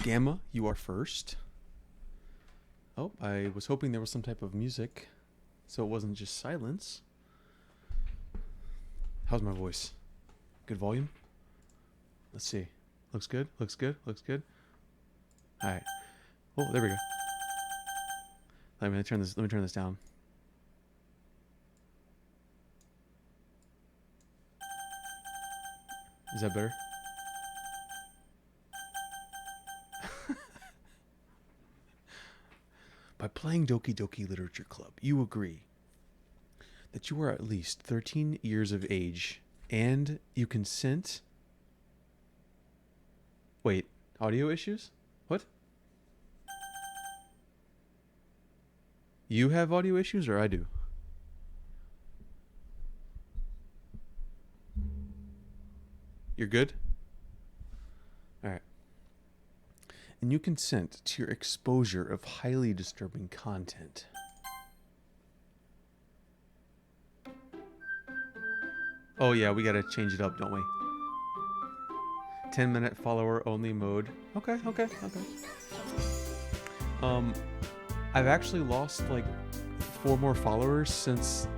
Gamma, you are first. Oh, I was hoping there was some type of music, so it wasn't just silence. How's my voice? Good volume? Let's see. Looks good, looks good, looks good. Alright. Oh, there we go. Let me turn this down. Is that better? By playing Doki Doki Literature Club, you agree that you are at least 13 years of age and you consent. Wait, audio issues? What? You have audio issues or I do? You're good? Alright. And you consent to your exposure of highly disturbing content. Oh yeah, we gotta change it up, don't we? 10-minute follower only mode. Okay. I've actually lost like 4 more followers since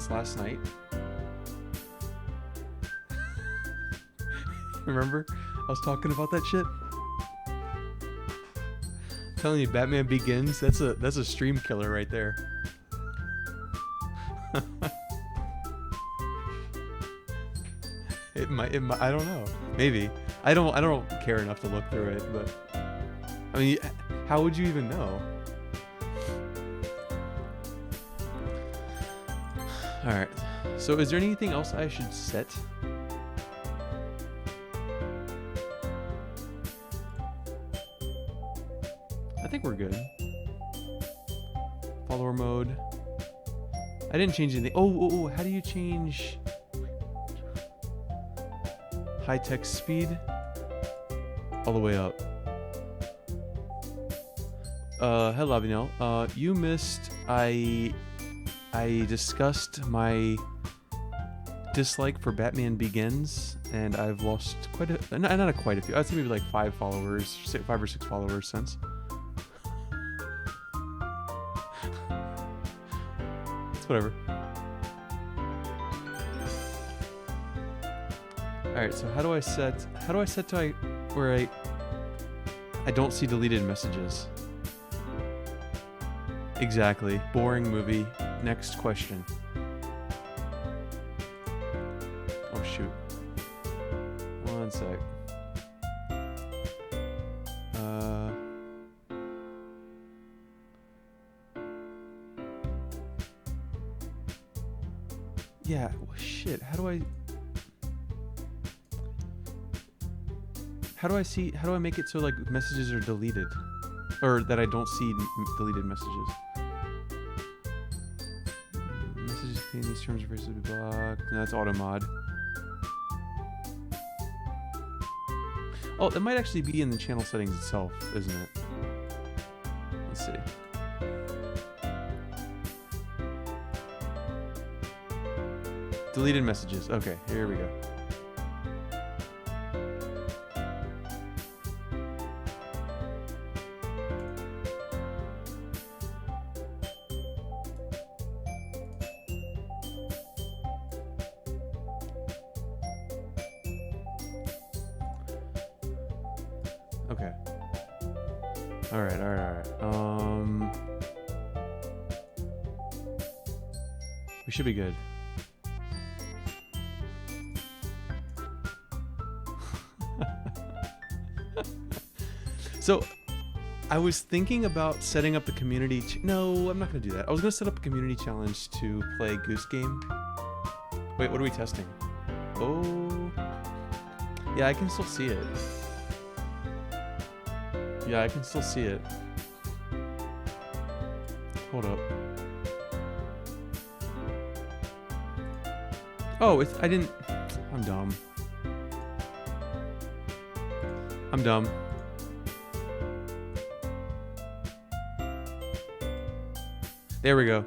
last night. Remember? I was talking about that shit. I'm telling you, Batman Begins, that's a stream killer right there. It might, I don't know. Maybe. I don't care enough to look through it, but I mean, how would you even know? Alright. So is there anything else I should set? I think we're good. Follower mode. I didn't change anything. Oh, how do you change high text speed? All the way up. Hello, Avinel. You missed. I discussed my dislike for Batman Begins, and I've lost quite a, not quite a few. I'd say maybe like 5 or 6 followers since. It's whatever. Alright, so how do I set to where I don't see deleted messages? Exactly. Boring movie. Next question. Oh shoot. One sec. Yeah, well, shit. How do I make it so like messages are deleted, or that I don't see deleted messages? Messages containing these terms are supposed to be blocked. No, that's auto mod. Oh, it might actually be in the channel settings itself, isn't it? Let's see. Deleted messages. Okay, here we go. Okay. All right. We should be good. So, I was thinking about setting up the community. No, I'm not gonna do that. I was gonna set up a community challenge to play Goose Game. Wait, what are we testing? Oh, yeah, I can still see it. Yeah, I can still see it. Hold up. Oh, I didn't. I'm dumb. There we go.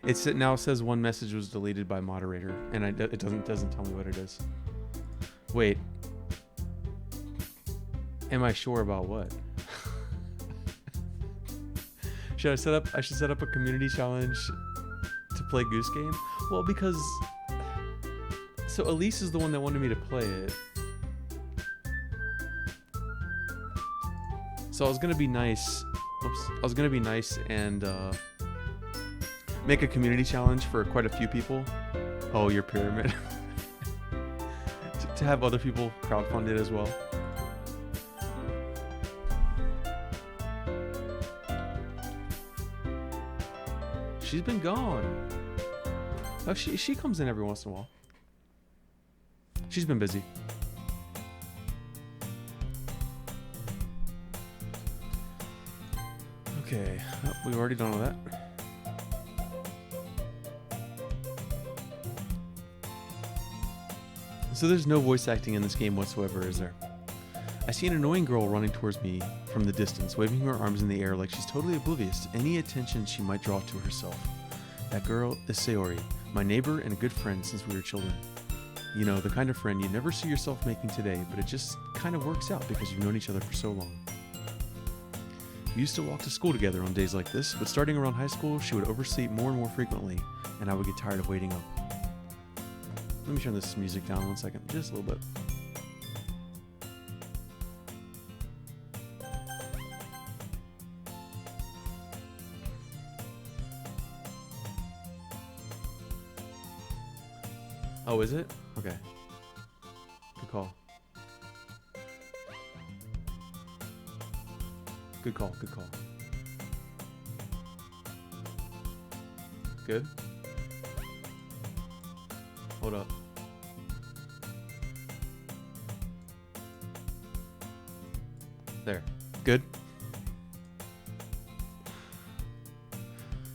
It now says one message was deleted by moderator, and it doesn't tell me what it is. Wait. Am I sure about what? I should set up a community challenge to play Goose Game? Well, because... So Elise is the one that wanted me to play it. So I was gonna be nice. Oops. I was gonna be nice and make a community challenge for quite a few people. Oh, your pyramid. to have other people crowdfund it as well. She's been gone. Oh, she comes in every once in a while. She's been busy. Okay, oh, we've already done all that. So there's no voice acting in this game whatsoever, is there? I see an annoying girl running towards me from the distance, waving her arms in the air like she's totally oblivious to any attention she might draw to herself. That girl is Sayori, my neighbor and a good friend since we were children. You know, the kind of friend you never see yourself making today, but it just kind of works out because you've known each other for so long. We used to walk to school together on days like this, but starting around high school, she would oversleep more and more frequently, and I would get tired of waiting up. Let me turn this music down 1 second, just a little bit. Oh, is it? Okay. Good call. Good call, good call. Good? Hold up. There. Good?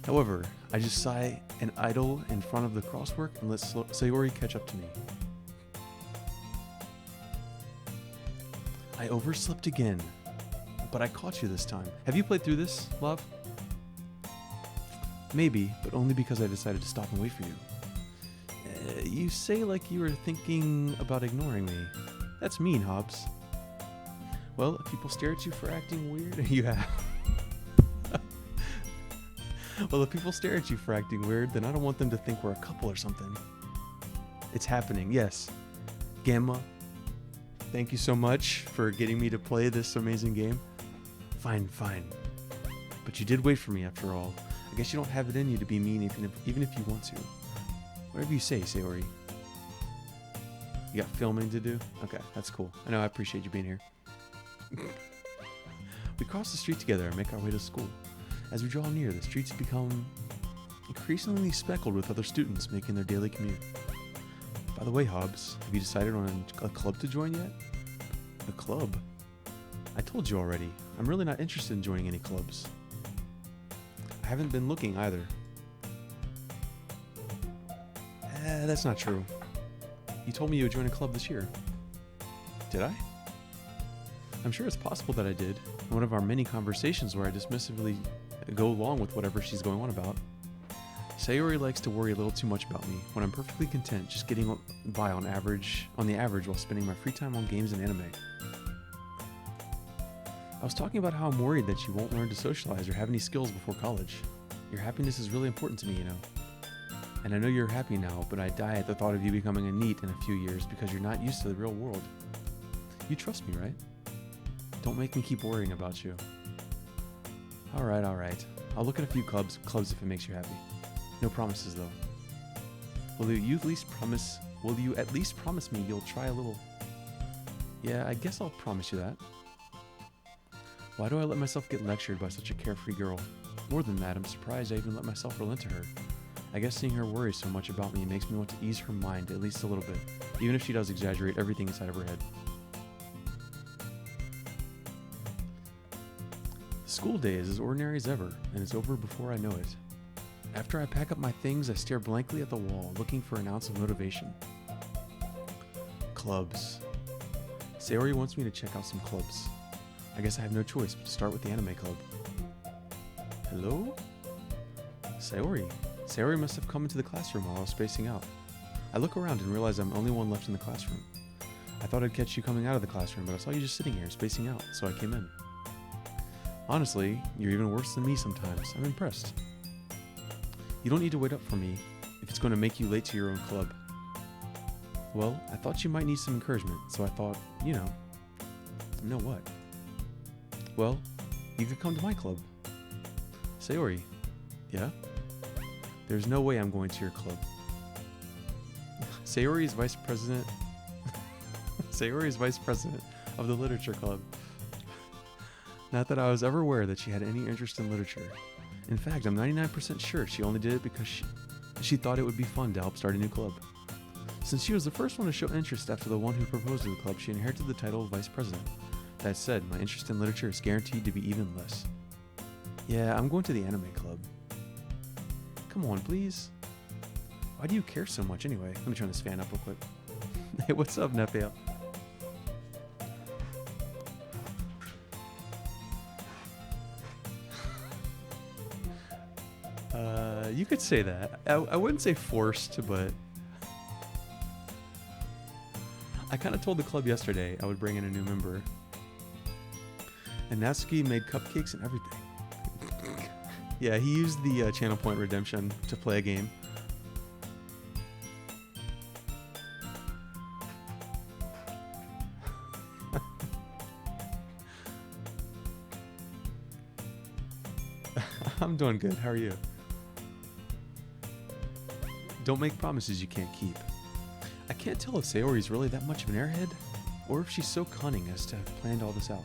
However, I just sigh and idle in front of the crosswork and let Sayori catch up to me. I overslept again, but I caught you this time. Have you played through this, love? Maybe, but only because I decided to stop and wait for you. You say like you were thinking about ignoring me. That's mean, Hobbs. Well, if people stare at you for acting weird, you have. Well, if people stare at you for acting weird, then I don't want them to think we're a couple or something. It's happening, yes. Gamma, thank you so much for getting me to play this amazing game. Fine, fine. But you did wait for me after all. I guess you don't have it in you to be mean even if you want to. Whatever you say, Sayori. You got filming to do? Okay, that's cool. I know, I appreciate you being here. We cross the street together and make our way to school. As we draw near, the streets become increasingly speckled with other students making their daily commute. By the way, Hobbs, have you decided on a club to join yet? A club? I told you already. I'm really not interested in joining any clubs. I haven't been looking either. That's not true. You told me you would join a club this year. Did I? I'm sure it's possible that I did. In one of our many conversations where I dismissively go along with whatever she's going on about. Sayori likes to worry a little too much about me when I'm perfectly content just getting by on the average while spending my free time on games and anime. I was talking about how I'm worried that you won't learn to socialize or have any skills before college. Your happiness is really important to me, you know. And I know you're happy now, but I die at the thought of you becoming a NEET in a few years because you're not used to the real world. You trust me, right? Don't make me keep worrying about you. Alright. I'll look at a few clubs if it makes you happy. No promises, though. Will you at least promise me you'll try a little? Yeah, I guess I'll promise you that. Why do I let myself get lectured by such a carefree girl? More than that, I'm surprised I even let myself relent to her. I guess seeing her worry so much about me makes me want to ease her mind at least a little bit, even if she does exaggerate everything inside of her head. The school day is as ordinary as ever, and it's over before I know it. After I pack up my things, I stare blankly at the wall, looking for an ounce of motivation. Clubs. Sayori wants me to check out some clubs. I guess I have no choice but to start with the anime club. Hello? Sayori. Sayori must have come into the classroom while I was spacing out. I look around and realize I'm the only one left in the classroom. I I thought I'd catch you coming out of the classroom, but I saw you just sitting here, spacing out, so I came in. Honestly, you're even worse than me sometimes. I'm impressed. You don't need to wait up for me if it's going to make you late to your own club. Well, I thought you might need some encouragement, so I thought, you know what? Well, you could come to my club. Sayori. Yeah? There's no way I'm going to your club. Sayori is vice president. Sayori is vice president of the literature club. Not that I was ever aware that she had any interest in literature. In fact, I'm 99% sure she only did it because she thought it would be fun to help start a new club. Since she was the first one to show interest after the one who proposed to the club, she inherited the title of vice president. That said, my interest in literature is guaranteed to be even less. Yeah, I'm going to the anime club. Come on, please. Why do you care so much anyway? Let me turn this fan up real quick. Hey, what's up, Nepia? You could say that. I wouldn't say forced, but I kind of told the club yesterday I would bring in a new member. And Natsuki made cupcakes and everything. Yeah, he used the channel point redemption to play a game. I'm doing good. How are you? Don't make promises you can't keep. I can't tell if Sayori's really that much of an airhead, or if she's so cunning as to have planned all this out.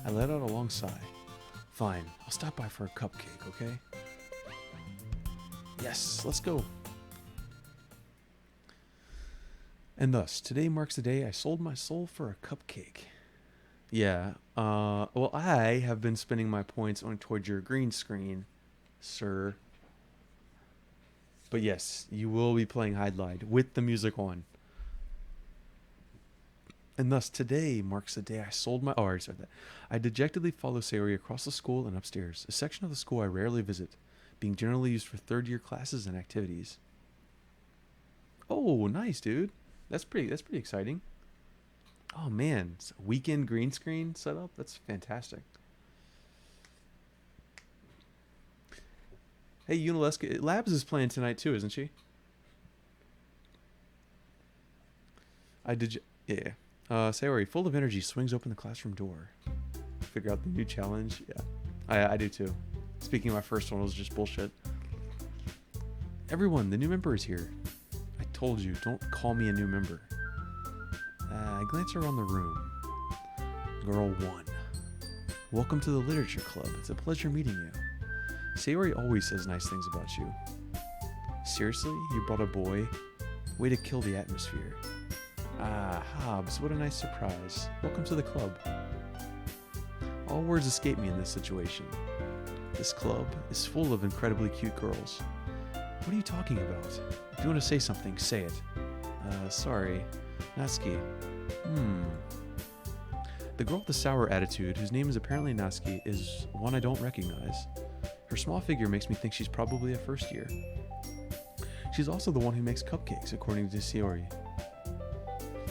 I let out a long sigh. Fine, I'll stop by for a cupcake, okay? Yes, let's go. And thus, today marks the day I sold my soul for a cupcake. Yeah, well, I have been spending my points on towards your green screen, sir. But yes, you will be playing Hide Lied with the music on. And thus, today marks the day I sold my... Oh, I already said that. I dejectedly follow Sayori across the school and upstairs, a section of the school I rarely visit, being generally used for third-year classes and activities. Oh, nice, dude. That's pretty exciting. Oh, man. It's a weekend green screen setup? That's fantastic. Hey, Unileska, Labs is playing tonight too, isn't she? Yeah. Sayori, full of energy, swings open the classroom door. Figure out the new challenge. Yeah, I do too. Speaking of my first one, it was just bullshit. Everyone, the new member is here. I told you, don't call me a new member. I glance around the room. Girl 1. Welcome to the literature club. It's a pleasure meeting you. Sayori always says nice things about you. Seriously? You brought a boy? Way to kill the atmosphere. Ah, Hobbs, what a nice surprise. Welcome to the club. All words escape me in this situation. This club is full of incredibly cute girls. What are you talking about? If you want to say something, say it. Sorry. Natsuki. The girl with the sour attitude, whose name is apparently Natsuki, is one I don't recognize. Her small figure makes me think she's probably a first year. She's also the one who makes cupcakes, according to Sayori.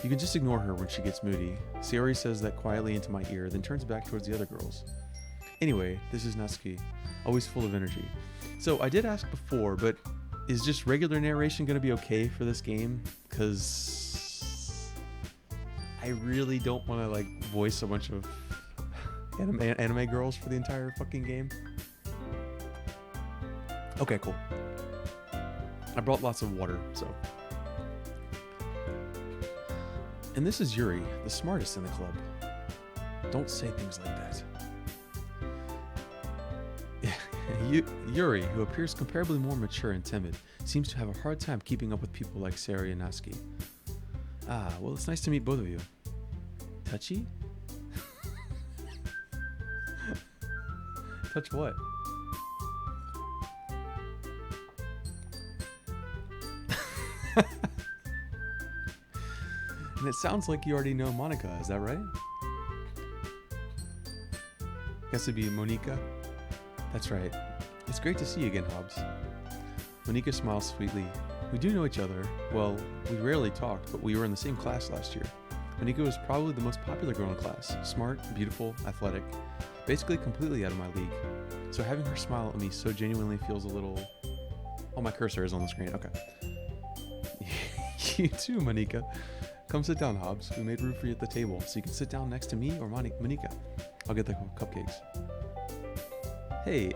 You can just ignore her when she gets moody. Sayori says that quietly into my ear, then turns back towards the other girls. Anyway, this is Natsuki, always full of energy. So I did ask before, but is just regular narration going to be okay for this game? Because I really don't want to voice a bunch of anime girls for the entire fucking game. Okay, cool. I brought lots of water, so. And this is Yuri, the smartest in the club. Don't say things like that. Yuri, who appears comparably more mature and timid, seems to have a hard time keeping up with people like Sayori and Natsuki. Ah, well, it's nice to meet both of you. Touchy? Touch what? And it sounds like you already know Monica, is that right? Guess it'd be Monica? That's right. It's great to see you again, Hobbs. Monica smiles sweetly. We do know each other. Well, we rarely talked, but we were in the same class last year. Monika was probably the most popular girl in class. Smart, beautiful, athletic. Basically completely out of my league. So having her smile at me so genuinely feels a little... Oh, my cursor is on the screen. Okay. You too, Monika. Come sit down, Hobbs. We made room for you at the table, so you can sit down next to me or Monika. I'll get the cupcakes. Hey.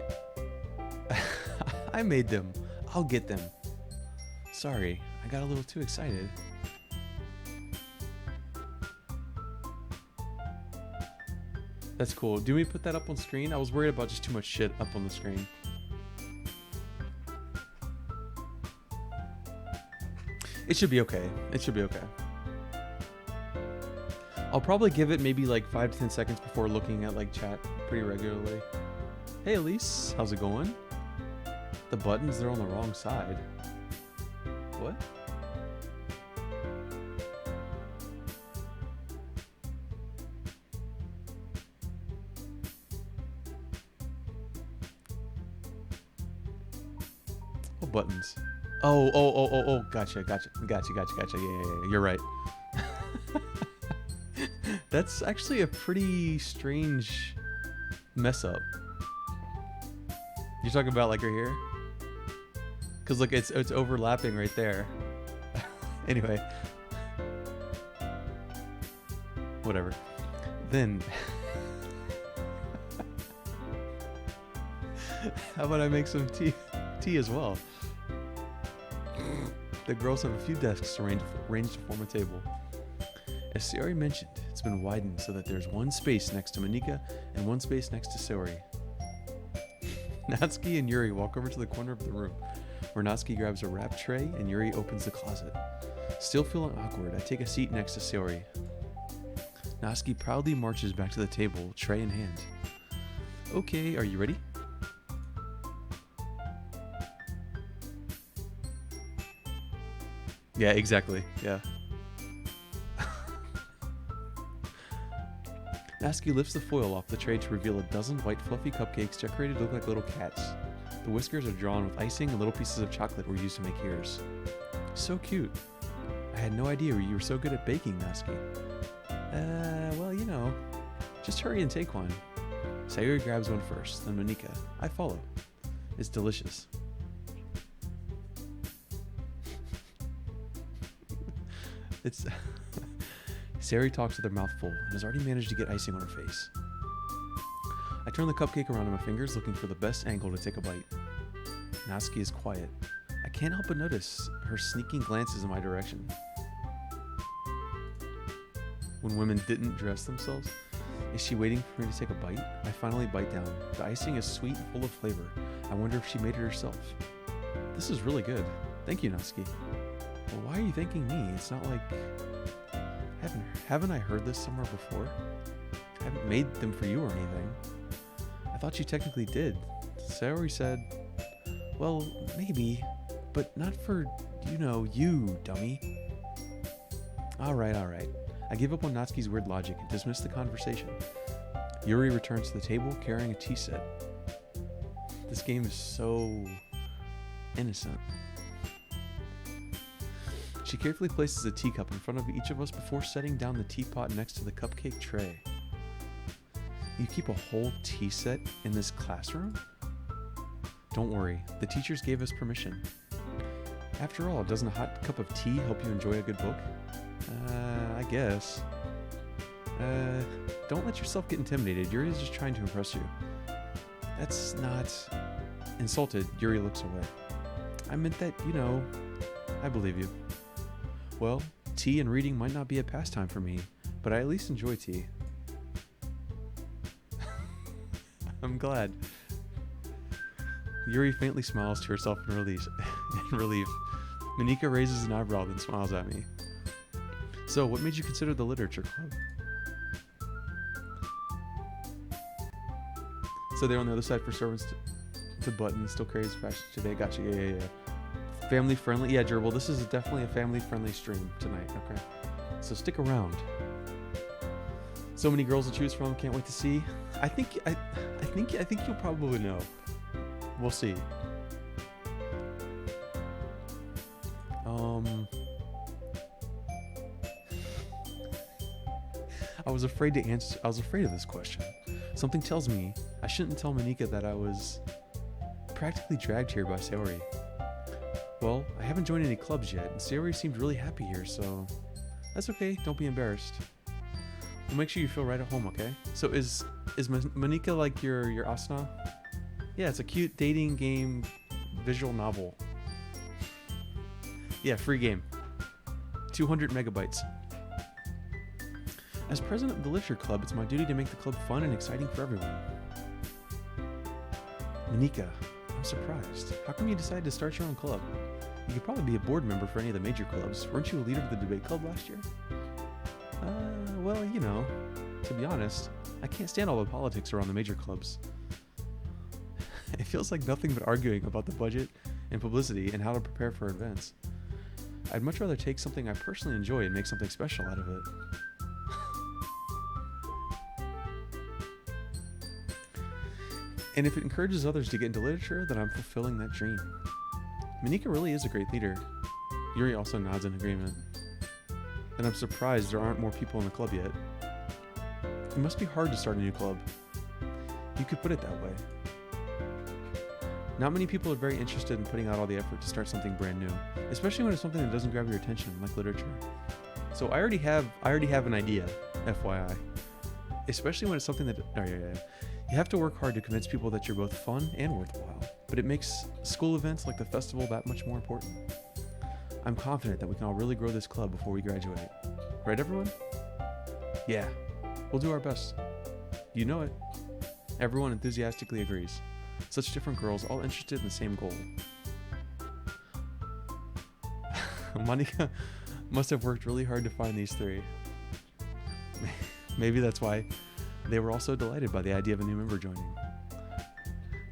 I made them. I'll get them. Sorry, I got a little too excited. That's cool. Do we put that up on screen? I was worried about just too much shit up on the screen. It should be okay. It should be okay. I'll probably give it maybe like 5 to 10 seconds before looking at like chat pretty regularly. Hey Elise, how's it going? The buttons, they're on the wrong side. What? What buttons? Oh, gotcha. Yeah, you're right. That's actually a pretty strange mess up. You're talking about like right here? Cause look, it's overlapping right there. Anyway. Whatever. Then how about I make some tea as well? The girls have a few desks arranged to form a table. As Sayori mentioned, it's been widened so that there's one space next to Monika and one space next to Sayori. Natsuki and Yuri walk over to the corner of the room, where Natsuki grabs a wrap tray and Yuri opens the closet. Still feeling awkward, I take a seat next to Sayori. Natsuki proudly marches back to the table, tray in hand. Okay, are you ready? Yeah, exactly. Yeah. Natsuki lifts the foil off the tray to reveal a dozen white fluffy cupcakes decorated to look like little cats. The whiskers are drawn with icing and little pieces of chocolate were used to make ears. So cute. I had no idea you were so good at baking, Natsuki. Well, you know. Just hurry and take one. Sayori grabs one first, then Monika. I follow. It's delicious. It's... Sayori talks with her mouth full and has already managed to get icing on her face. I turn the cupcake around in my fingers, looking for the best angle to take a bite. Natsuki is quiet. I can't help but notice her sneaking glances in my direction. When women didn't dress themselves, is she waiting for me to take a bite? I finally bite down. The icing is sweet and full of flavor. I wonder if she made it herself. This is really good. Thank you, Natsuki. Well, why are you thanking me? It's not like... Haven't I heard this somewhere before? I haven't made them for you or anything. I thought you technically did. Sayori said, well, maybe, but not for, you, dummy. Alright. I give up on Natsuki's weird logic and dismiss the conversation. Yuri returns to the table carrying a tea set. This game is so innocent. She carefully places a teacup in front of each of us before setting down the teapot next to the cupcake tray. You keep a whole tea set in this classroom? Don't worry, the teachers gave us permission. After all, doesn't a hot cup of tea help you enjoy a good book? I guess. Don't let yourself get intimidated. Yuri's just trying to impress you. That's not... Insulted, Yuri looks away. I meant that, I believe you. Well, tea and reading might not be a pastime for me, but I at least enjoy tea. I'm glad. Yuri faintly smiles to herself in relief. Monika raises an eyebrow then smiles at me. So, what made you consider the literature club? So they're on the other side for servants to button, still carries fashion today. Gotcha, yeah. Family friendly, yeah, Gerbil. This is definitely a family friendly stream tonight. Okay, so stick around. So many girls to choose from. Can't wait to see. I think you'll probably know. We'll see. I was afraid to answer. I was afraid of this question. Something tells me I shouldn't tell Monika that I was practically dragged here by Sayori. Well, I haven't joined any clubs yet, and Sayori seemed really happy here, so that's okay. Don't be embarrassed. We'll make sure you feel right at home, okay? So is Monika like your Asuna? Yeah, it's a cute dating game visual novel. Yeah, free game. 200 megabytes. As president of the Literature Club, it's my duty to make the club fun and exciting for everyone. Monika, I'm surprised. How come you decided to start your own club? You could probably be a board member for any of the major clubs. Weren't you a leader of the debate club last year? Well, you know, to be honest, I can't stand all the politics around the major clubs. It feels like nothing but arguing about the budget and publicity and how to prepare for events. I'd much rather take something I personally enjoy and make something special out of it. And if it encourages others to get into literature, then I'm fulfilling that dream. Monika really is a great leader. Yuri also nods in agreement. And I'm surprised there aren't more people in the club yet. It must be hard to start a new club. You could put it that way. Not many people are very interested in putting out all the effort to start something brand new, especially when it's something that doesn't grab your attention, like literature. So I already have an idea, FYI. Especially when it's something that, you have to work hard to convince people that you're both fun and worthwhile, but it makes school events like the festival that much more important. I'm confident that we can all really grow this club before we graduate. Right, everyone? Yeah, we'll do our best. You know it. Everyone enthusiastically agrees. Such different girls, all interested in the same goal. Monika must have worked really hard to find these three. Maybe that's why they were all so delighted by the idea of a new member joining.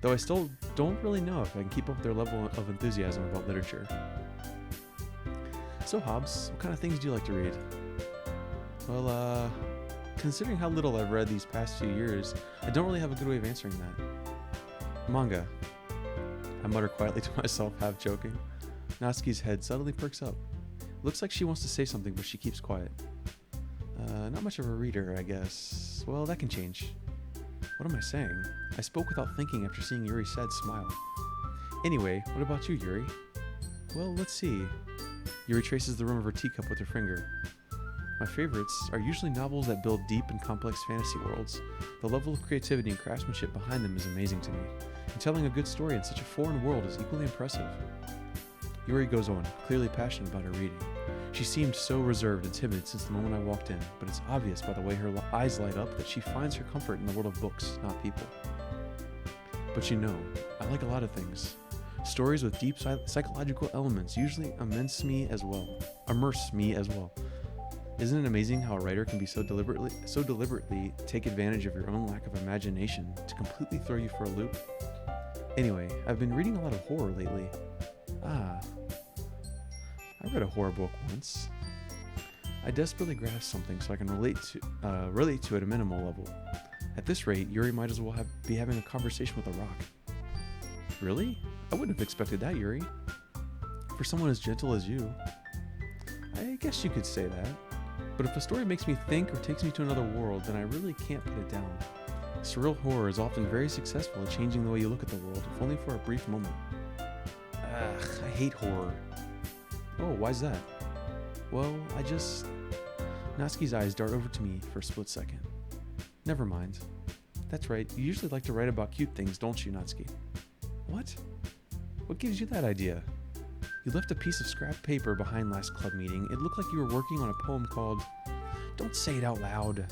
Though I still don't really know if I can keep up their level of enthusiasm about literature. So Hobbs, what kind of things do you like to read? Well, considering how little I've read these past few years, I don't really have a good way of answering that. Manga. I mutter quietly to myself, half joking. Natsuki's head suddenly perks up. Looks like she wants to say something, but she keeps quiet. Not much of a reader, I guess. Well, that can change. What am I saying? I spoke without thinking after seeing Yuri's sad smile. Anyway, what about you, Yuri? Well, let's see. Yuri traces the rim of her teacup with her finger. My favorites are usually novels that build deep and complex fantasy worlds. The level of creativity and craftsmanship behind them is amazing to me, and telling a good story in such a foreign world is equally impressive. Yuri goes on, clearly passionate about her reading. She seemed so reserved and timid since the moment I walked in, but it's obvious by the way her eyes light up that she finds her comfort in the world of books, not people. But you know, I like a lot of things. Stories with deep psychological elements usually immerse me as well. Isn't it amazing how a writer can be so deliberately take advantage of your own lack of imagination to completely throw you for a loop? Anyway, I've been reading a lot of horror lately. I read a horror book once. I desperately grasped something so I can relate to it at a minimal level. At this rate, Yuri might as well be having a conversation with a rock. Really? I wouldn't have expected that, Yuri. For someone as gentle as you. I guess you could say that. But if a story makes me think or takes me to another world, then I really can't put it down. Surreal horror is often very successful at changing the way you look at the world, if only for a brief moment. I hate horror. Oh, why's that? Well, Natsuki's eyes dart over to me for a split second. Never mind. That's right, you usually like to write about cute things, don't you, Natsuki? What? What gives you that idea? You left a piece of scrap paper behind last club meeting. It looked like you were working on a poem called... Don't say it out loud.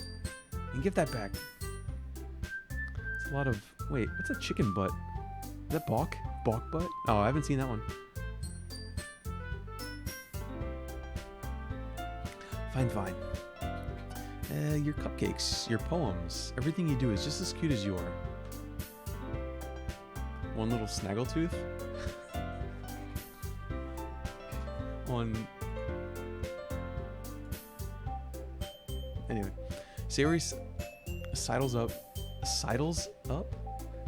And give that back. It's a lot of... Wait, what's a chicken butt? Is that Balk? Balk butt? Oh, I haven't seen that one. Fine. Your cupcakes, your poems, everything you do is just as cute as you are. One little snaggletooth. Anyway, Sayori sidles up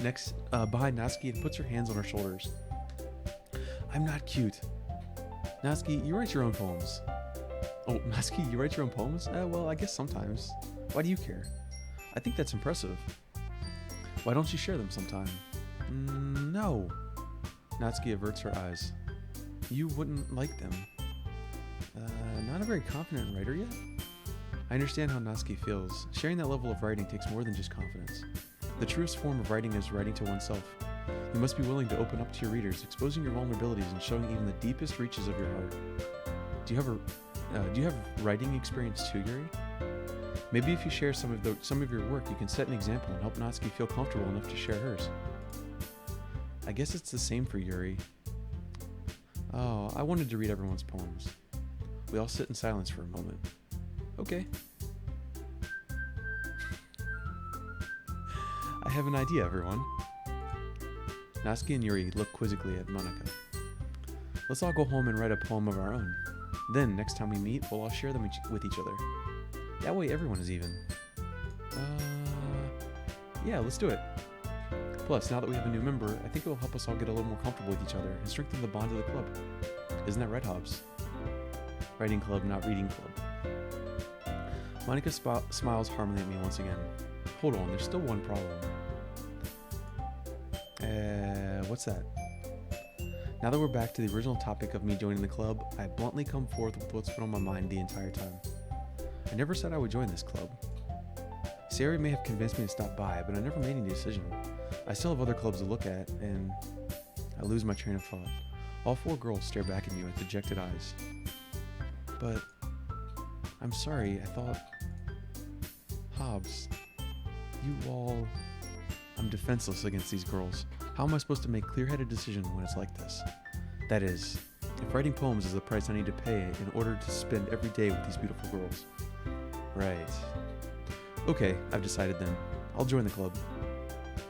next behind Natsuki and puts her hands on her shoulders. I'm not cute. Natsuki, you write your own poems. Oh, Natsuki, you write your own poems? Well, I guess sometimes. Why do you care? I think that's impressive. Why don't you share them sometime? No. Natsuki averts her eyes. You wouldn't like them. Not a very confident writer yet? I understand how Natsuki feels. Sharing that level of writing takes more than just confidence. The truest form of writing is writing to oneself. You must be willing to open up to your readers, exposing your vulnerabilities and showing even the deepest reaches of your heart. Do you have writing experience too, Yuri? Maybe if you share some of your work, you can set an example and help Natsuki feel comfortable enough to share hers. I guess it's the same for Yuri. Oh, I wanted to read everyone's poems. We all sit in silence for a moment. Okay. I have an idea, everyone. Natsuki and Yuri look quizzically at Monika. Let's all go home and write a poem of our own. Then, next time we meet, we'll all share them with each other. That way everyone is even. Yeah, let's do it. Plus, now that we have a new member, I think it will help us all get a little more comfortable with each other and strengthen the bond of the club. Isn't that right, Hobbs? Writing club, not reading club. Monika smiles harmony at me once again. Hold on, there's still one problem. What's that? Now that we're back to the original topic of me joining the club, I bluntly come forth with what's been on my mind the entire time. I never said I would join this club. Sayori may have convinced me to stop by, but I never made any decision. I still have other clubs to look at, and I lose my train of thought. All four girls stare back at me with dejected eyes. But I'm sorry, I thought... Hobbs, you all... I'm defenseless against these girls. How am I supposed to make a clear-headed decision when it's like this? That is, if writing poems is the price I need to pay in order to spend every day with these beautiful girls. Right. Okay, I've decided then. I'll join the club.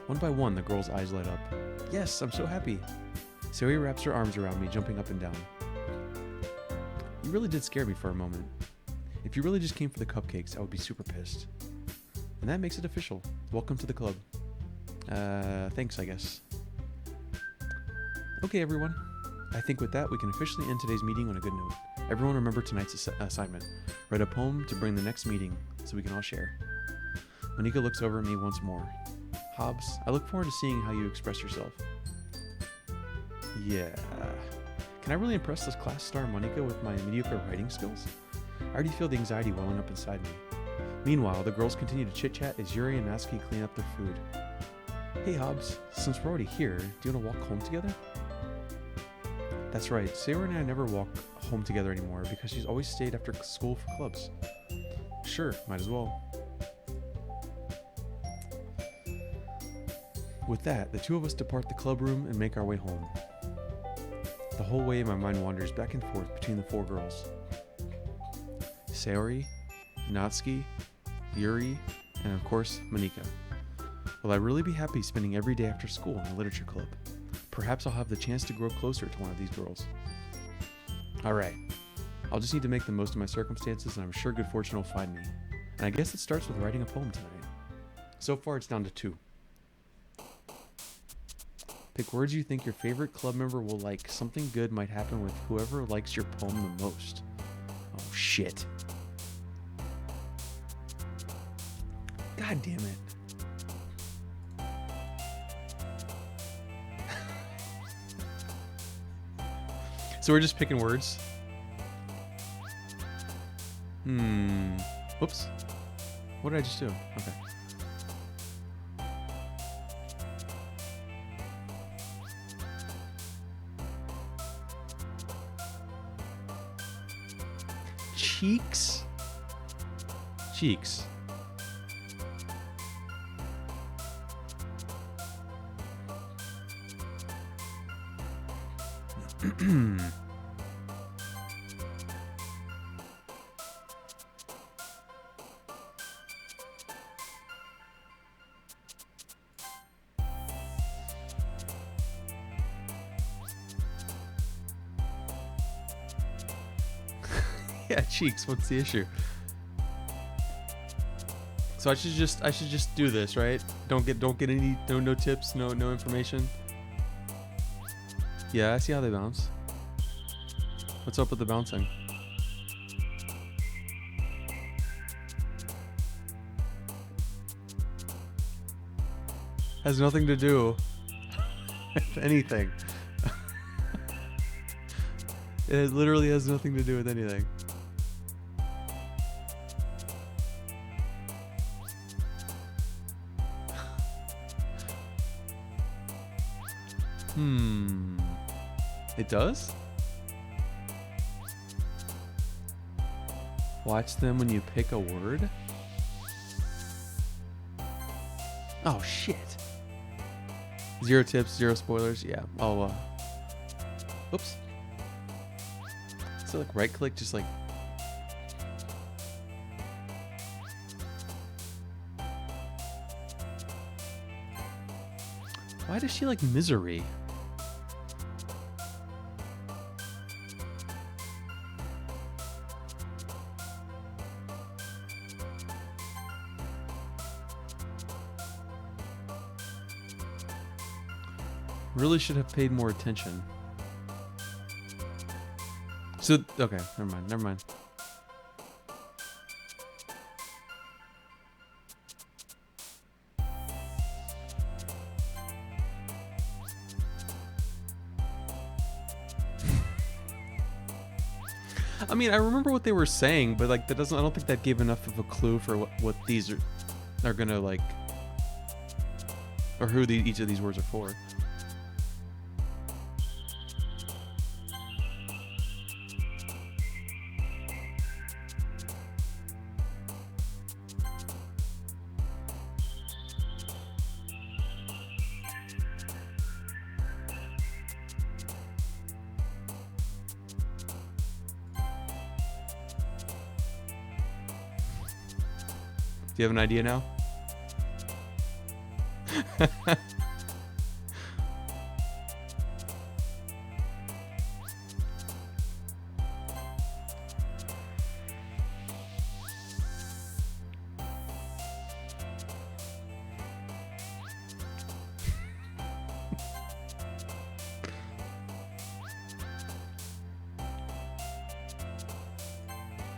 One by one, the girls' eyes light up. Yes, I'm so happy. Sayori wraps her arms around me, jumping up and down. You really did scare me for a moment. If you really just came for the cupcakes, I would be super pissed. And that makes it official. Welcome to the club. Thanks, I guess. Okay, everyone. I think with that, we can officially end today's meeting on a good note. Everyone remember tonight's assignment. Write a poem to bring the next meeting so we can all share. Monika looks over at me once more. Hobbs, I look forward to seeing how you express yourself. Yeah. Can I really impress this class star Monika with my mediocre writing skills? I already feel the anxiety welling up inside me. Meanwhile, the girls continue to chit-chat as Yuri and Natsuki clean up their food. Hey Hobbs, since we're already here, do you want to walk home together? That's right, Sayori and I never walk home together anymore because she's always stayed after school for clubs. Sure, might as well. With that, the two of us depart the club room and make our way home. The whole way my mind wanders back and forth between the four girls. Sayori, Natsuki, Yuri, and of course, Monika. Will I really be happy spending every day after school in the literature club? Perhaps I'll have the chance to grow closer to one of these girls. Alright, I'll just need to make the most of my circumstances and I'm sure good fortune will find me. And I guess it starts with writing a poem tonight. So far it's down to 2. Pick words you think your favorite club member will like. Something good might happen with whoever likes your poem the most. Oh shit. God damn it. So we're just picking words. Whoops. What did I just do? Okay. Cheeks? Cheeks. Yeah, cheeks. What's the issue? So I should just do this, right? Don't get any no tips, no information. Yeah, I see how they bounce. What's up with the bouncing? Has nothing to do with anything. It literally has nothing to do with anything. It does? Watch them when you pick a word? Oh, shit. 0 tips, 0 spoilers. Yeah. Oh, oops. So, like, right click, just like. Why does she like misery? Really should have paid more attention. So, okay, never mind. I mean, I remember what they were saying, but like that doesn't. I don't think that gave enough of a clue for what these are gonna like, or who each of these words are for. Do you have an idea now?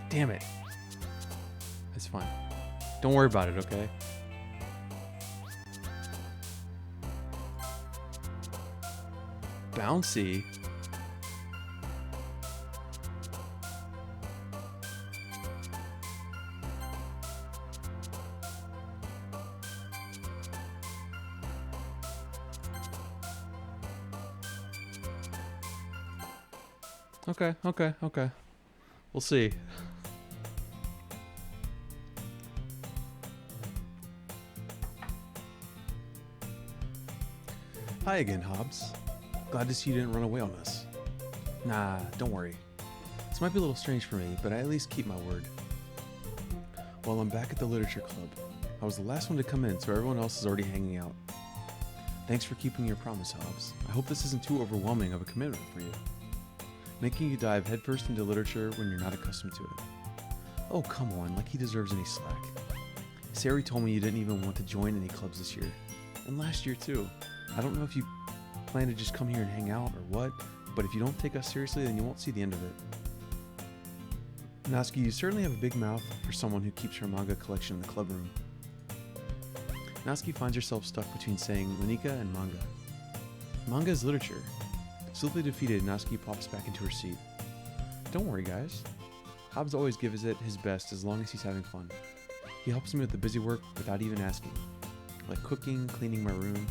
Damn it. It's fine. Don't worry about it, okay? Bouncy. Okay. We'll see. Hi again, Hobbs. Glad to see you didn't run away on us. Nah, don't worry. This might be a little strange for me, but I at least keep my word. Well, I'm back at the literature club. I was the last one to come in, so everyone else is already hanging out. Thanks for keeping your promise, Hobbs. I hope this isn't too overwhelming of a commitment for you. Making you dive headfirst into literature when you're not accustomed to it. Oh, come on, like he deserves any slack. Sari told me you didn't even want to join any clubs this year. And last year, too. I don't know if you plan to just come here and hang out or what, but if you don't take us seriously, then you won't see the end of it. Natsuki, you certainly have a big mouth for someone who keeps her manga collection in the club room. Natsuki finds herself stuck between saying Monika and manga. Manga is literature. Swiftly defeated, Natsuki pops back into her seat. Don't worry, guys. Hobbs always gives it his best as long as he's having fun. He helps me with the busy work without even asking. Like cooking, cleaning my room.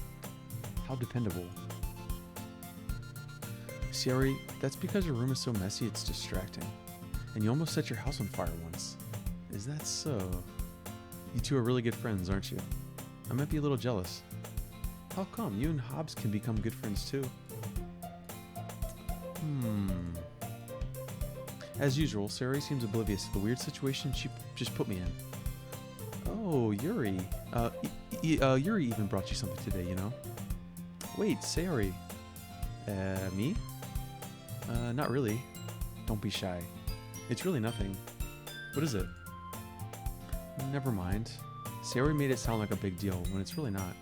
How dependable. Sari, that's because your room is so messy it's distracting. And you almost set your house on fire once. Is that so? You two are really good friends, aren't you? I might be a little jealous. How come? You and Hobbs can become good friends too. As usual, Sari seems oblivious to the weird situation she just put me in. Oh, Yuri. Yuri even brought you something today, you know? Wait, Sari. Me? Not really. Don't be shy. It's really nothing. What is it? Never mind. Sari made it sound like a big deal when it's really not.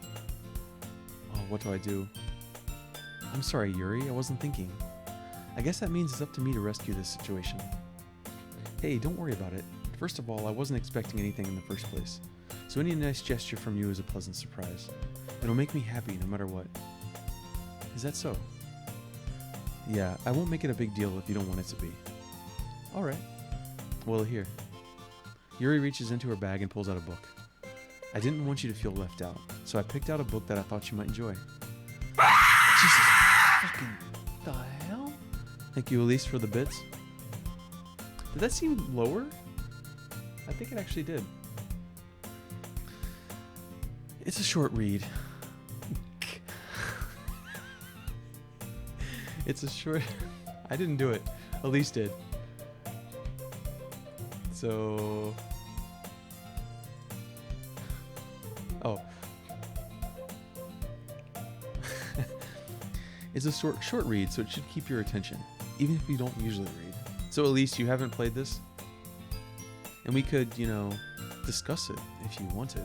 Oh, what do I do? I'm sorry, Yuri. I wasn't thinking. I guess that means it's up to me to rescue this situation. Hey, don't worry about it. First of all, I wasn't expecting anything in the first place, so any nice gesture from you is a pleasant surprise. It'll make me happy no matter what. Is that so? Yeah, I won't make it a big deal if you don't want it to be. Alright. Well, here. Yuri reaches into her bag and pulls out a book. I didn't want you to feel left out, so I picked out a book that I thought you might enjoy. Jesus fucking the hell? Thank you, Elise, for the bits. Did that seem lower? I think it actually did. It's a short read. It's a short... I didn't do it. Elise did. So... Oh. It's a short read, so it should keep your attention, even if you don't usually read. So Elise, you haven't played this? And we could, you know, discuss it if you wanted.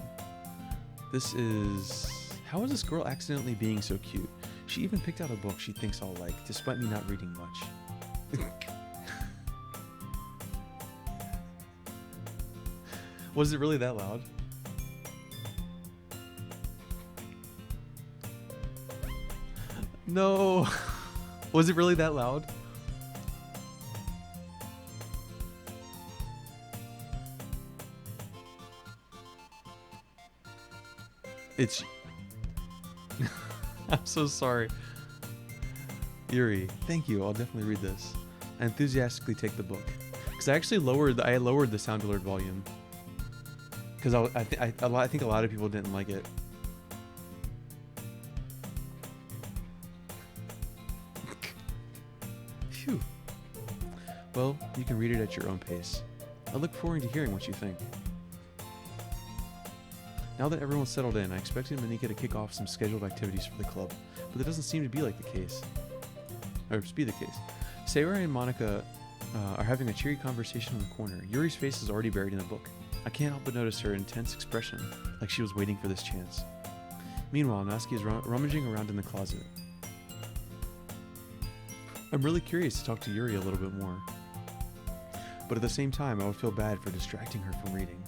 This is... How is this girl accidentally being so cute? She even picked out a book she thinks I'll like, despite me not reading much. Was it really that loud? No. Was it really that loud? It's... I'm so sorry. Yuri, thank you. I'll definitely read this. I enthusiastically take the book. Because I actually lowered the sound alert volume. Because I think a lot of people didn't like it. Phew. Well, you can read it at your own pace. I look forward to hearing what you think. Now that everyone's settled in, I expected Monika to kick off some scheduled activities for the club, but that doesn't seem to be like the case. Or to be the case. Sayori and Monika are having a cheery conversation in the corner. Yuri's face is already buried in a book. I can't help but notice her intense expression, like she was waiting for this chance. Meanwhile, Natsuki is rummaging around in the closet. I'm really curious to talk to Yuri a little bit more. But at the same time, I would feel bad for distracting her from reading.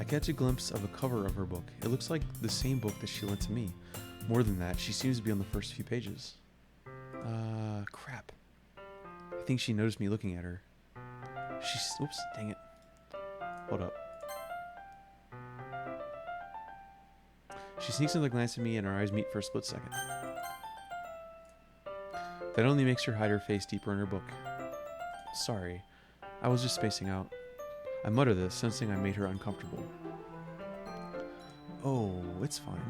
I catch a glimpse of a cover of her book. It looks like the same book that she lent to me. More than that, she seems to be on the first few pages. Crap. I think she noticed me looking at her. Oops, dang it. Hold up. She sneaks another glance at me and our eyes meet for a split second. That only makes her hide her face deeper in her book. Sorry, I was just spacing out. I mutter this, sensing I made her uncomfortable. Oh, it's fine.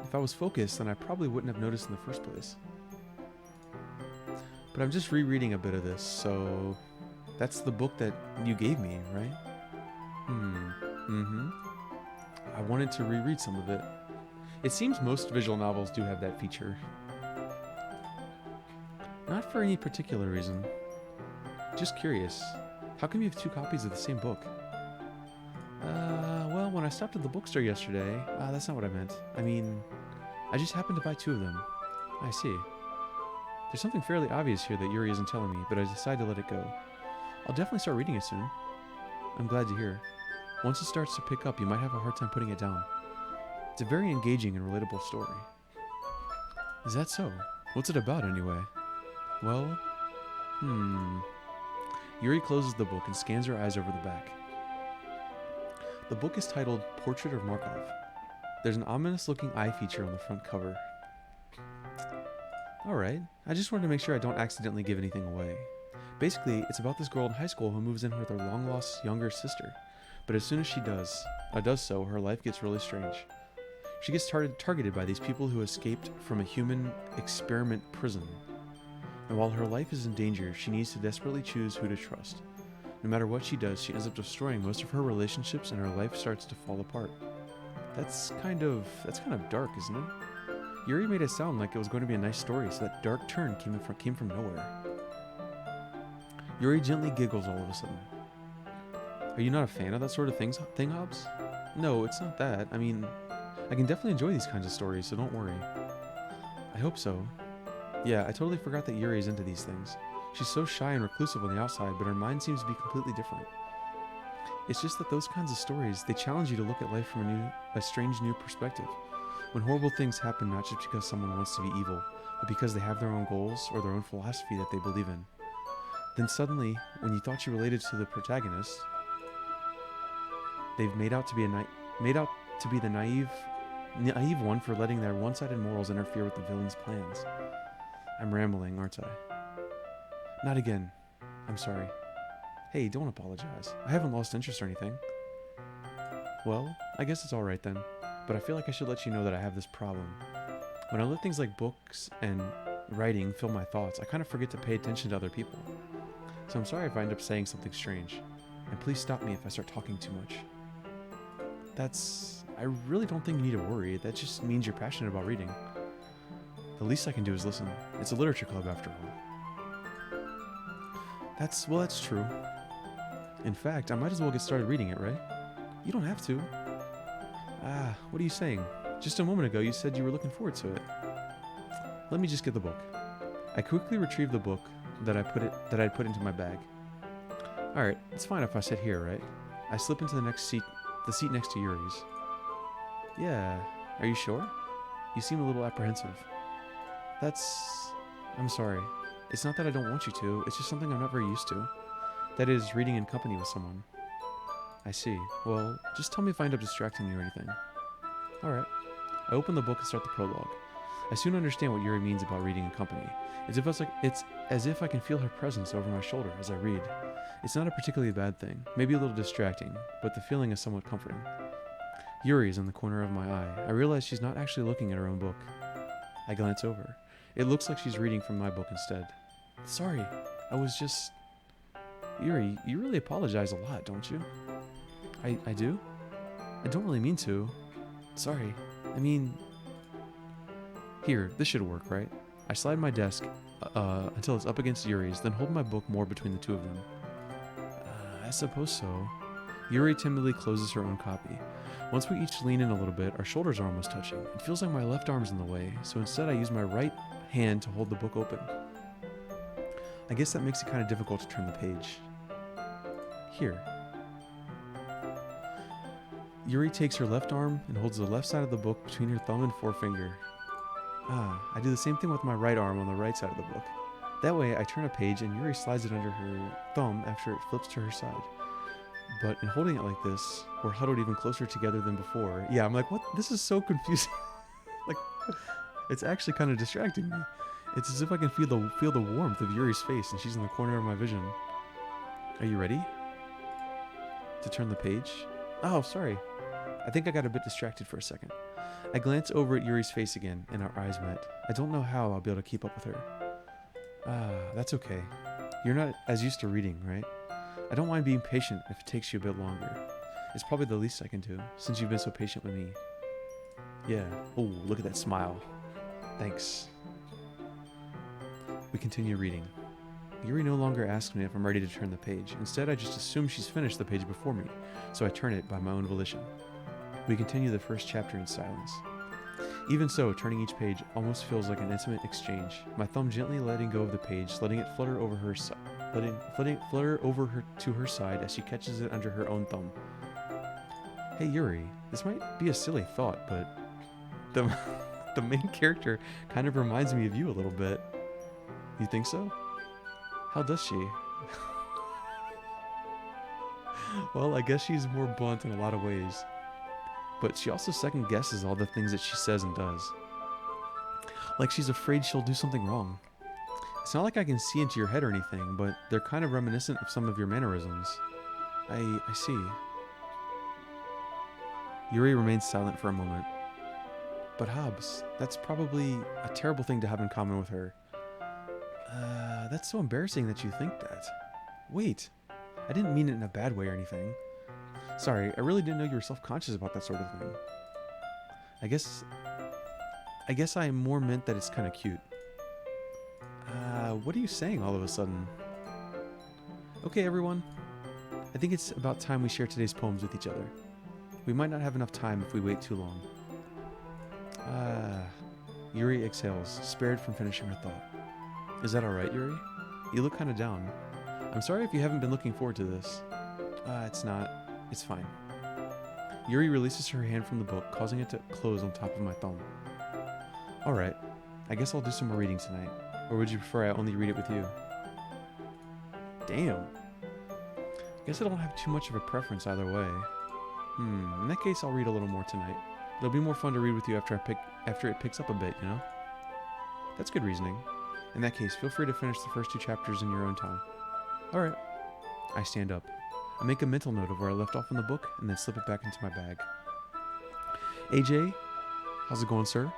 If I was focused, then I probably wouldn't have noticed in the first place. But I'm just rereading a bit of this, so... That's the book that you gave me, right? I wanted to reread some of it. It seems most visual novels do have that feature. Not for any particular reason. Just curious. How come you have two copies of the same book? Well, when I stopped at the bookstore yesterday... that's not what I meant. I mean, I just happened to buy two of them. I see. There's something fairly obvious here that Yuri isn't telling me, but I decided to let it go. I'll definitely start reading it soon. I'm glad to hear. Once it starts to pick up, you might have a hard time putting it down. It's a very engaging and relatable story. Is that so? What's it about, anyway? Well... Yuri closes the book and scans her eyes over the back. The book is titled Portrait of Markov. There's an ominous-looking eye feature on the front cover. Alright, I just wanted to make sure I don't accidentally give anything away. Basically, it's about this girl in high school who moves in with her long-lost younger sister. But as soon as she does so, her life gets really strange. She gets targeted by these people who escaped from a human experiment prison. And while her life is in danger, she needs to desperately choose who to trust. No matter what she does, she ends up destroying most of her relationships and her life starts to fall apart. That's kind of dark, isn't it? Yuri made it sound like it was going to be a nice story, so that dark turn came from nowhere. Yuri gently giggles all of a sudden. Are you not a fan of that sort of thing, Hobbs? No, it's not that. I mean, I can definitely enjoy these kinds of stories, so don't worry. I hope so. Yeah, I totally forgot that Yuri is into these things. She's so shy and reclusive on the outside, but her mind seems to be completely different. It's just that those kinds of stories, they challenge you to look at life from a strange new perspective. When horrible things happen not just because someone wants to be evil, but because they have their own goals or their own philosophy that they believe in. Then suddenly, when you thought you related to the protagonist, they've made out to be the naive one for letting their one-sided morals interfere with the villain's plans. I'm rambling, aren't I? Not again. I'm sorry. Hey, don't apologize. I haven't lost interest or anything. Well, I guess it's alright then. But I feel like I should let you know that I have this problem. When I let things like books and writing fill my thoughts, I kind of forget to pay attention to other people. So I'm sorry if I end up saying something strange. And please stop me if I start talking too much. I really don't think you need to worry. That just means you're passionate about reading. The least I can do is listen. It's a literature club after all. That's true. In fact, I might as well get started reading it, right? You don't have to. What are you saying? Just a moment ago you said you were looking forward to it. Let me just get the book. I quickly retrieved the book that I'd put into my bag. Alright, it's fine if I sit here, right? I slip into the seat next to Yuri's. Yeah, are you sure? You seem a little apprehensive. I'm sorry. It's not that I don't want you to, it's just something I'm not very used to. That is, reading in company with someone. I see. Well, just tell me if I end up distracting you or anything. Alright. I open the book and start the prologue. I soon understand what Yuri means about reading in company. It's as if I can feel her presence over my shoulder as I read. It's not a particularly bad thing, maybe a little distracting, but the feeling is somewhat comforting. Yuri is in the corner of my eye. I realize she's not actually looking at her own book. I glance over. It looks like she's reading from my book instead. Sorry, I was just... Yuri, you really apologize a lot, don't you? I do? I don't really mean to. Sorry. I mean... Here, this should work, right? I slide my desk until it's up against Yuri's, then hold my book more between the two of them. I suppose so. Yuri timidly closes her own copy. Once we each lean in a little bit, our shoulders are almost touching. It feels like my left arm's in the way, so instead I use my right hand to hold the book open. I guess that makes it kind of difficult to turn the page. Here. Yuri takes her left arm and holds the left side of the book between her thumb and forefinger. I do the same thing with my right arm on the right side of the book. That way, I turn a page and Yuri slides it under her thumb after it flips to her side. But in holding it like this, we're huddled even closer together than before. Yeah, I'm like, what? This is so confusing. Like, it's actually kind of distracting me. It's as if I can feel the warmth of Yuri's face and she's in the corner of my vision. Are you ready? To turn the page? Oh, sorry. I think I got a bit distracted for a second. I glance over at Yuri's face again, and our eyes met. I don't know how I'll be able to keep up with her. That's okay. You're not as used to reading, right? I don't mind being patient if it takes you a bit longer. It's probably the least I can do, since you've been so patient with me. Yeah. Oh, look at that smile. Thanks. We continue reading. Yuri no longer asks me if I'm ready to turn the page. Instead, I just assume she's finished the page before me, so I turn it by my own volition. We continue the first chapter in silence. Even so, turning each page almost feels like an intimate exchange. My thumb gently letting go of the page, letting it flutter over her to her side as she catches it under her own thumb. Hey Yuri, this might be a silly thought, but the main character kind of reminds me of you a little bit. You think so? How does she? Well, I guess she's more blunt in a lot of ways. But she also second guesses all the things that she says and does. Like she's afraid she'll do something wrong. It's not like I can see into your head or anything, but they're kind of reminiscent of some of your mannerisms. I see. Yuri remains silent for a moment. But Hobbs, that's probably a terrible thing to have in common with her. That's so embarrassing that you think that. Wait, I didn't mean it in a bad way or anything. Sorry, I really didn't know you were self-conscious about that sort of thing. I guess I more meant that it's kind of cute. What are you saying all of a sudden? Okay, everyone. I think it's about time we share today's poems with each other. We might not have enough time if we wait too long. Yuri exhales, spared from finishing her thought. Is that alright, Yuri? You look kind of down. I'm sorry if you haven't been looking forward to this. It's not. It's fine. Yuri releases her hand from the book, causing it to close on top of my thumb. Alright, I guess I'll do some more reading tonight. Or would you prefer I only read it with you? Damn. Guess I don't have too much of a preference either way. In that case, I'll read a little more tonight. It'll be more fun to read with you after it picks up a bit, you know? That's good reasoning. In that case, feel free to finish the first 2 chapters in your own time. Alright. I stand up. I make a mental note of where I left off in the book, and then slip it back into my bag. AJ, how's it going, sir?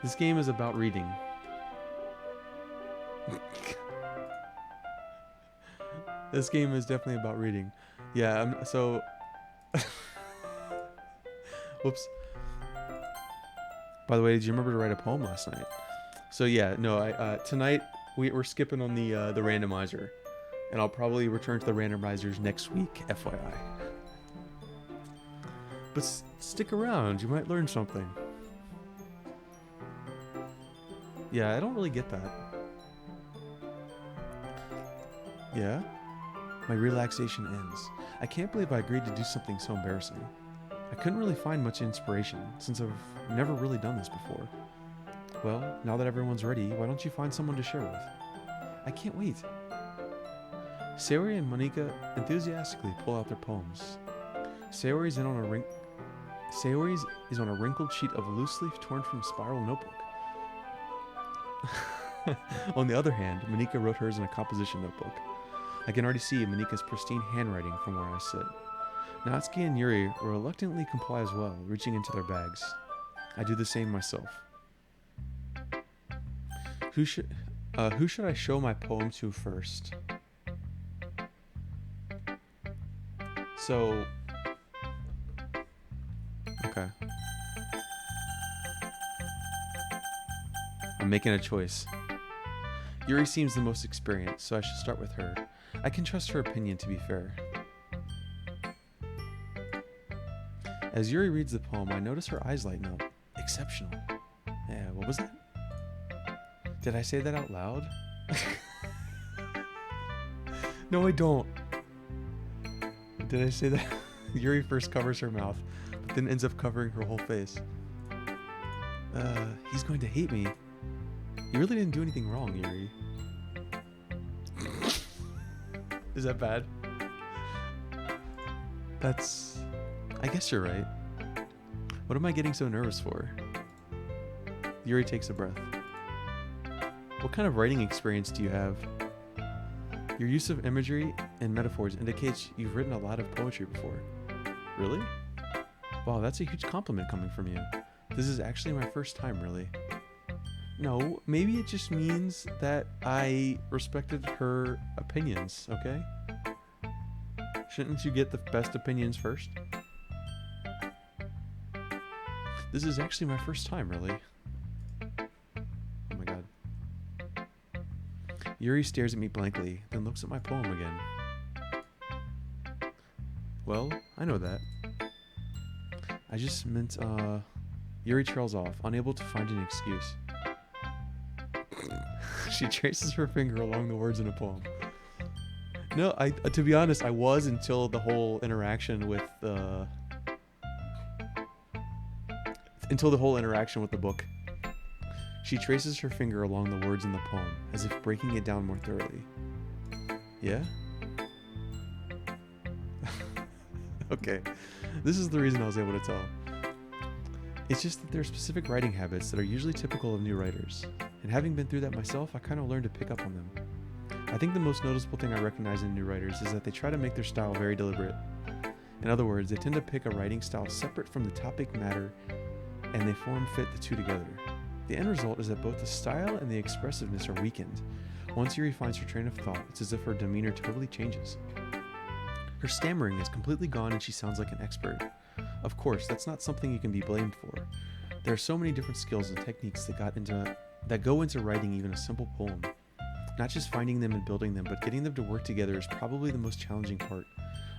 This game is about reading. This game is definitely about reading. Yeah, so... Whoops. By the way, did you remember to write a poem last night? So yeah, no, tonight we're skipping on the randomizer. And I'll probably return to the randomizers next week, FYI. But stick around, you might learn something. Yeah, I don't really get that. Yeah? My relaxation ends. I can't believe I agreed to do something so embarrassing. I couldn't really find much inspiration, since I've never really done this before. Well, now that everyone's ready, why don't you find someone to share with? I can't wait. Sayori and Monika enthusiastically pull out their poems. Sayori's is on a wrinkled sheet of loose leaf torn from a spiral notebook. On the other hand, Monika wrote hers in a composition notebook. I can already see Monika's pristine handwriting from where I sit. Natsuki and Yuri reluctantly comply as well, reaching into their bags. I do the same myself. Who should I show my poem to first? So, okay. I'm making a choice. Yuri seems the most experienced, so I should start with her. I can trust her opinion, to be fair. As Yuri reads the poem, I notice her eyes lighten up. Exceptional. Yeah, what was that? Did I say that out loud? No, I don't. Did I say that? Yuri first covers her mouth, but then ends up covering her whole face. He's going to hate me. You really didn't do anything wrong, Yuri. Is that bad? I guess you're right. What am I getting so nervous for? Yuri takes a breath. What kind of writing experience do you have? Your use of imagery and metaphors indicates you've written a lot of poetry before. Really? Wow, that's a huge compliment coming from you. This is actually my first time, really. No, maybe it just means that I respected her opinions, okay? Shouldn't you get the best opinions first? This is actually my first time, really. Oh my god. Yuri stares at me blankly, then looks at my poem again. Well, I know that. I just meant, Yuri trails off, unable to find an excuse. She traces her finger along the words in a poem. No, to be honest, I was until the whole interaction with the book. She traces her finger along the words in the poem, as if breaking it down more thoroughly. Yeah? Okay, this is the reason I was able to tell. It's just that there are specific writing habits that are usually typical of new writers, and having been through that myself, I kind of learned to pick up on them. I think the most noticeable thing I recognize in new writers is that they try to make their style very deliberate. In other words, they tend to pick a writing style separate from the topic matter, and they fit the two together. The end result is that both the style and the expressiveness are weakened. Once Yuri finds her train of thought, it's as if her demeanor totally changes. Her stammering is completely gone and she sounds like an expert. Of course, that's not something you can be blamed for. There are so many different skills and techniques that go into writing even a simple poem. Not just finding them and building them, but getting them to work together is probably the most challenging part.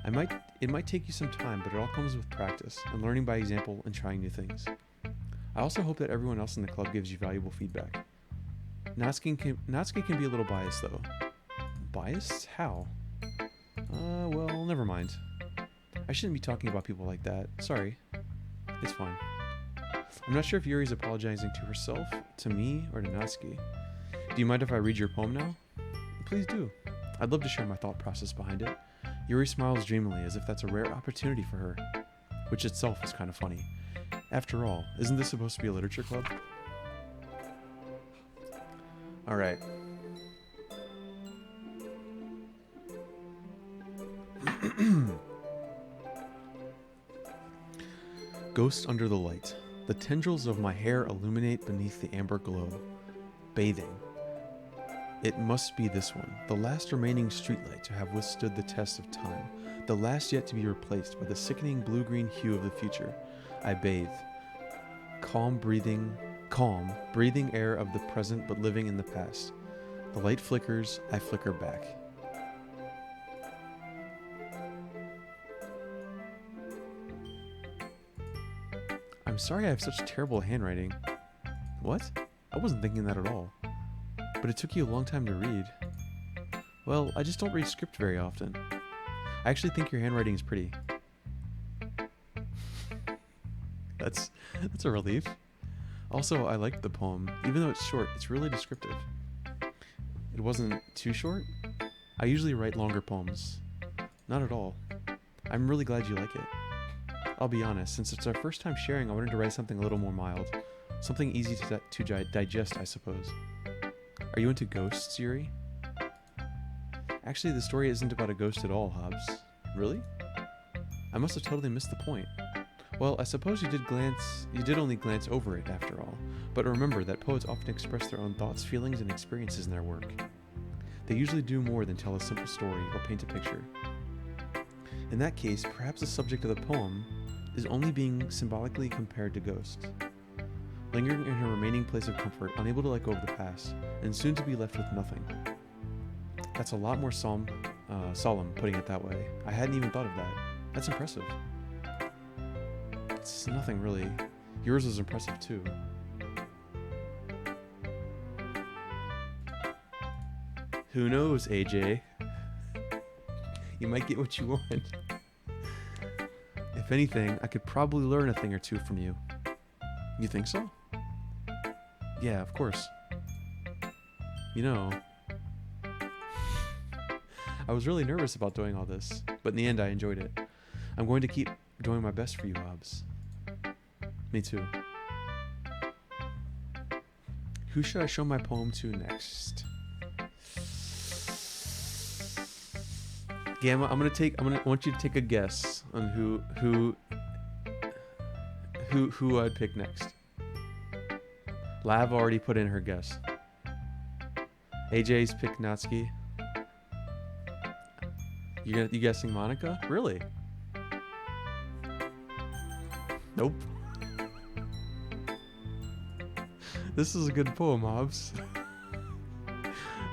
It might take you some time, but it all comes with practice and learning by example and trying new things. I also hope that everyone else in the club gives you valuable feedback. Natsuki can be a little biased though. Biased? How? Well, never mind. I shouldn't be talking about people like that. Sorry. It's fine. I'm not sure if Yuri's apologizing to herself, to me, or to Natsuki. Do you mind if I read your poem now? Please do. I'd love to share my thought process behind it. Yuri smiles dreamily as if that's a rare opportunity for her, which itself is kind of funny. After all, isn't this supposed to be a literature club? Alright. Ghost under the light. The tendrils of my hair illuminate beneath the amber glow. Bathing. It must be this one, the last remaining streetlight to have withstood the test of time, the last yet to be replaced by the sickening blue-green hue of the future. I bathe. Calm, breathing air of the present but living in the past. The light flickers, I flicker back. I'm sorry I have such terrible handwriting. What? I wasn't thinking that at all. But it took you a long time to read. Well, I just don't read script very often. I actually think your handwriting is pretty. That's a relief. Also, I liked the poem. Even though it's short, it's really descriptive. It wasn't too short? I usually write longer poems. Not at all. I'm really glad you like it. I'll be honest, since it's our first time sharing, I wanted to write something a little more mild. Something easy to digest, I suppose. Are you into ghosts, Yuri? Actually, the story isn't about a ghost at all, Hobbs. Really? I must have totally missed the point. Well, I suppose you did only glance over it after all. But remember that poets often express their own thoughts, feelings, and experiences in their work. They usually do more than tell a simple story or paint a picture. In that case, perhaps the subject of the poem is only being symbolically compared to ghosts. Lingering in her remaining place of comfort, unable to let go of the past, and soon to be left with nothing. That's a lot more solemn, putting it that way. I hadn't even thought of that. That's impressive. It's nothing really. Yours was impressive too. Who knows, AJ? You might get what you want. If anything, I could probably learn a thing or two from you. You think so? Yeah, of course. You know, I was really nervous about doing all this, but in the end I enjoyed it. I'm going to keep doing my best for you, Hobbs. Me too. Who should I show my poem to next? Gamma, I want you to take a guess on who I'd pick next. Lav already put in her guess. AJ's picked Natsuki. You guessing Monica? Really? Nope. This is a good poem, Hobbs.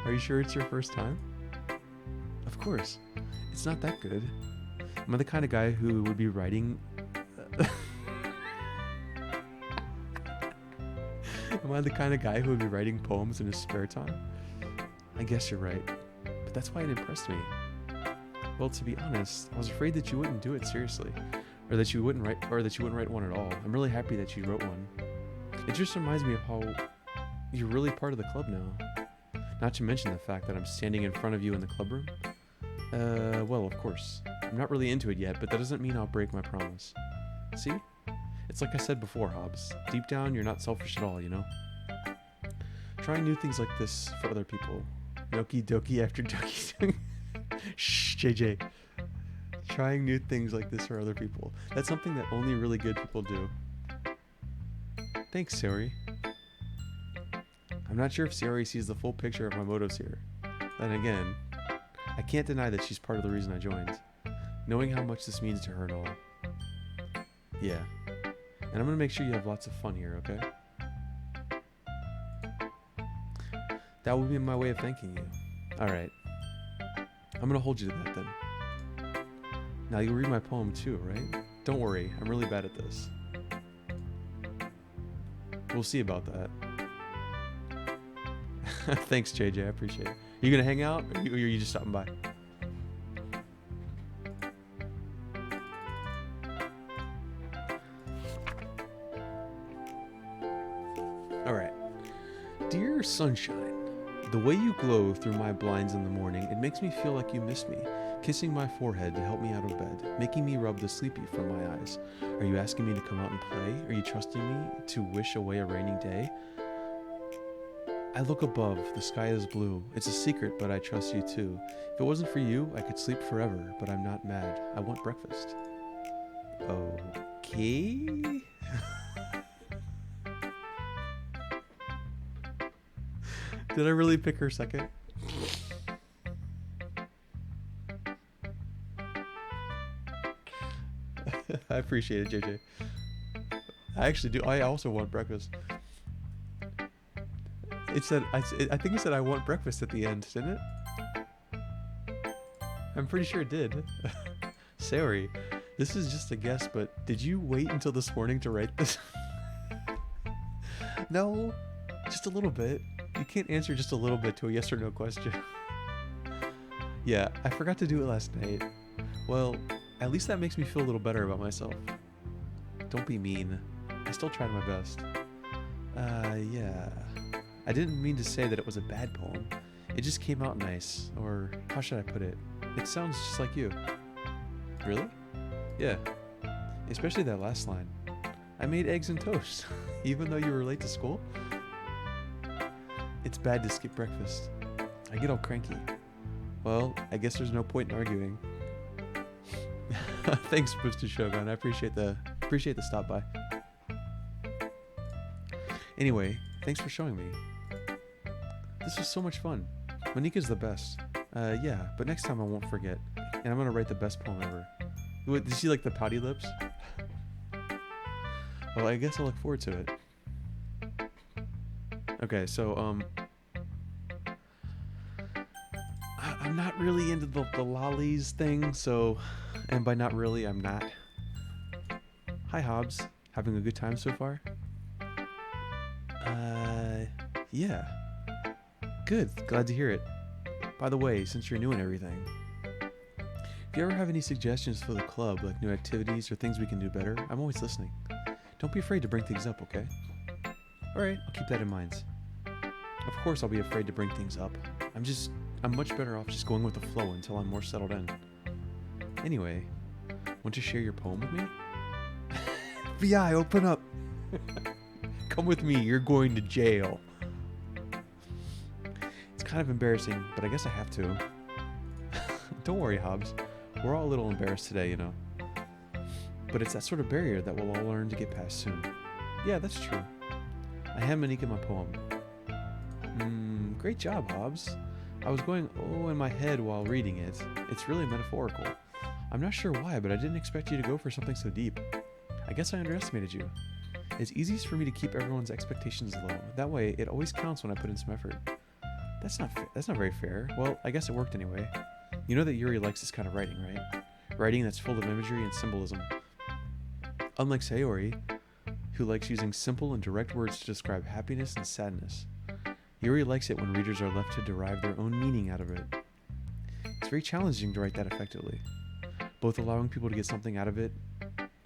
Are you sure it's your first time? Of course. It's not that good. Am I the kind of guy who would be writing... Am I the kind of guy who would be writing poems in his spare time? I guess you're right. But that's why it impressed me. Well, to be honest, I was afraid that you wouldn't do it seriously. Or that you wouldn't write one at all. I'm really happy that you wrote one. It just reminds me of how you're really part of the club now. Not to mention the fact that I'm standing in front of you in the club room. Well, of course. I'm not really into it yet, but that doesn't mean I'll break my promise. See? It's like I said before, Hobbs. Deep down, you're not selfish at all, you know? Trying new things like this for other people. Doki doki after doki. Shh, JJ. Trying new things like this for other people. That's something that only really good people do. Thanks, Sayori. I'm not sure if Sayori sees the full picture of my motives here. Then again, I can't deny that she's part of the reason I joined. Knowing how much this means to her and all. Yeah. And I'm gonna make sure you have lots of fun here, okay? That would be my way of thanking you. Alright. I'm gonna hold you to that then. Now you'll read my poem too, right? Don't worry, I'm really bad at this. We'll see about that. Thanks, JJ, I appreciate it. You gonna hang out, or are you just stopping by? Alright. Dear sunshine, the way you glow through my blinds in the morning, it makes me feel like you miss me, kissing my forehead to help me out of bed, making me rub the sleepy from my eyes. Are you asking me to come out and play? Are you trusting me to wish away a rainy day? I look above, the sky is blue. It's a secret, but I trust you too. If it wasn't for you, I could sleep forever, but I'm not mad. I want breakfast. Okay. Did I really pick her second? I appreciate it, JJ. I actually do. I also want breakfast. It said, I think it said I want breakfast at the end, didn't it? I'm pretty sure it did. Sorry. This is just a guess, but did you wait until this morning to write this? No, just a little bit. You can't answer just a little bit to a yes or no question. Yeah, I forgot to do it last night. Well, at least that makes me feel a little better about myself. Don't be mean. I still tried my best. Yeah. I didn't mean to say that it was a bad poem. It just came out nice. Or, how should I put it? It sounds just like you. Really? Yeah. Especially that last line. I made eggs and toast, even though you were late to school. It's bad to skip breakfast. I get all cranky. Well, I guess there's no point in arguing. Thanks, Boosted Shogun. I appreciate the stop by. Anyway, thanks for showing me. This was so much fun. Monika's the best. Yeah, but next time I won't forget. And I'm gonna write the best poem ever. What, did you see like the pouty lips? Well, I guess I'll look forward to it. Okay, so, I'm not really into the lollies thing, so, and by not really, I'm not. Hi, Hobbs. Having a good time so far? Yeah. Good. Glad to hear it. By the way, since you're new and everything, if you ever have any suggestions for the club, like new activities or things we can do better, I'm always listening. Don't be afraid to bring things up, okay? Alright, I'll keep that in mind. Of course I'll be afraid to bring things up. I'm much better off just going with the flow until I'm more settled in. Anyway, want to share your poem with me? FBI, open up! Come with me, you're going to jail. It's kind of embarrassing, but I guess I have to. Don't worry, Hobbs. We're all a little embarrassed today, you know. But it's that sort of barrier that we'll all learn to get past soon. Yeah, that's true. I hand Monika my poem. Great job, Hobbs. I was going in my head while reading it. It's really metaphorical. I'm not sure why, but I didn't expect you to go for something so deep. I guess I underestimated you. It's easiest for me to keep everyone's expectations low. That way, it always counts when I put in some effort. That's not very fair. Well, I guess it worked anyway. You know that Yuri likes this kind of writing, right? Writing that's full of imagery and symbolism. Unlike Sayori, who likes using simple and direct words to describe happiness and sadness. Yuri likes it when readers are left to derive their own meaning out of it. It's very challenging to write that effectively, both allowing people to get something out of it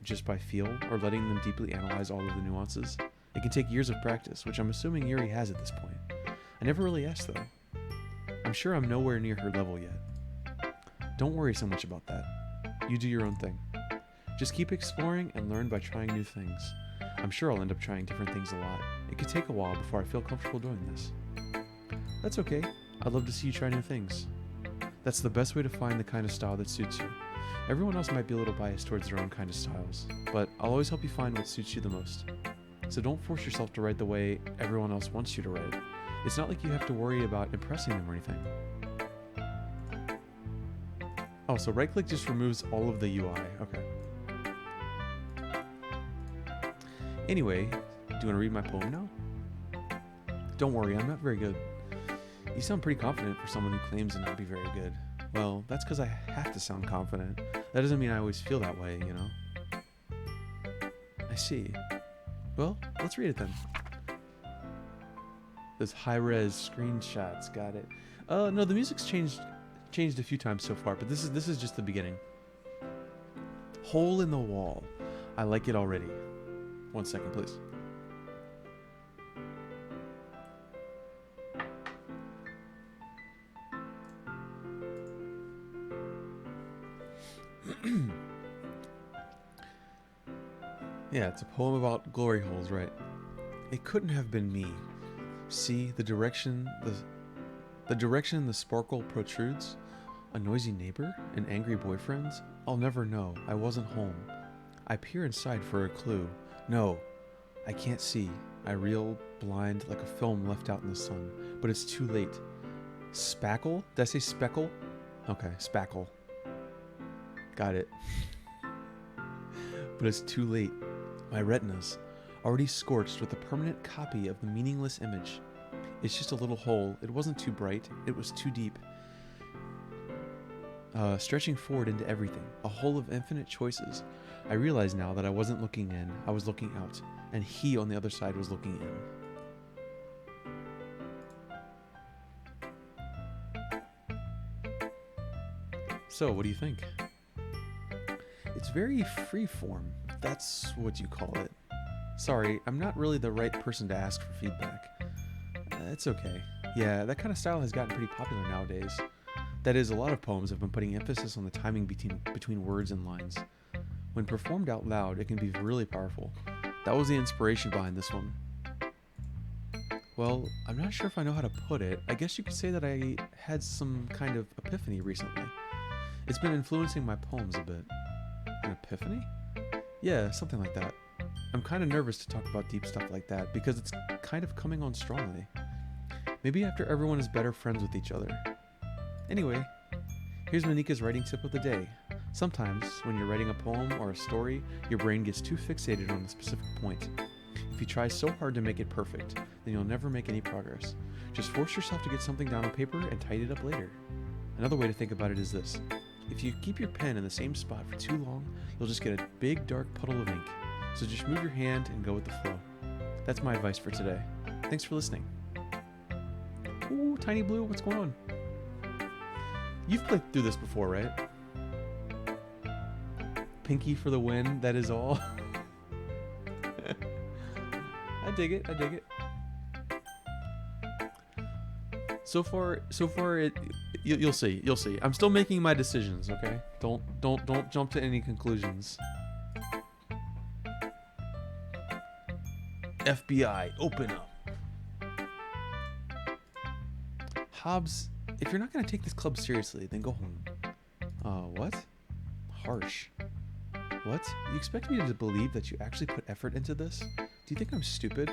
just by feel, or letting them deeply analyze all of the nuances. It can take years of practice, which I'm assuming Yuri has at this point. I never really asked though. I'm sure I'm nowhere near her level yet. Don't worry so much about that. You do your own thing. Just keep exploring and learn by trying new things. I'm sure I'll end up trying different things a lot. It could take a while before I feel comfortable doing this. That's okay. I'd love to see you try new things. That's the best way to find the kind of style that suits you. Everyone else might be a little biased towards their own kind of styles, but I'll always help you find what suits you the most. So don't force yourself to write the way everyone else wants you to write. It's not like you have to worry about impressing them or anything. Oh, so right-click just removes all of the UI. Okay. Anyway, do you want to read my poem now? Don't worry, I'm not very good. You sound pretty confident for someone who claims to not be very good. Well, that's because I have to sound confident. That doesn't mean I always feel that way, you know? I see. Well, let's read it then. Those high-res screenshots, got it. No, the music's changed a few times so far, but this is just the beginning. Hole in the wall. I like it already. 1 second, please. Yeah, it's a poem about glory holes, right? It couldn't have been me. See, the direction the sparkle protrudes? A noisy neighbor? An angry boyfriend? I'll never know. I wasn't home. I peer inside for a clue. No, I can't see. I reel blind like a film left out in the sun. But it's too late. Spackle? Did I say speckle? Okay, spackle. Got it. But it's too late. My retinas, already scorched with a permanent copy of the meaningless image. It's just a little hole. It wasn't too bright. It was too deep. Stretching forward into everything. A hole of infinite choices. I realize now that I wasn't looking in. I was looking out. And he on the other side was looking in. So, what do you think? It's very freeform. That's what you call it. Sorry, I'm not really the right person to ask for feedback. It's okay. Yeah, that kind of style has gotten pretty popular nowadays. That is, a lot of poems have been putting emphasis on the timing between words and lines. When performed out loud, it can be really powerful. That was the inspiration behind this one. Well, I'm not sure if I know how to put it. I guess you could say that I had some kind of epiphany recently. It's been influencing my poems a bit. An epiphany? Yeah, something like that. I'm kind of nervous to talk about deep stuff like that because it's kind of coming on strongly. Maybe after everyone is better friends with each other. Anyway, here's Manika's writing tip of the day. Sometimes, when you're writing a poem or a story, your brain gets too fixated on a specific point. If you try so hard to make it perfect, then you'll never make any progress. Just force yourself to get something down on paper and tidy it up later. Another way to think about it is this. If you keep your pen in the same spot for too long, you'll just get a big dark puddle of ink. So just move your hand and go with the flow. That's my advice for today. Thanks for listening. Ooh, Tiny Blue, what's going on? You've played through this before, right? Pinky for the win, that is all. I dig it, I dig it. So far, you'll see. I'm still making my decisions, okay? Don't jump to any conclusions. FBI, open up. Hobbs, if you're not gonna take this club seriously, then go home. What? Harsh. What? You expect me to believe that you actually put effort into this? Do you think I'm stupid?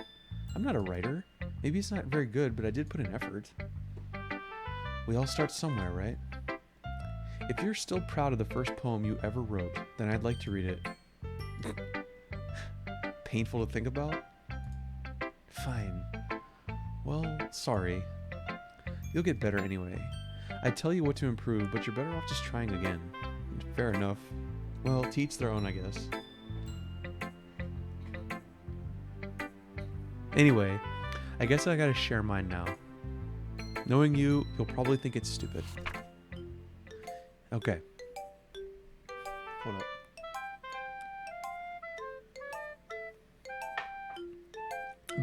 I'm not a writer. Maybe it's not very good, but I did put in effort. We all start somewhere, right? If you're still proud of the first poem you ever wrote, then I'd like to read it. Painful to think about? Fine. Well, sorry. You'll get better anyway. I'd tell you what to improve, but you're better off just trying again. Fair enough. Well, to each their own, I guess. Anyway, I guess I gotta share mine now. Knowing you, you'll probably think it's stupid. Okay. Hold up.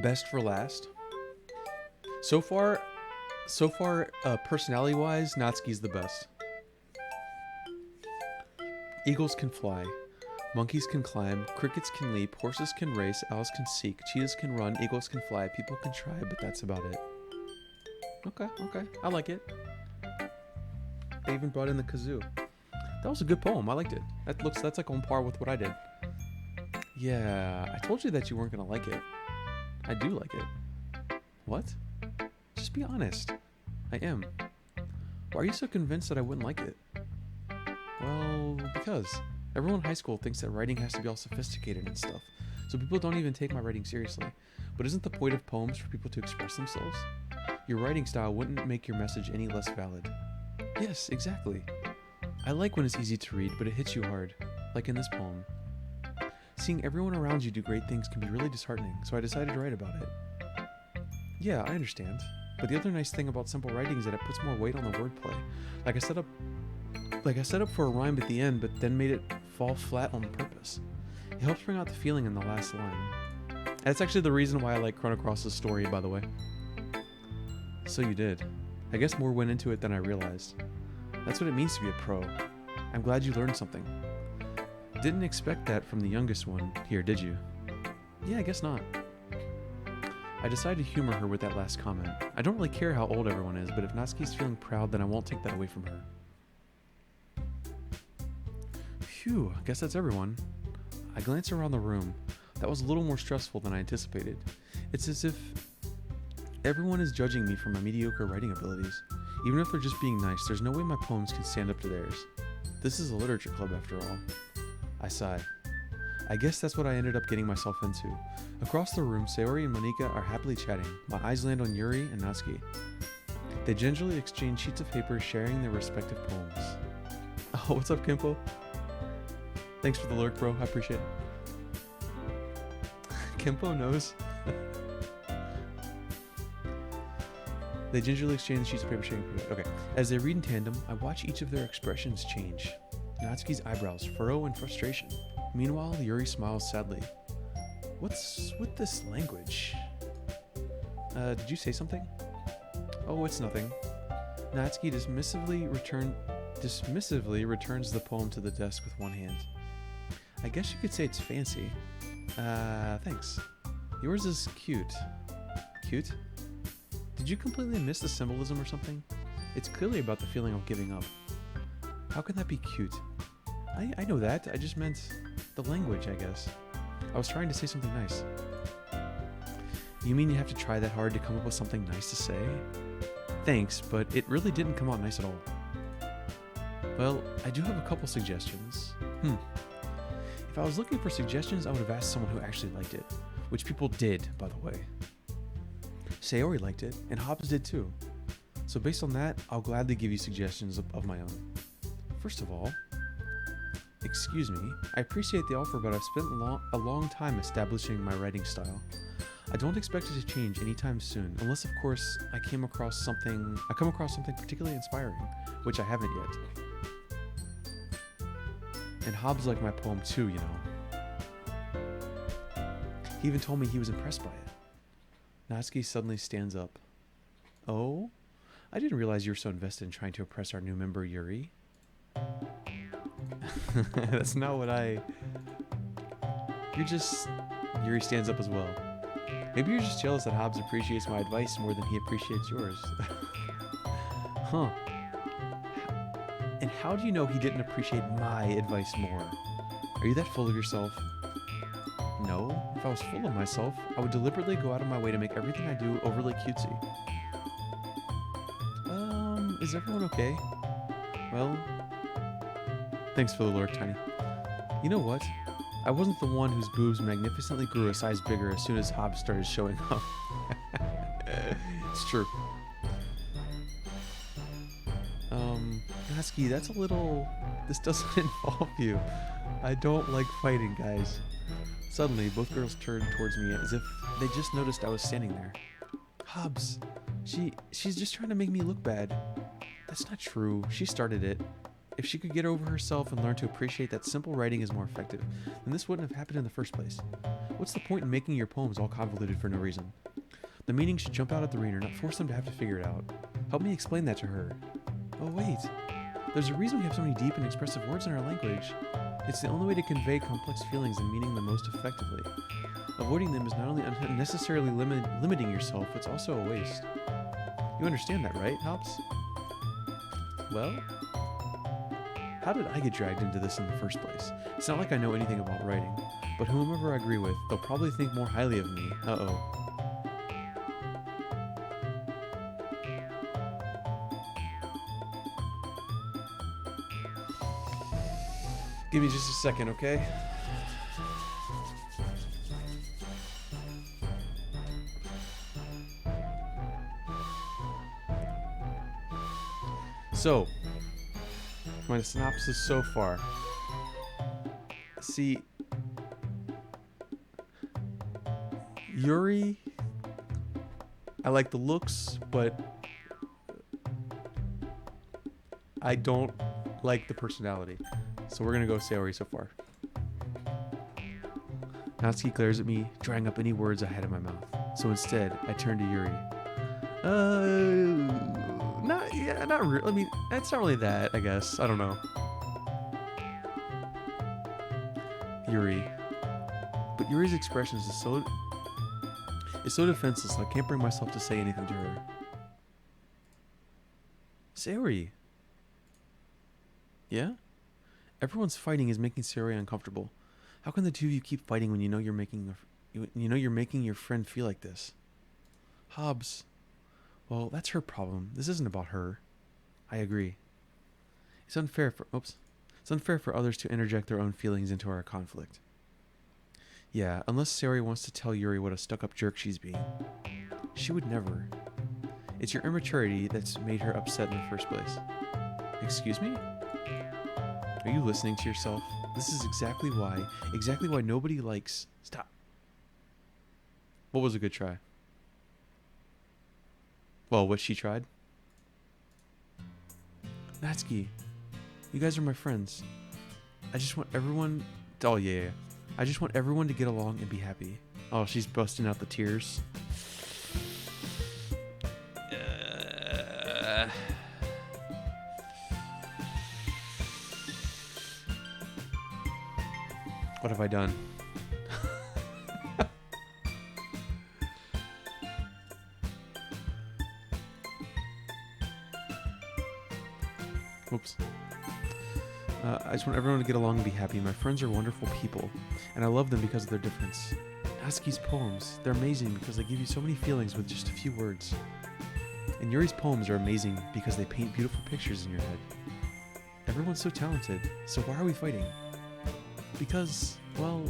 Best for last. So far, personality-wise, Natsuki's the best. Eagles can fly. Monkeys can climb. Crickets can leap. Horses can race. Owls can seek. Cheetahs can run. Eagles can fly. People can try, but that's about it. Okay. I like it. They even brought in the kazoo. That was a good poem. I liked it. That's like on par with what I did. Yeah, I told you that you weren't gonna like it. I do like it. What? Just be honest. I am. Why are you so convinced that I wouldn't like it? Well, because everyone in high school thinks that writing has to be all sophisticated and stuff, so people don't even take my writing seriously. But isn't the point of poems for people to express themselves? Your writing style wouldn't make your message any less valid. Yes, exactly. I like when it's easy to read, but it hits you hard, like in this poem. Seeing everyone around you do great things can be really disheartening, so I decided to write about it. Yeah, I understand. But the other nice thing about simple writing is that it puts more weight on the wordplay. Like I set up for a rhyme at the end, but then made it fall flat on purpose. It helps bring out the feeling in the last line. That's actually the reason why I like Chrono Cross's story, by the way. So you did. I guess more went into it than I realized. That's what it means to be a pro. I'm glad you learned something. Didn't expect that from the youngest one here, did you? Yeah, I guess not. I decided to humor her with that last comment. I don't really care how old everyone is, but if Natsuki's feeling proud, then I won't take that away from her. Phew, I guess that's everyone. I glance around the room. That was a little more stressful than I anticipated. It's as if everyone is judging me for my mediocre writing abilities. Even if they're just being nice, there's no way my poems can stand up to theirs. This is a literature club after all. I sigh. I guess that's what I ended up getting myself into. Across the room, Sayori and Monika are happily chatting. My eyes land on Yuri and Natsuki. They gingerly exchange sheets of paper, sharing their respective poems. Oh, what's up, Kimpo? Thanks for the lurk, bro. I appreciate it. Kimpo knows. They gingerly exchange sheets of paper, sharing paper. Okay. As they read in tandem, I watch each of their expressions change. Natsuki's eyebrows furrow in frustration. Meanwhile, Yuri smiles sadly. What's with this language? Did you say something? Oh, it's nothing. Natsuki dismissively returns the poem to the desk with one hand. I guess you could say it's fancy. Thanks. Yours is cute. Cute? Did you completely miss the symbolism or something? It's clearly about the feeling of giving up. How can that be cute? I know that. I just meant the language, I guess. I was trying to say something nice. You mean you have to try that hard to come up with something nice to say? Thanks, but it really didn't come out nice at all. Well, I do have a couple suggestions. If I was looking for suggestions, I would have asked someone who actually liked it. Which people did, by the way. Sayori liked it, and Hobbs did too. So based on that, I'll gladly give you suggestions of my own. First of all, excuse me, I appreciate the offer, but I've spent a long time establishing my writing style. I don't expect it to change anytime soon, unless of course I come across something particularly inspiring, which I haven't yet. And Hobbs liked my poem too, you know. He even told me he was impressed by it. Natsuki suddenly stands up. Oh? I didn't realize you were so invested in trying to impress our new member, Yuri. That's not what Yuri stands up as well. Maybe you're just jealous that Hobbs appreciates my advice more than he appreciates yours. Huh. And how do you know he didn't appreciate my advice more? Are you that full of yourself? No. If I was full of myself, I would deliberately go out of my way to make everything I do overly cutesy. Is everyone okay? Well, thanks for the lurk, Tiny. You know what? I wasn't the one whose boobs magnificently grew a size bigger as soon as Hobbs started showing up. It's true. Natsuki, that's a little... This doesn't involve you. I don't like fighting, guys. Suddenly, both girls turned towards me as if they just noticed I was standing there. Hobbs, she's just trying to make me look bad. That's not true. She started it. If she could get over herself and learn to appreciate that simple writing is more effective, then this wouldn't have happened in the first place. What's the point in making your poems all convoluted for no reason? The meaning should jump out at the reader, not force them to have to figure it out. Help me explain that to her. Oh wait, there's a reason we have so many deep and expressive words in our language. It's the only way to convey complex feelings and meaning the most effectively. Avoiding them is not only unnecessarily limiting yourself, it's also a waste. You understand that, right, Hobbs? Well, how did I get dragged into this in the first place? It's not like I know anything about writing, but whomever I agree with, they'll probably think more highly of me. Uh-oh. Give me just a second, okay? So, my synopsis so far. See, Yuri, I like the looks, but I don't like the personality. So we're gonna go Sayori so far. Natsuki glares at me, drying up any words I had in my mouth. So instead, I turn to Yuri. Not really. I mean, it's not really that, I guess. I don't know. Yuri. But Yuri's expression is so defenseless, I can't bring myself to say anything to her. Sayori. Yeah? Everyone's fighting is making Sayori uncomfortable. How can the two of you keep fighting when you know you're making your friend feel like this? Hobbs. Well, that's her problem. This isn't about her. I agree. It's unfair for others to interject their own feelings into our conflict. Yeah, unless Sayori wants to tell Yuri what a stuck-up jerk she's being. She would never. It's your immaturity that's made her upset in the first place. Excuse me? Are you listening to yourself? This is exactly why nobody likes... Stop. What was a good try? Well, what she tried? Natsuki, you guys are my friends. I just want everyone... Oh, yeah. I just want everyone to get along and be happy. Oh, she's busting out the tears. What have I done? Whoops. I just want everyone to get along and be happy. My friends are wonderful people, and I love them because of their difference. Natsuki's poems, they're amazing because they give you so many feelings with just a few words. And Yuri's poems are amazing because they paint beautiful pictures in your head. Everyone's so talented, so why are we fighting? Because, well,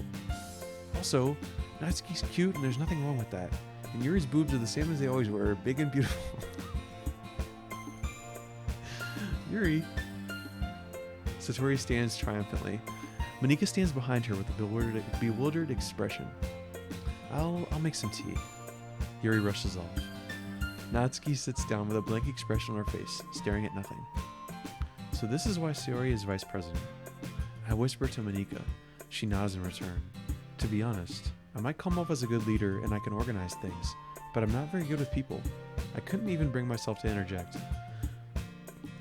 also, Natsuki's cute and there's nothing wrong with that. And Yuri's boobs are the same as they always were, big and beautiful. Yuri. Satori stands triumphantly. Monika stands behind her with a bewildered expression. I'll make some tea. Yuri rushes off. Natsuki sits down with a blank expression on her face, staring at nothing. So this is why Sayori is vice president. I whisper to Monika. She nods in return. To be honest, I might come off as a good leader and I can organize things, but I'm not very good with people. I couldn't even bring myself to interject.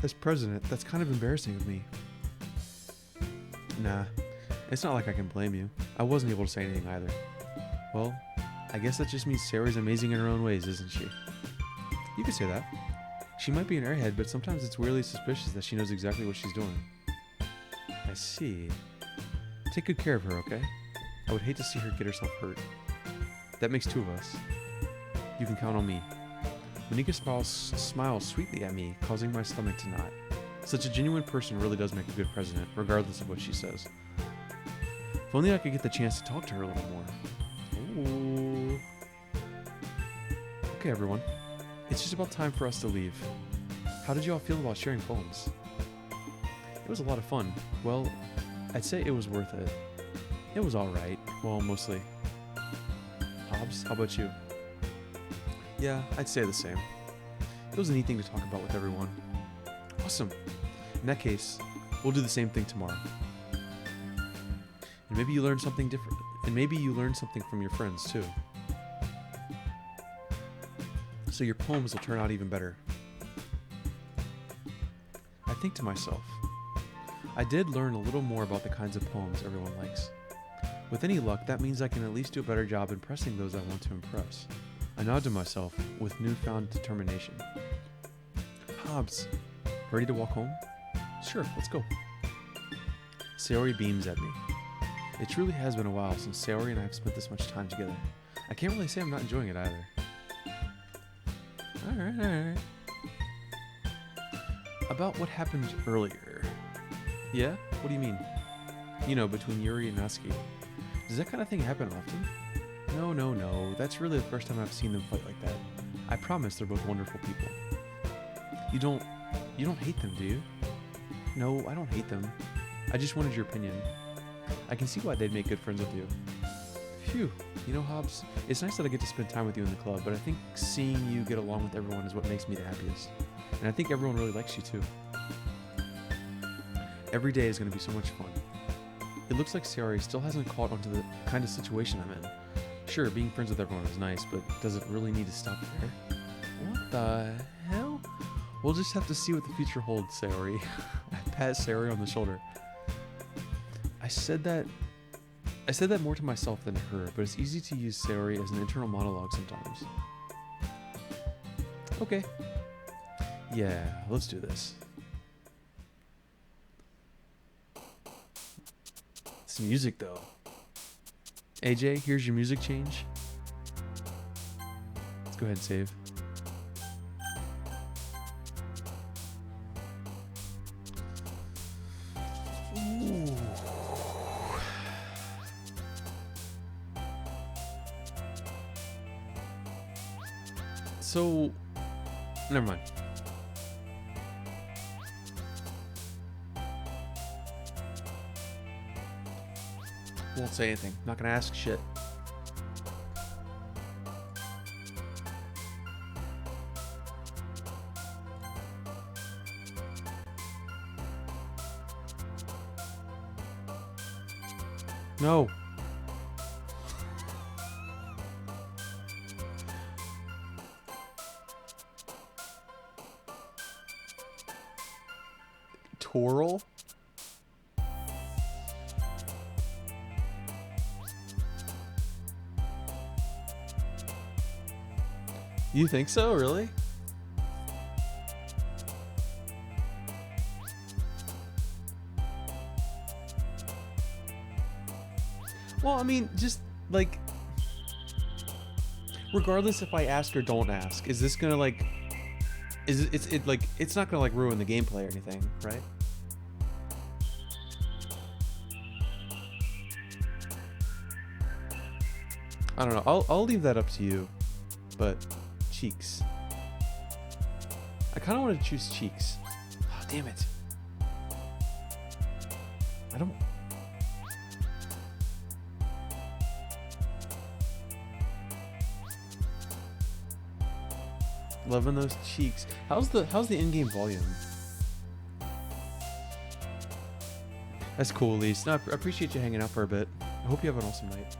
As president, that's kind of embarrassing of me. Nah, it's not like I can blame you. I wasn't able to say anything either. Well, I guess that just means Sayori's amazing in her own ways, isn't she? You could say that. She might be an airhead, but sometimes it's weirdly suspicious that she knows exactly what she's doing. I see. Take good care of her, okay? I would hate to see her get herself hurt. That makes two of us. You can count on me. Monika smiles sweetly at me, causing my stomach to knot. Such a genuine person really does make a good president, regardless of what she says. If only I could get the chance to talk to her a little more. Ooh. Okay, everyone. It's just about time for us to leave. How did you all feel about sharing poems? It was a lot of fun. Well, I'd say it was worth it. It was alright. Well, mostly. Hobbs, how about you? Yeah, I'd say the same. It was a neat thing to talk about with everyone. Awesome. In that case, we'll do the same thing tomorrow. And maybe you learn something different. And maybe you learn something from your friends, too. So your poems will turn out even better. I think to myself, I did learn a little more about the kinds of poems everyone likes. With any luck, that means I can at least do a better job impressing those I want to impress. I nod to myself with newfound determination. Hobbs, ready to walk home? Sure, let's go. Sayori beams at me. It truly has been a while since Sayori and I have spent this much time together. I can't really say I'm not enjoying it either. Alright. About what happened earlier. Yeah? What do you mean? You know, between Yuri and Natsuki. Does that kind of thing happen often? No. That's really the first time I've seen them fight like that. I promise they're both wonderful people. You don't hate them, do you? No, I don't hate them. I just wanted your opinion. I can see why they'd make good friends with you. Phew. You know, Hobbs, it's nice that I get to spend time with you in the club, but I think seeing you get along with everyone is what makes me the happiest. And I think everyone really likes you too. Every day is going to be so much fun. It looks like Sayori still hasn't caught onto the kind of situation I'm in. Sure, being friends with everyone is nice, but does it really need to stop there? What the hell? We'll just have to see what the future holds, Sayori. I pat Sayori on the shoulder. I said that I said that more to myself than her, but it's easy to use Sayori as an internal monologue sometimes. Okay. Yeah, let's do this. It's music, though. AJ, here's your music change. Let's go ahead and save. Ooh. So, never mind. Won't say anything. Not gonna ask shit. No. Toral? You think so, really? Well, I mean, just like, regardless if I ask or don't ask, is this gonna like, it's not gonna like ruin the gameplay or anything, right? I don't know. I'll leave that up to you, but cheeks. I kind of want to choose cheeks. Oh, damn it. I don't. Loving those cheeks. How's the in-game volume? That's cool, Elise. No, I appreciate you hanging out for a bit. I hope you have an awesome night.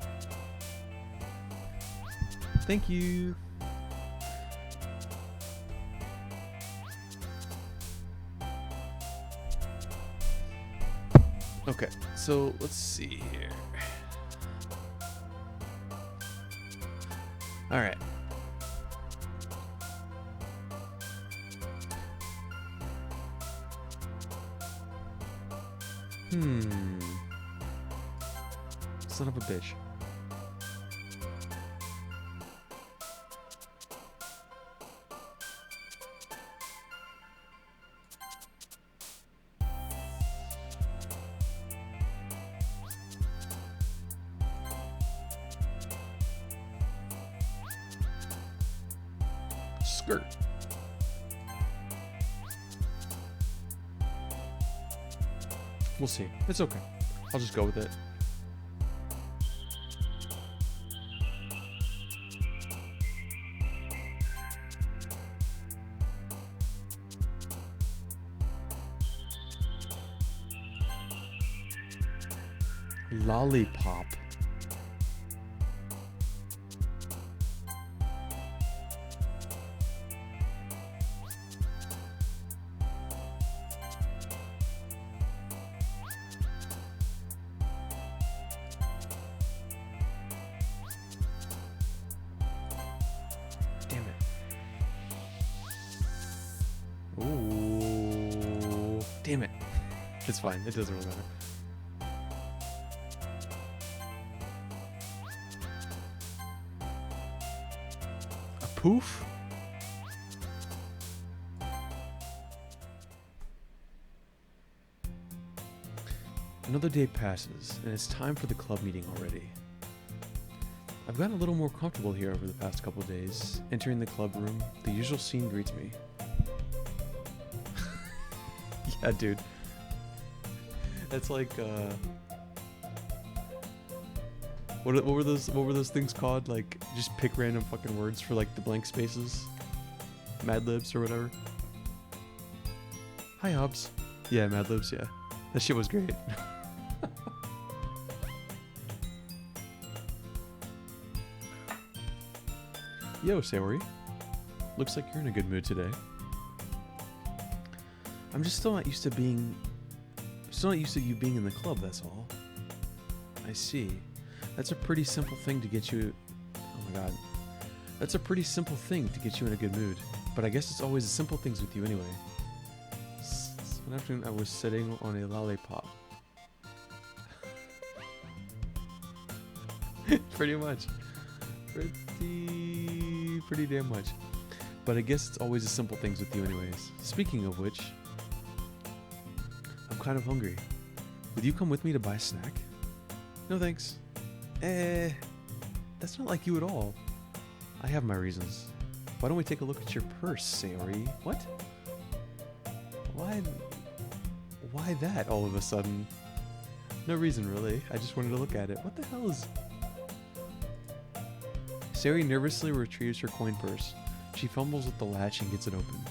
Thank you. Okay, so let's see here. All right. Son of a bitch. Skirt. We'll see. It's okay. I'll just go with it. Lollipop. Damn it. Ooh. Damn it. It's fine. It doesn't really matter. Poof. Another day passes, and it's time for the club meeting already. I've gotten a little more comfortable here over the past couple days. Entering the club room, the usual scene greets me. Yeah, dude. That's like, What were those things called? Like, just pick random fucking words for like the blank spaces, Mad Libs or whatever. Hi, Hobbs. Yeah, Mad Libs. Yeah, that shit was great. Yo, Sayori. Looks like you're in a good mood today. I'm just still not used to you being in the club. That's all. I see. That's a pretty simple thing to get you... Oh my god. That's a pretty simple thing to get you in a good mood. But I guess it's always the simple things with you anyway. One afternoon I was sitting on a lollipop. Pretty much. Pretty damn much. But I guess it's always the simple things with you anyways. Speaking of which, I'm kind of hungry. Would you come with me to buy a snack? No thanks. That's not like you at all. I have my reasons. Why don't we take a look at your purse, Sayori? What? Why that all of a sudden? No reason really. I just wanted to look at it. What the hell is... Sayori nervously retrieves her coin purse. She fumbles with the latch and gets it open.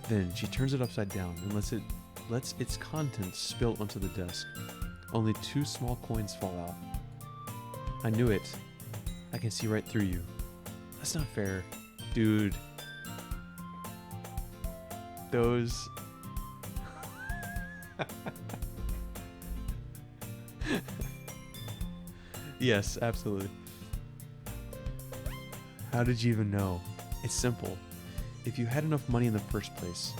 Then she turns it upside down and lets its contents spill onto the desk. Only 2 small coins fall out. I knew it. I can see right through you. That's not fair. Dude. Those... Yes, absolutely. How did you even know? It's simple. If you had enough money in the first place...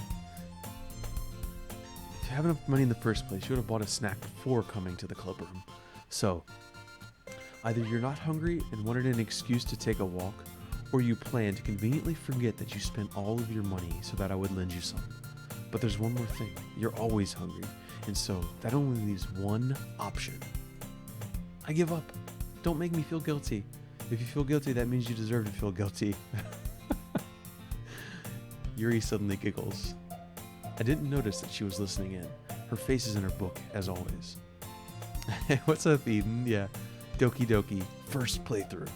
If you have enough money in the first place, you would have bought a snack before coming to the club room. So, either you're not hungry and wanted an excuse to take a walk, or you plan to conveniently forget that you spent all of your money so that I would lend you some. But there's one more thing. You're always hungry, and so that only leaves one option. I give up. Don't make me feel guilty. If you feel guilty, that means you deserve to feel guilty. Yuri suddenly giggles. I didn't notice that she was listening in. Her face is in her book, as always. What's up, Eden? Yeah. Doki Doki. First playthrough.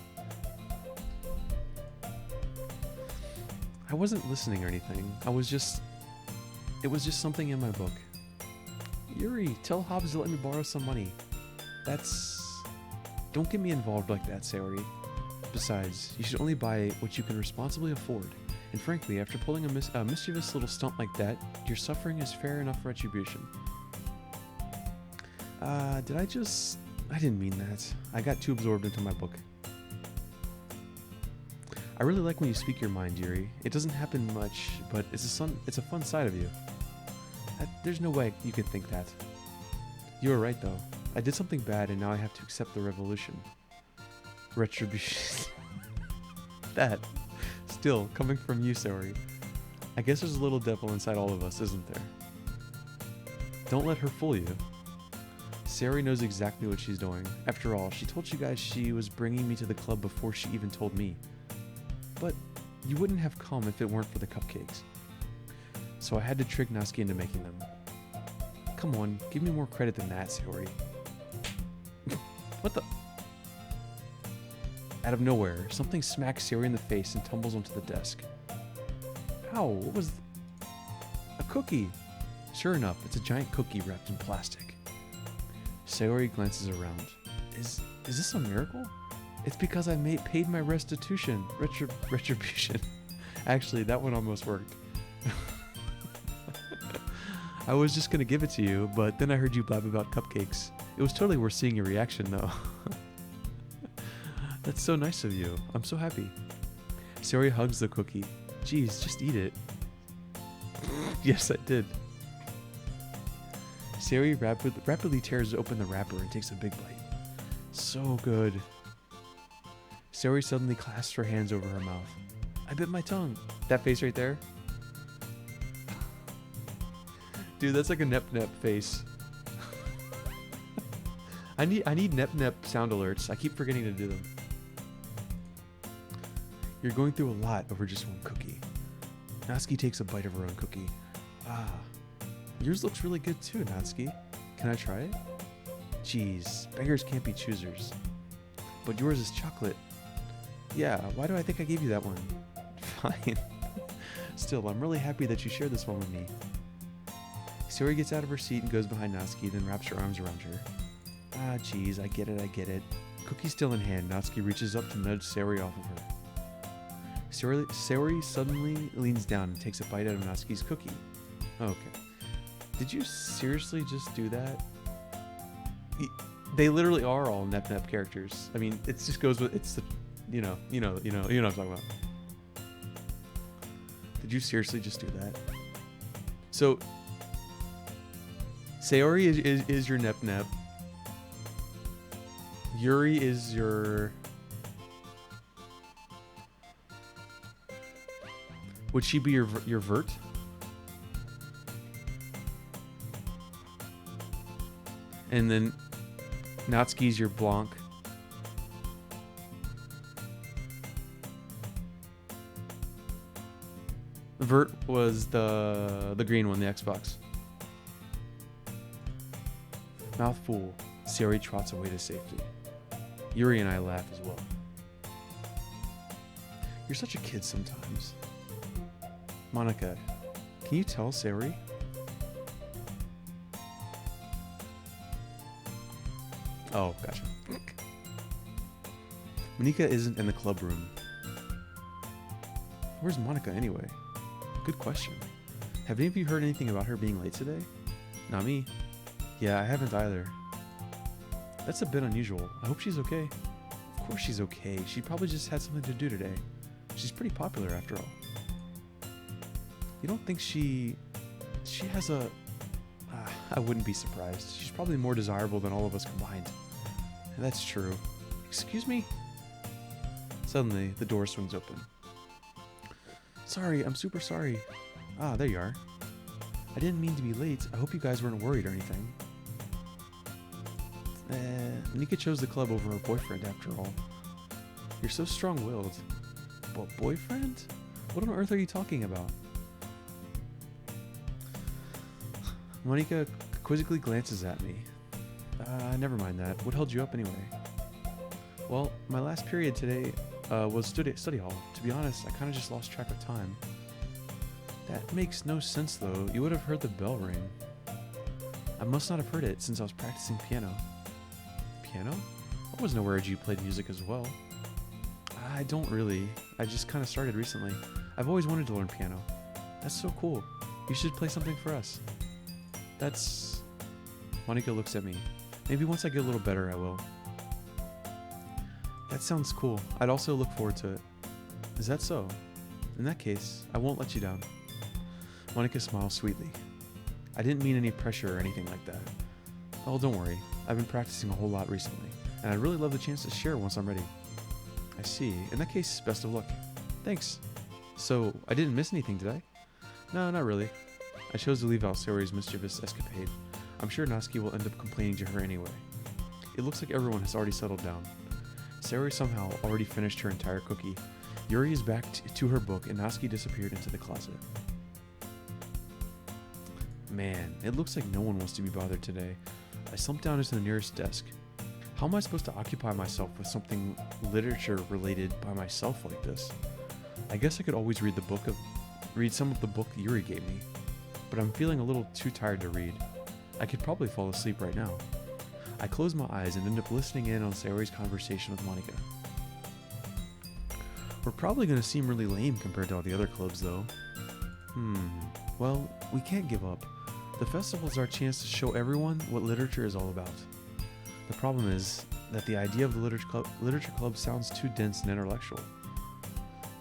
I wasn't listening or anything. It was just something in my book. Yuri, tell Hobbs to let me borrow some money. Don't get me involved like that, Sayori. Besides, you should only buy what you can responsibly afford. And frankly, after pulling a mischievous little stunt like that, your suffering is fair enough retribution. I didn't mean that. I got too absorbed into my book. I really like when you speak your mind, Yuri. It doesn't happen much, but it's a fun side of you. There's no way you can think that. You were right, though. I did something bad, and now I have to accept the revolution. Retribution. That. Still, coming from you, Sayori. I guess there's a little devil inside all of us, isn't there? Don't let her fool you. Sayori knows exactly what she's doing. After all, she told you guys she was bringing me to the club before she even told me. But you wouldn't have come if it weren't for the cupcakes. So I had to trick Natsuki into making them. Come on, give me more credit than that, Sayori. What the? Out of nowhere, something smacks Sayori in the face and tumbles onto the desk. Ow, what was... A cookie! Sure enough, it's a giant cookie wrapped in plastic. Sayori glances around. Is this a miracle? It's because I paid my restitution. Retribution. Actually, that one almost worked. I was just gonna give it to you, but then I heard you blab about cupcakes. It was totally worth seeing your reaction, though. That's so nice of you. I'm so happy. Sayori hugs the cookie. Geez, just eat it. Yes, I did. Sayori rapidly tears open the wrapper and takes a big bite. So good. Sayori suddenly clasps her hands over her mouth. I bit my tongue. That face right there? Dude, that's like a nep-nep face. I need nep-nep sound alerts. I keep forgetting to do them. You're going through a lot over just one cookie. Natsuki takes a bite of her own cookie. Ah, yours looks really good too, Natsuki. Can I try it? Jeez, beggars can't be choosers. But yours is chocolate. Yeah, why do I think I gave you that one? Fine. Still, I'm really happy that you shared this one with me. Sayori gets out of her seat and goes behind Natsuki, then wraps her arms around her. Ah, jeez, I get it. Cookie still in hand, Natsuki reaches up to nudge Sayori off of her. Sayori suddenly leans down and takes a bite out of Natsuki's cookie. Okay. Did you seriously just do that? They literally are all Nep Nep characters. I mean, it just goes with it's the, you know what I'm talking about. Did you seriously just do that? So, Sayori is your Nep Nep. Yuri is your... Would she be your Vert? And then Natsuki's your Blanc. Vert was the green one, the Xbox. Mouthful. Sayori trots away to safety. Yuri and I laugh as well. You're such a kid sometimes. Monica, can you tell Sayori? Oh, gotcha. Monica isn't in the club room. Where's Monica anyway? Good question. Have any of you heard anything about her being late today? Not me. Yeah, I haven't either. That's a bit unusual. I hope she's okay. Of course she's okay. She probably just had something to do today. She's pretty popular after all. You don't think she has a... I wouldn't be surprised. She's probably more desirable than all of us combined. And that's true. Excuse me? Suddenly, the door swings open. Sorry, I'm super sorry. Ah, there you are. I didn't mean to be late. I hope you guys weren't worried or anything. Nika chose the club over her boyfriend after all. You're so strong-willed. But boyfriend? What on earth are you talking about? Monica quizzically glances at me. Never mind that. What held you up anyway? Well, my last period today was study hall. To be honest, I kind of just lost track of time. That makes no sense though. You would have heard the bell ring. I must not have heard it since I was practicing piano. Piano? I wasn't aware you played music as well. I don't really. I just kind of started recently. I've always wanted to learn piano. That's so cool. You should play something for us. That's... Monica looks at me. Maybe once I get a little better, I will. That sounds cool. I'd also look forward to it. Is that so? In that case, I won't let you down. Monica smiles sweetly. I didn't mean any pressure or anything like that. Oh, don't worry. I've been practicing a whole lot recently, and I'd really love the chance to share once I'm ready. I see. In that case, best of luck. Thanks. So, I didn't miss anything, did I? No, not really. I chose to leave out Sayori's mischievous escapade. I'm sure Natsuki will end up complaining to her anyway. It looks like everyone has already settled down. Sayori somehow already finished her entire cookie. Yuri is back to her book, and Natsuki disappeared into the closet. Man, it looks like no one wants to be bothered today. I slumped down into the nearest desk. How am I supposed to occupy myself with something literature related by myself like this? I guess I could always read some of the book Yuri gave me, but I'm feeling a little too tired to read. I could probably fall asleep right now. I close my eyes and end up listening in on Sayori's conversation with Monica. We're probably going to seem really lame compared to all the other clubs though. Well, we can't give up. The festival is our chance to show everyone what literature is all about. The problem is that the idea of the literature club sounds too dense and intellectual.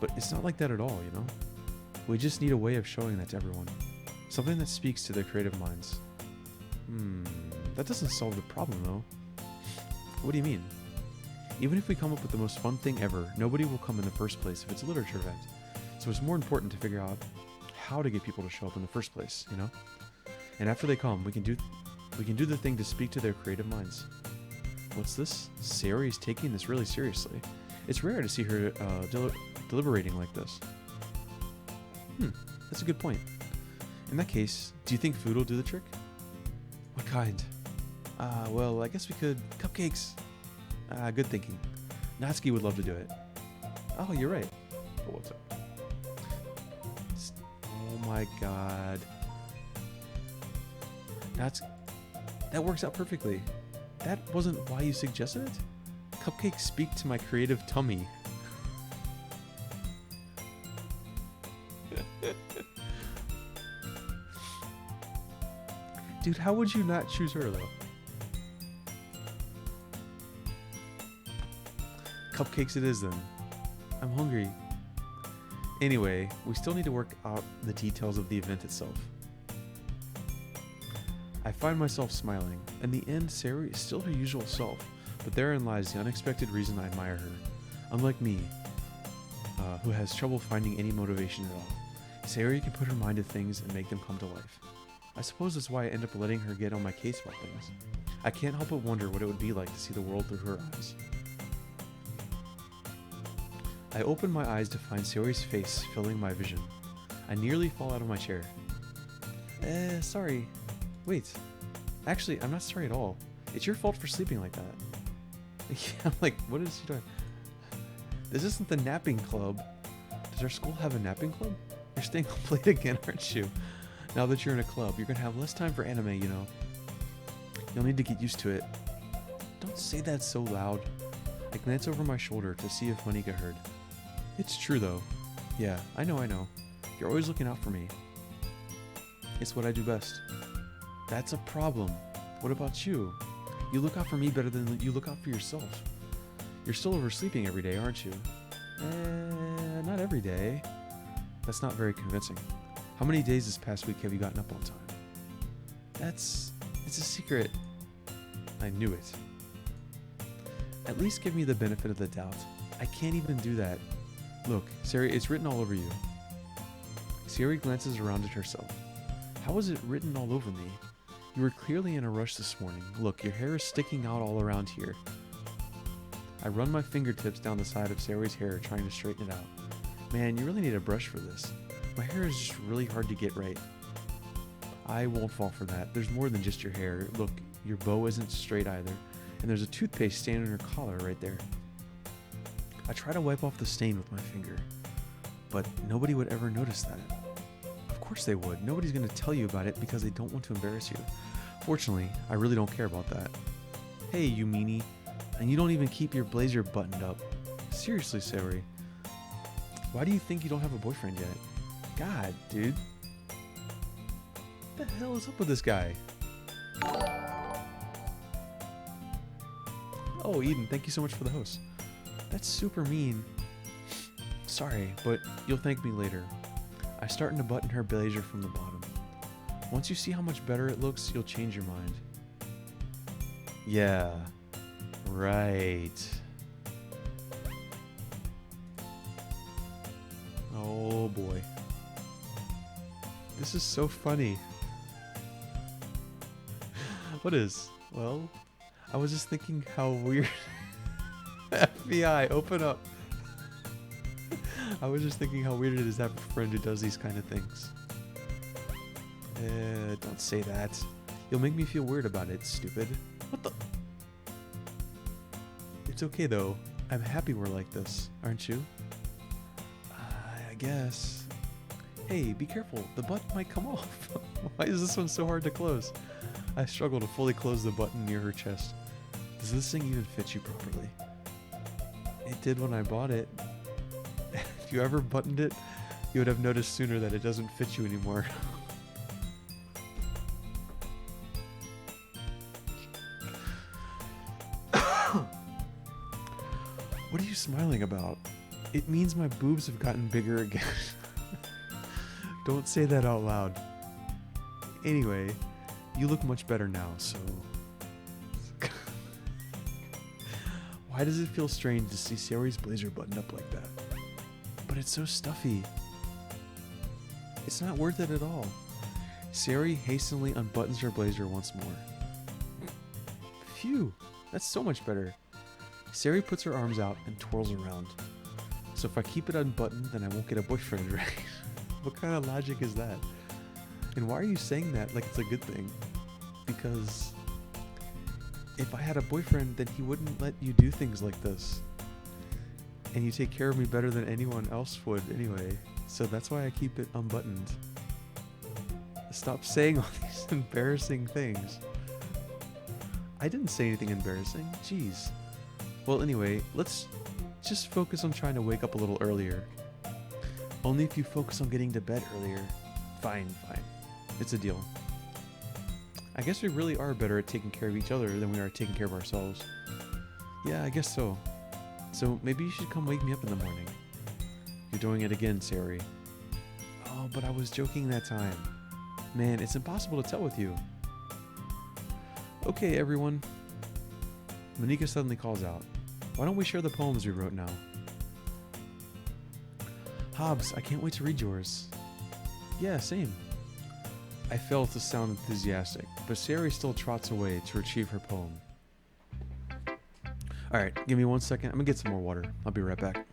But it's not like that at all, you know? We just need a way of showing that to everyone. Something that speaks to their creative minds. That doesn't solve the problem though. What do you mean? Even if we come up with the most fun thing ever, nobody will come in the first place if it's a literature event. So it's more important to figure out how to get people to show up in the first place, you know? And after they come, we can do the thing to speak to their creative minds. What's this? Sayori is taking this really seriously. It's rare to see her deliberating like this. That's a good point. In that case, do you think food will do the trick? What kind? Well, I guess we could... Cupcakes! Good thinking. Natsuki would love to do it. Oh, you're right. Oh, what's up? Oh my god. That works out perfectly. That wasn't why you suggested it? Cupcakes speak to my creative tummy. Dude, how would you not choose her though? Cupcakes it is then. I'm hungry. Anyway, we still need to work out the details of the event itself. I find myself smiling. In the end, Sayori is still her usual self, but therein lies the unexpected reason I admire her. Unlike me, who has trouble finding any motivation at all, Sayori can put her mind to things and make them come to life. I suppose that's why I end up letting her get on my case about things. I can't help but wonder what it would be like to see the world through her eyes. I open my eyes to find Sayori's face filling my vision. I nearly fall out of my chair. Sorry. Wait. Actually, I'm not sorry at all. It's your fault for sleeping like that. Yeah, I'm like, what is she doing? This isn't the napping club. Does our school have a napping club? You're staying up late again, aren't you? Now that you're in a club, you're gonna have less time for anime, you know. You'll need to get used to it. Don't say that so loud. I glance over my shoulder to see if Monika heard. It's true though. Yeah, I know. You're always looking out for me. It's what I do best. That's a problem. What about you? You look out for me better than you look out for yourself. You're still oversleeping every day, aren't you? Not every day. That's not very convincing. How many days this past week have you gotten up on time? It's a secret. I knew it. At least give me the benefit of the doubt. I can't even do that. Look, Sayori, it's written all over you. Sayori glances around at herself. How is it written all over me? You were clearly in a rush this morning. Look, your hair is sticking out all around here. I run my fingertips down the side of Sayori's hair, trying to straighten it out. Man, you really need a brush for this. My hair is just really hard to get right. I won't fall for that. There's more than just your hair. Look, your bow isn't straight either. And there's a toothpaste stain on your collar right there. I try to wipe off the stain with my finger, but nobody would ever notice that. Of course they would. Nobody's going to tell you about it because they don't want to embarrass you. Fortunately, I really don't care about that. Hey, you meanie. And you don't even keep your blazer buttoned up. Seriously, Sayori. Why do you think you don't have a boyfriend yet? God, dude. What the hell is up with this guy? Oh, Eden, thank you so much for the host. That's super mean. Sorry, but you'll thank me later. I start to button her blazer from the bottom. Once you see how much better it looks, you'll change your mind. Yeah. Right. Oh boy. This is so funny. What is? Well, I was just thinking how weird. FBI, open up. I was just thinking how weird it is to have a friend who does these kind of things. Don't say that. You'll make me feel weird about it, stupid. What the? It's okay though. I'm happy we're like this, aren't you? I guess. Hey, be careful. The button might come off. Why is this one so hard to close? I struggle to fully close the button near her chest. Does this thing even fit you properly? It did when I bought it. If you ever buttoned it, you would have noticed sooner that it doesn't fit you anymore. What are you smiling about? It means my boobs have gotten bigger again. Don't say that out loud. Anyway, you look much better now, so... Why does it feel strange to see Sayori's blazer buttoned up like that? But it's so stuffy. It's not worth it at all. Sayori hastily unbuttons her blazer once more. Phew, that's so much better. Sayori puts her arms out and twirls around. So if I keep it unbuttoned, then I won't get a boyfriend, right? What kind of logic is that? And why are you saying that like it's a good thing? Because if I had a boyfriend, then he wouldn't let you do things like this. And you take care of me better than anyone else would anyway. So that's why I keep it unbuttoned. Stop saying all these embarrassing things. I didn't say anything embarrassing. Jeez. Well, anyway, let's just focus on trying to wake up a little earlier. Only if you focus on getting to bed earlier. Fine. It's a deal. I guess we really are better at taking care of each other than we are at taking care of ourselves. Yeah, I guess so. So maybe you should come wake me up in the morning. You're doing it again, Sari. Oh, but I was joking that time. Man, it's impossible to tell with you. Okay, everyone. Monika suddenly calls out. Why don't we share the poems we wrote now? Hobbs, I can't wait to read yours. Yeah, same. I fail to sound enthusiastic, but Sari still trots away to retrieve her poem. Alright, give me 1 second. I'm gonna get some more water. I'll be right back.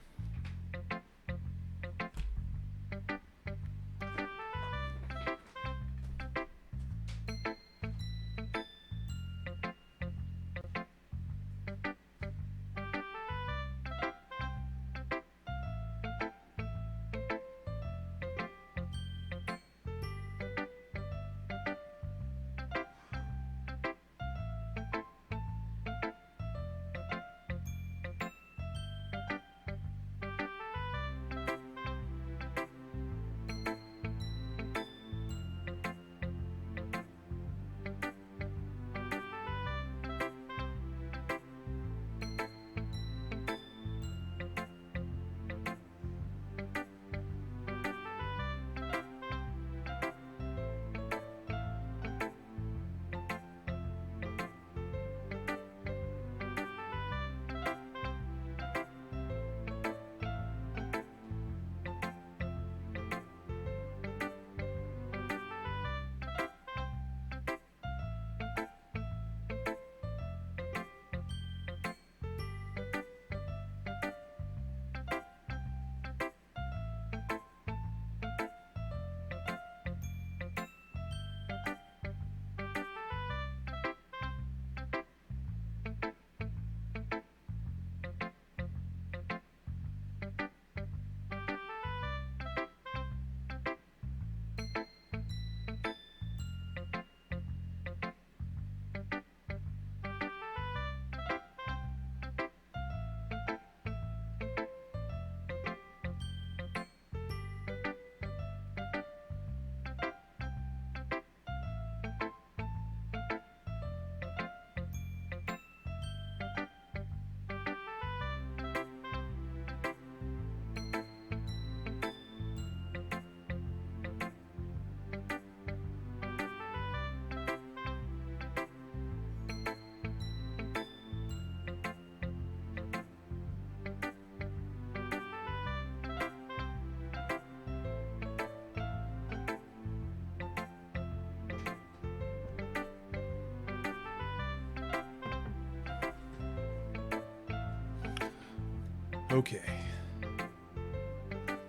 Okay.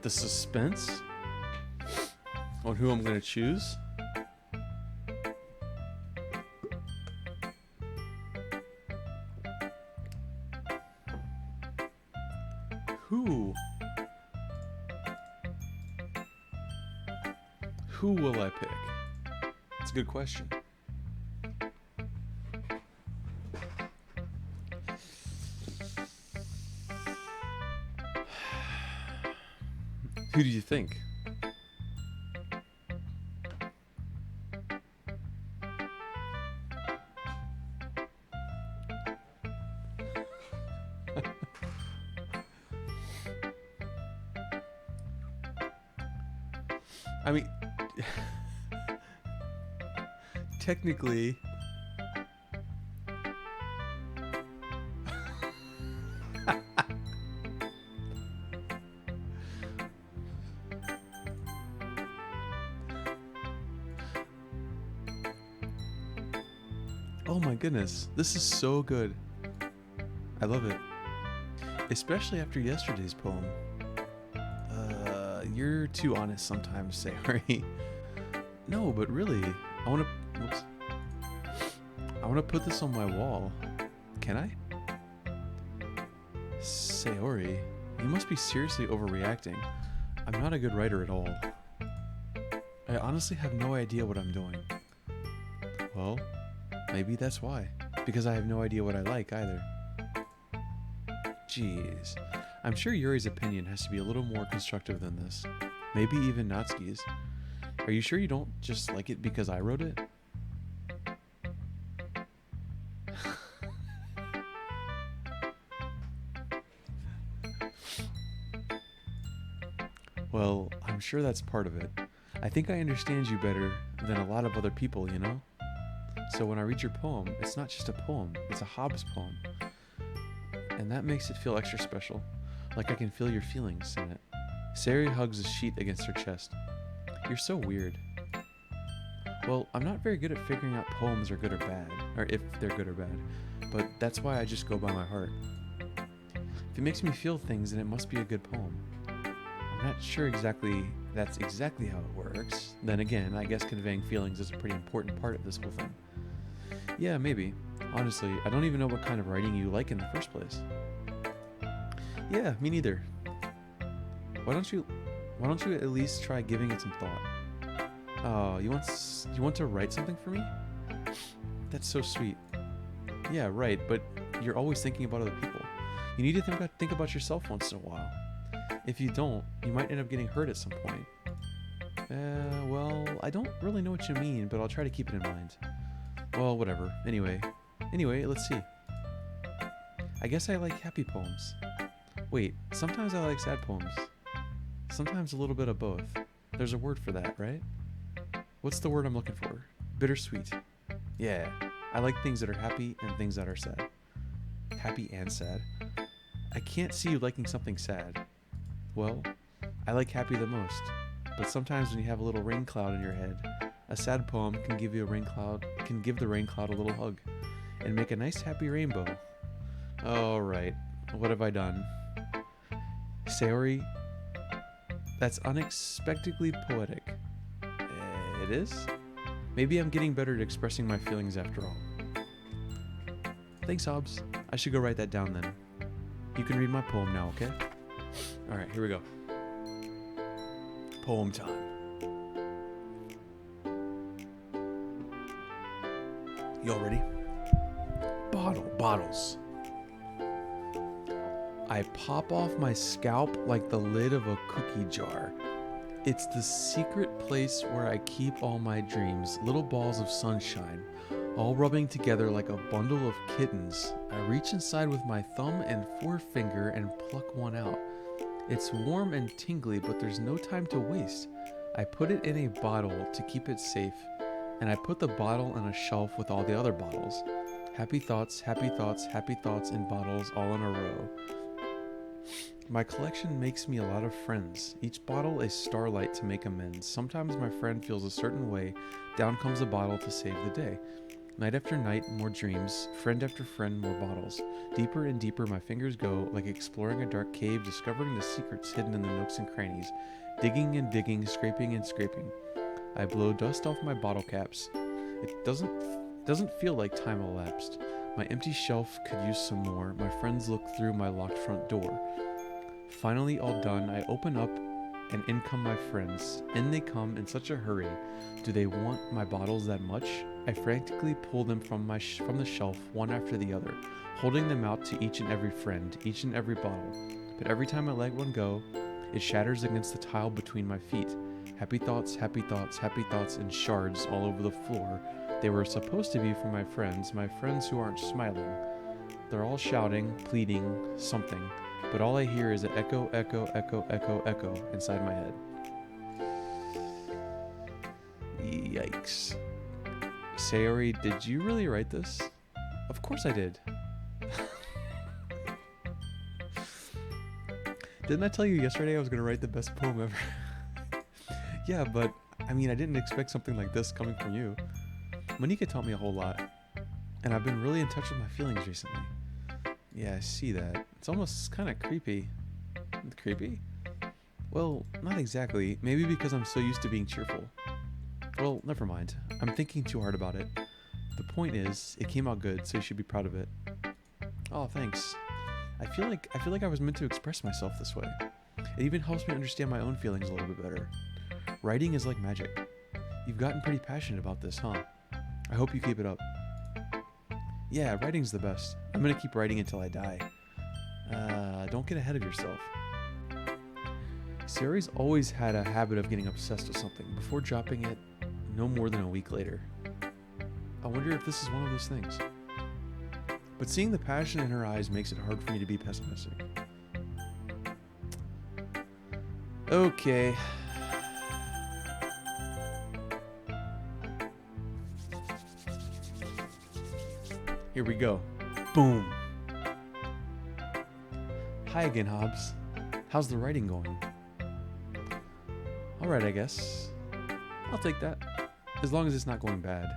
The suspense on who I'm going to choose. Who will I pick? It's a good question. Who do you think? I mean, technically, oh my goodness, this is so good. I love it. Especially after yesterday's poem. You're too honest sometimes, Sayori. No, but really, I want to put this on my wall. Can I? Sayori, you must be seriously overreacting. I'm not a good writer at all. I honestly have no idea what I'm doing. Well, maybe that's why. Because I have no idea what I like either. Jeez. I'm sure Yuri's opinion has to be a little more constructive than this. Maybe even Natsuki's. Are you sure you don't just like it because I wrote it? sure that's part of it. I think I understand you better than a lot of other people, you know? So when I read your poem, it's not just a poem, it's a Hobbes poem. And that makes it feel extra special, like I can feel your feelings in it. Sayori hugs the sheet against her chest. You're so weird. Well, I'm not very good at figuring out poems are good or bad, or if they're good or bad, but that's why I just go by my heart. If it makes me feel things, then it must be a good poem. I'm not sure that's exactly how it works. Then again, I guess conveying feelings is a pretty important part of this whole thing. Yeah, maybe. Honestly, I don't even know what kind of writing you like in the first place. Yeah, me neither. Why don't you at least try giving it some thought? Oh, you want to write something for me? That's so sweet. Yeah, right, but you're always thinking about other people. You need to think about yourself once in a while. If you don't, you might end up getting hurt at some point. Well, I don't really know what you mean, but I'll try to keep it in mind. Well, whatever. Anyway, let's see. I guess I like happy poems. Wait, sometimes I like sad poems. Sometimes a little bit of both. There's a word for that, right? What's the word I'm looking for? Bittersweet. Yeah, I like things that are happy and things that are sad. Happy and sad. I can't see you liking something sad. Well, I like happy the most. But sometimes when you have a little rain cloud in your head, a sad poem can give the rain cloud a little hug and make a nice happy rainbow. Alright, what have I done? Sayori, that's unexpectedly poetic. It is? Maybe I'm getting better at expressing my feelings after all. Thanks, Hobbs. I should go write that down then. You can read my poem now, okay? Alright, here we go. Poem time. Y'all ready? Bottles. I pop off my scalp like the lid of a cookie jar. It's the secret place where I keep all my dreams, little balls of sunshine, all rubbing together like a bundle of kittens. I reach inside with my thumb and forefinger and pluck one out. It's warm and tingly, but there's no time to waste. I put it in a bottle to keep it safe, and I put the bottle on a shelf with all the other bottles. Happy thoughts, happy thoughts, happy thoughts in bottles all in a row. My collection makes me a lot of friends, each bottle a starlight to make amends. Sometimes my friend feels a certain way, down comes a bottle to save the day. Night after night, more dreams, friend after friend, more bottles. Deeper and deeper my fingers go, like exploring a dark cave, discovering the secrets hidden in the nooks and crannies. Digging and digging, scraping and scraping. I blow dust off my bottle caps. It doesn't feel like time elapsed. My empty shelf could use some more. My friends look through my locked front door. Finally all done, I open up and in come my friends. In they come in such a hurry. Do they want my bottles that much? I frantically pull them from the shelf one after the other, holding them out to each and every friend, each and every bottle. But every time I let one go, it shatters against the tile between my feet. Happy thoughts, happy thoughts, happy thoughts in shards all over the floor. They were supposed to be for my friends who aren't smiling. They're all shouting, pleading, something. But all I hear is an echo, echo, echo, echo, echo inside my head. Yikes. Sayori, did you really write this? Of course I did. Didn't I tell you yesterday I was going to write the best poem ever? Yeah, but I didn't expect something like this coming from you. Monika taught me a whole lot, and I've been really in touch with my feelings recently. Yeah, I see that. It's almost kind of creepy. Creepy? Well, not exactly. Maybe because I'm so used to being cheerful. Well, never mind. I'm thinking too hard about it. The point is, it came out good, so you should be proud of it. Oh, thanks. I feel like I was meant to express myself this way. It even helps me understand my own feelings a little bit better. Writing is like magic. You've gotten pretty passionate about this, huh? I hope you keep it up. Yeah, writing's the best. I'm gonna keep writing until I die. Don't get ahead of yourself. Sayori's always had a habit of getting obsessed with something before dropping it no more than a week later. I wonder if this is one of those things. But seeing the passion in her eyes makes it hard for me to be pessimistic. Okay, Here we go. Boom. Hi again, Hobbs. How's the writing going? Alright, I guess. I'll take that. As long as it's not going bad.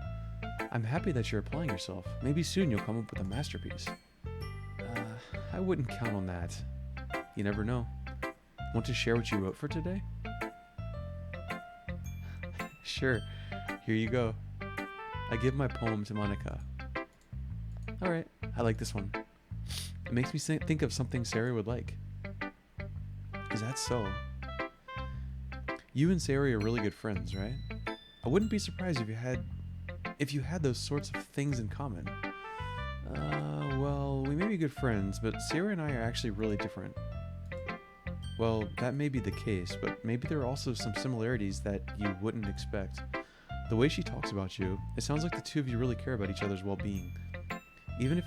I'm happy that you're applying yourself. Maybe soon you'll come up with a masterpiece. I wouldn't count on that. You never know. Want to share what you wrote for today? Sure. Here you go. I give my poem to Monica. Alright, I like this one. It makes me think of something Sarah would like. Is that so? You and Sarah are really good friends, right? I wouldn't be surprised if you had those sorts of things in common. Well, we may be good friends, but Sarah and I are actually really different. Well, that may be the case, but maybe there are also some similarities that you wouldn't expect. The way she talks about you, it sounds like the two of you really care about each other's well-being. Even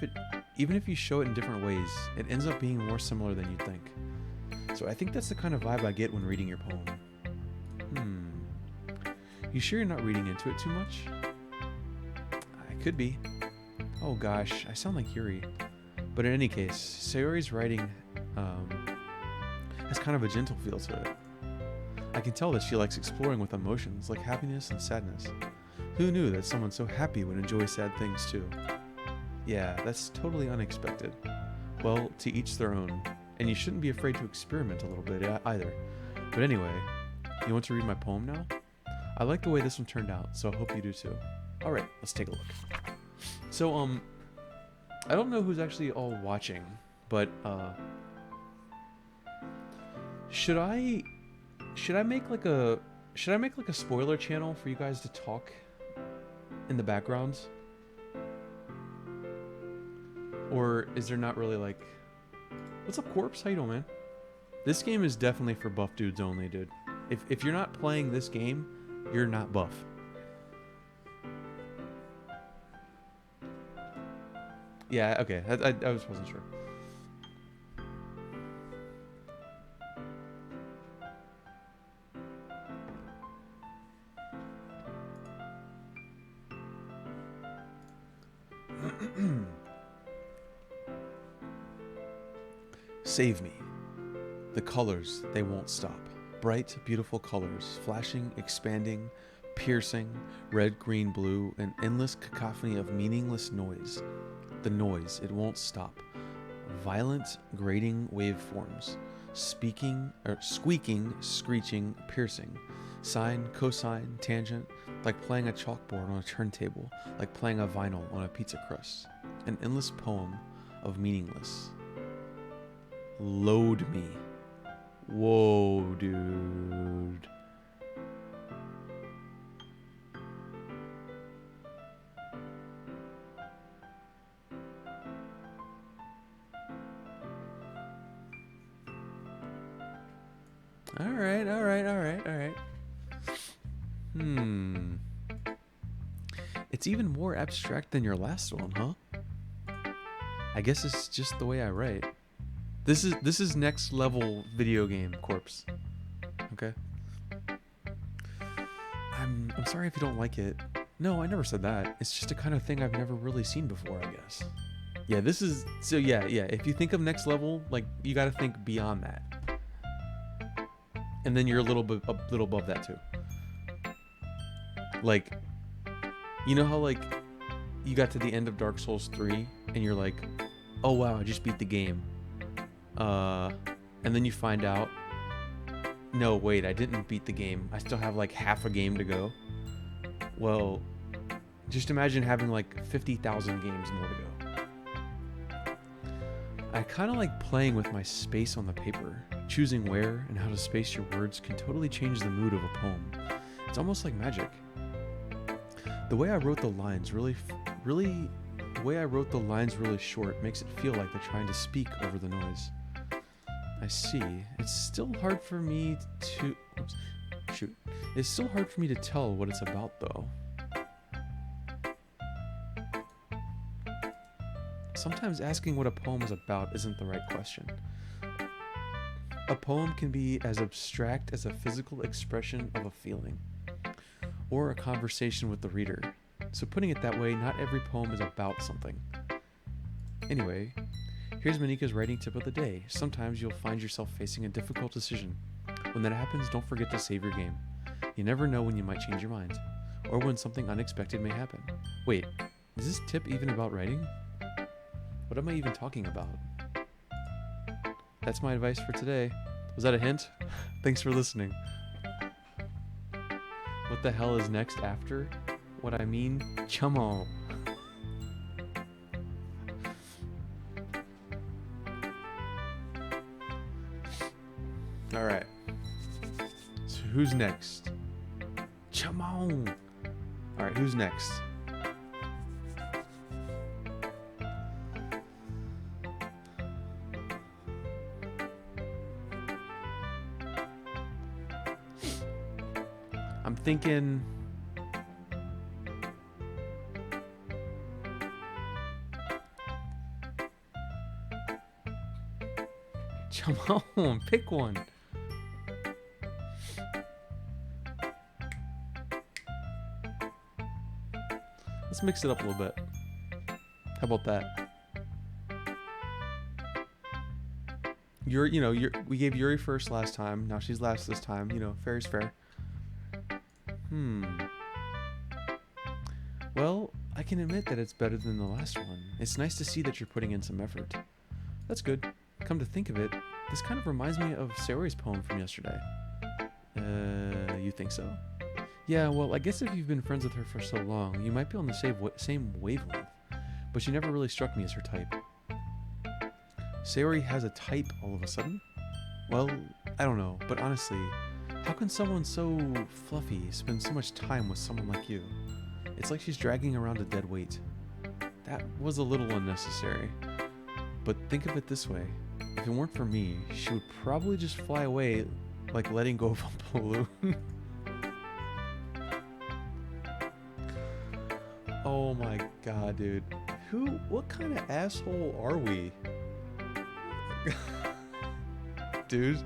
if you show it in different ways, it ends up being more similar than you'd think. So I think that's the kind of vibe I get when reading your poem. You sure you're not reading into it too much? I could be. Oh gosh, I sound like Yuri. But in any case, Sayori's writing has kind of a gentle feel to it. I can tell that she likes exploring with emotions like happiness and sadness. Who knew that someone so happy would enjoy sad things too? Yeah, that's totally unexpected. Well, to each their own. And you shouldn't be afraid to experiment a little bit either. But anyway, you want to read my poem now? I like the way this one turned out, so I hope you do too. Alright, let's take a look. So, I don't know who's actually all watching, but, should I make like a spoiler channel for you guys to talk in the backgrounds? Or is there not really like... What's up, Corpse? How you doing, man? This game is definitely for buff dudes only, dude. If you're not playing this game, you're not buff. Yeah, okay. I wasn't sure. Save me. The colors, they won't stop. Bright, beautiful colors, flashing, expanding, piercing, red, green, blue, an endless cacophony of meaningless noise. The noise, it won't stop. Violent, grating waveforms. Squeaking, screeching, piercing. Sine, cosine, tangent, like playing a chalkboard on a turntable, like playing a vinyl on a pizza crust. An endless poem of meaningless. Load me. Whoa, dude. Alright. It's even more abstract than your last one, huh? I guess it's just the way I write. This is next level video game, Corpse. Okay? I'm sorry if you don't like it. No, I never said that. It's just a kind of thing I've never really seen before, I guess. Yeah, this is... So yeah. If you think of next level, like, you gotta think beyond that. And then you're a little above that too. Like, you know how, like, you got to the end of Dark Souls 3 and you're like, oh wow, I just beat the game. And then you find out, no, wait, I didn't beat the game. I still have like half a game to go. Well, just imagine having like 50,000 games more to go. I kind of like playing with my space on the paper. Choosing where and how to space your words can totally change the mood of a poem. It's almost like magic. The way I wrote the lines really short makes it feel like they're trying to speak over the noise. I see. It's still hard for me to... It's still hard for me to tell what it's about, though. Sometimes asking what a poem is about isn't the right question. A poem can be as abstract as a physical expression of a feeling, or a conversation with the reader. So putting it that way, not every poem is about something. Anyway, here's Manika's writing tip of the day. Sometimes you'll find yourself facing a difficult decision. When that happens, don't forget to save your game. You never know when you might change your mind, or when something unexpected may happen. Wait, is this tip even about writing? What am I even talking about? That's my advice for today. Was that a hint? Thanks for listening. What the hell is next after? What I mean? Chamo. Alright. So who's next? Chamo. Alright, who's next? I'm thinking... Come on, pick one. Let's mix it up a little bit. How about that? We gave Yuri first last time. Now she's last this time. Fair is fair. Well, I can admit that it's better than the last one. It's nice to see that you're putting in some effort. That's good. Come to think of it, this kind of reminds me of Sayori's poem from yesterday. You think so? Yeah, well, I guess if you've been friends with her for so long, you might be on the same wavelength. But she never really struck me as her type. Sayori has a type all of a sudden? Well, I don't know, but honestly, how can someone so fluffy spend so much time with someone like you? It's like she's dragging around a dead weight. That was a little unnecessary. But think of it this way. If it weren't for me, she would probably just fly away like letting go of a balloon. Oh my god, dude. What kind of asshole are we? Dude.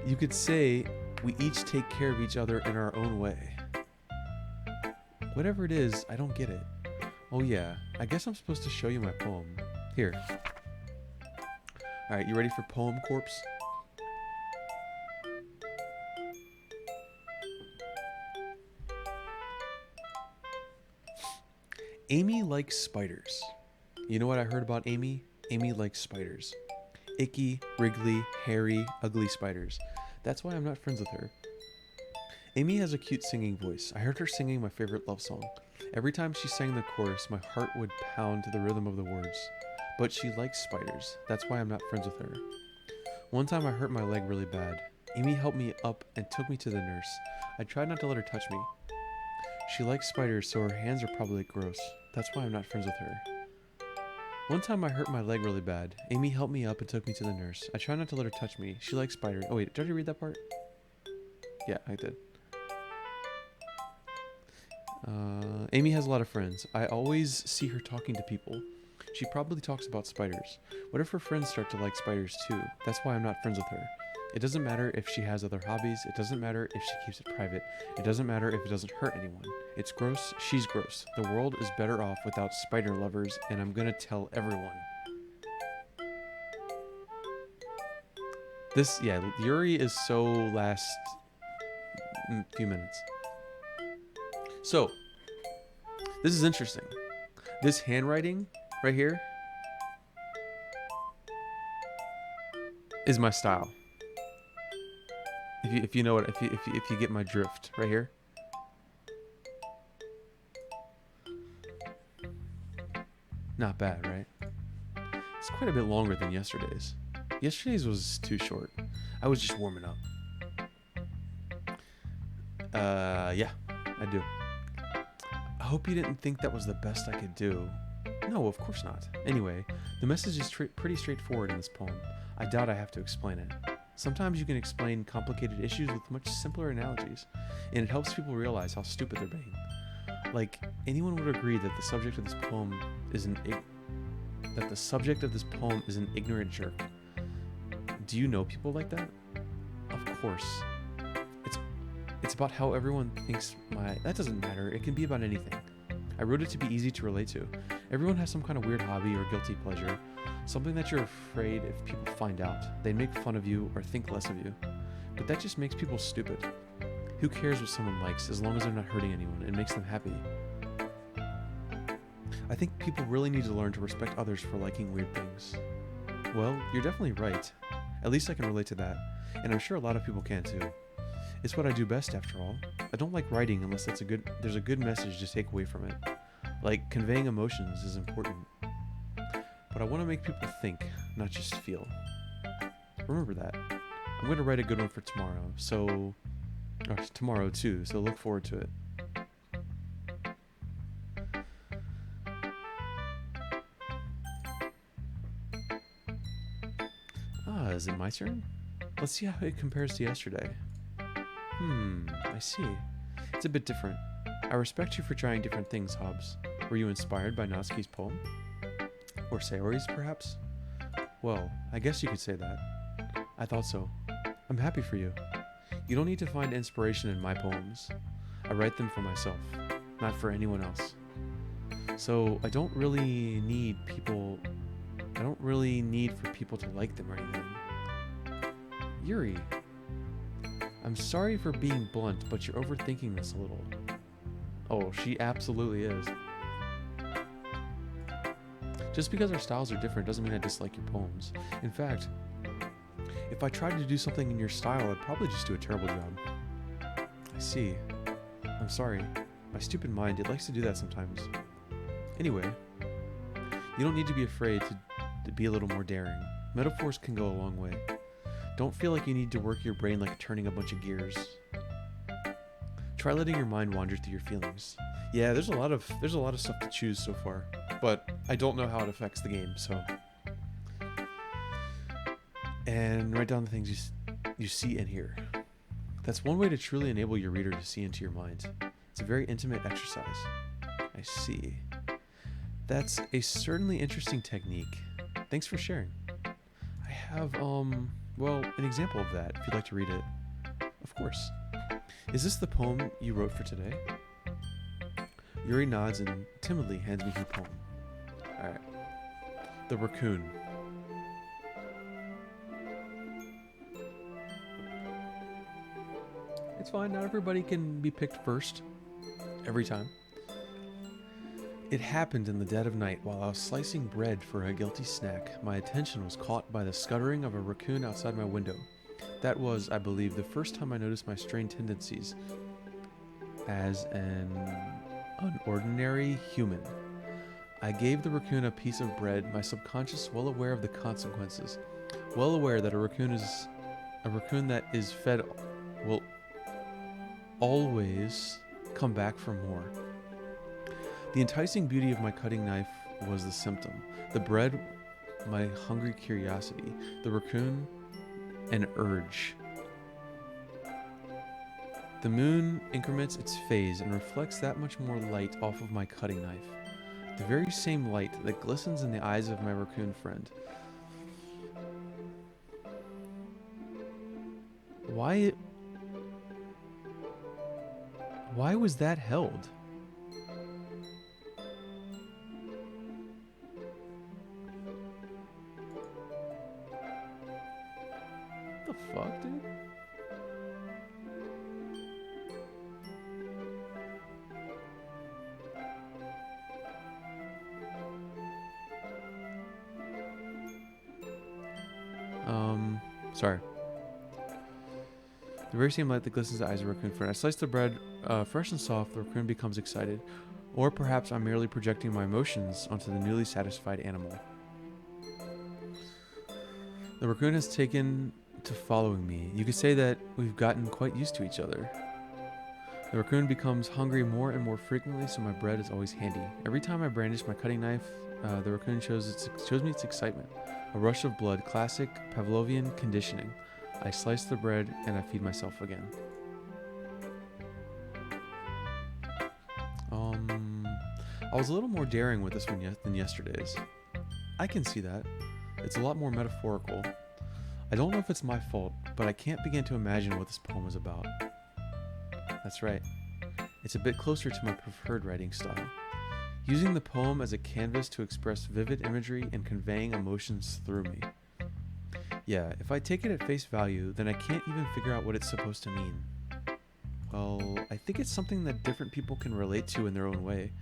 You could say we each take care of each other in our own way. Whatever it is, I don't get it. Oh yeah, I guess I'm supposed to show you my poem. Here. Alright, you ready for Poem Corpse? Amy likes spiders. You know what I heard about Amy? Amy likes spiders. Icky, wriggly, hairy, ugly spiders. That's why I'm not friends with her. Amy has a cute singing voice. I heard her singing my favorite love song. Every time she sang the chorus, my heart would pound to the rhythm of the words. But she likes spiders. That's why I'm not friends with her. One time I hurt my leg really bad. Amy helped me up and took me to the nurse. I tried not to let her touch me. She likes spiders, so her hands are probably gross. That's why I'm not friends with her. One time I hurt my leg really bad. Amy helped me up and took me to the nurse. I tried not to let her touch me. She likes spiders. Oh wait, did I read that part? Yeah, I did. Amy has a lot of friends. I always see her talking to people. She probably talks about spiders. What if her friends start to like spiders too? That's why I'm not friends with her. It doesn't matter if she has other hobbies. It doesn't matter if she keeps it private. It doesn't matter if it doesn't hurt anyone. It's gross. She's gross. The world is better off without spider lovers, and I'm gonna tell everyone. Yuri is so last few minutes. So, this is interesting. This handwriting right here is my style. If you know what, if you get my drift right here. Not bad, right? It's quite a bit longer than yesterday's. Yesterday's was too short. I was just warming up. Yeah, I do. I hope you didn't think that was the best I could do. No, of course not. Anyway, the message is pretty straightforward in this poem. I doubt I have to explain it. Sometimes you can explain complicated issues with much simpler analogies, and it helps people realize how stupid they're being. Like, anyone would agree that the subject of this poem is an ignorant jerk. Do you know people like that? Of course. It's about how everyone thinks that doesn't matter. It can be about anything. I wrote it to be easy to relate to. Everyone has some kind of weird hobby or guilty pleasure, something that you're afraid if people find out, they make fun of you or think less of you. But that just makes people stupid. Who cares what someone likes as long as they're not hurting anyone and makes them happy? I think people really need to learn to respect others for liking weird things. Well, you're definitely right. At least I can relate to that, and I'm sure a lot of people can too. It's what I do best after all. I don't like writing unless there's a good message to take away from it. Like, conveying emotions is important. But I want to make people think, not just feel. Remember that. I'm going to write a good one for tomorrow, or tomorrow too, so look forward to it. Is it my turn? Let's see how it compares to yesterday. I see. It's a bit different. I respect you for trying different things, Hobbs. Were you inspired by Natsuki's poem? Or Sayori's, perhaps? Well, I guess you could say that. I thought so. I'm happy for you. You don't need to find inspiration in my poems. I write them for myself, not for anyone else. So I don't really need for people to like them or anything. Yuri, I'm sorry for being blunt, but you're overthinking this a little. Oh, she absolutely is. Just because our styles are different doesn't mean I dislike your poems. In fact, if I tried to do something in your style, I'd probably just do a terrible job. I see. I'm sorry. My stupid mind, it likes to do that sometimes. Anyway, you don't need to be afraid to be a little more daring. Metaphors can go a long way. Don't feel like you need to work your brain like turning a bunch of gears. Try letting your mind wander through your feelings. Yeah, there's a lot of stuff to choose so far, but I don't know how it affects the game, so. And write down the things you see and hear. That's one way to truly enable your reader to see into your mind. It's a very intimate exercise. I see. That's a certainly interesting technique. Thanks for sharing. I have, well, an example of that, if you'd like to read it. Of course. Is this the poem you wrote for today? Yuri nods and timidly hands me her poem. Alright. The Raccoon. It's fine, not everybody can be picked first. Every time. It happened in the dead of night while I was slicing bread for a guilty snack. My attention was caught by the scuttering of a raccoon outside my window. That was, I believe, the first time I noticed my strange tendencies as an unordinary human. I gave the raccoon a piece of bread, my subconscious well aware of the consequences, well aware that a raccoon that is fed will always come back for more. The enticing beauty of my cutting knife was the symptom. The bread, my hungry curiosity. The raccoon, an urge. The moon increments its phase and reflects that much more light off of my cutting knife. The very same light that glistens in the eyes of my raccoon friend. Why was that held? What the fuck, dude? Sorry. The very same light that glistens the eyes of a raccoon friend. I slice the bread fresh and soft. The raccoon becomes excited. Or perhaps I'm merely projecting my emotions onto the newly satisfied animal. The raccoon has taken to following me. You could say that we've gotten quite used to each other. The raccoon becomes hungry more and more frequently, so my bread is always handy. Every time I brandish my cutting knife, the raccoon shows me its excitement. A rush of blood, classic Pavlovian conditioning. I slice the bread and I feed myself again. I was a little more daring with this one than yesterday's. I can see that. It's a lot more metaphorical. I don't know if it's my fault, but I can't begin to imagine what this poem is about. That's right. It's a bit closer to my preferred writing style. Using the poem as a canvas to express vivid imagery and conveying emotions through me. Yeah, if I take it at face value, then I can't even figure out what it's supposed to mean. Well, I think it's something that different people can relate to in their own way.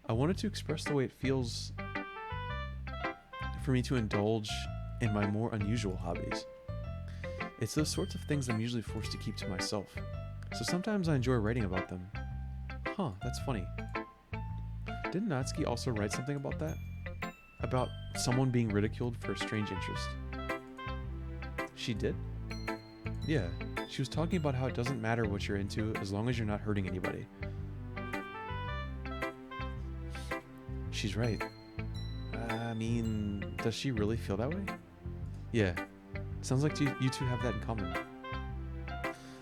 I wanted to express the way it feels for me to indulge in my more unusual hobbies. It's those sorts of things I'm usually forced to keep to myself, so sometimes I enjoy writing about them. Huh, that's funny. Didn't Natsuki also write something about that? About someone being ridiculed for a strange interest? She did? Yeah, she was talking about how it doesn't matter what you're into as long as you're not hurting anybody. She's right. I mean, does she really feel that way? Yeah, sounds like you two have that in common.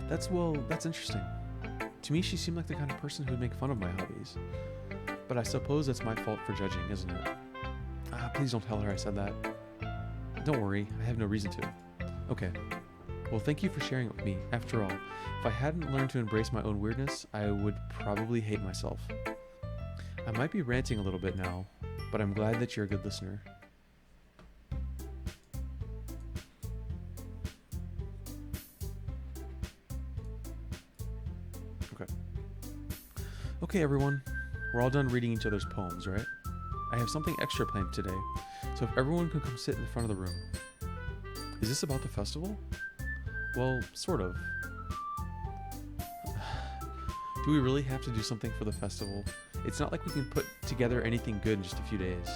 That's interesting. To me, she seemed like the kind of person who would make fun of my hobbies. But I suppose that's my fault for judging, isn't it? Please don't tell her I said that. Don't worry, I have no reason to. Okay. Well, thank you for sharing it with me. After all, if I hadn't learned to embrace my own weirdness, I would probably hate myself. I might be ranting a little bit now, but I'm glad that you're a good listener. Okay, everyone. We're all done reading each other's poems, right? I have something extra planned today, so if everyone could come sit in the front of the room. Is this about the festival? Well, sort of. Do we really have to do something for the festival? It's not like we can put together anything good in just a few days.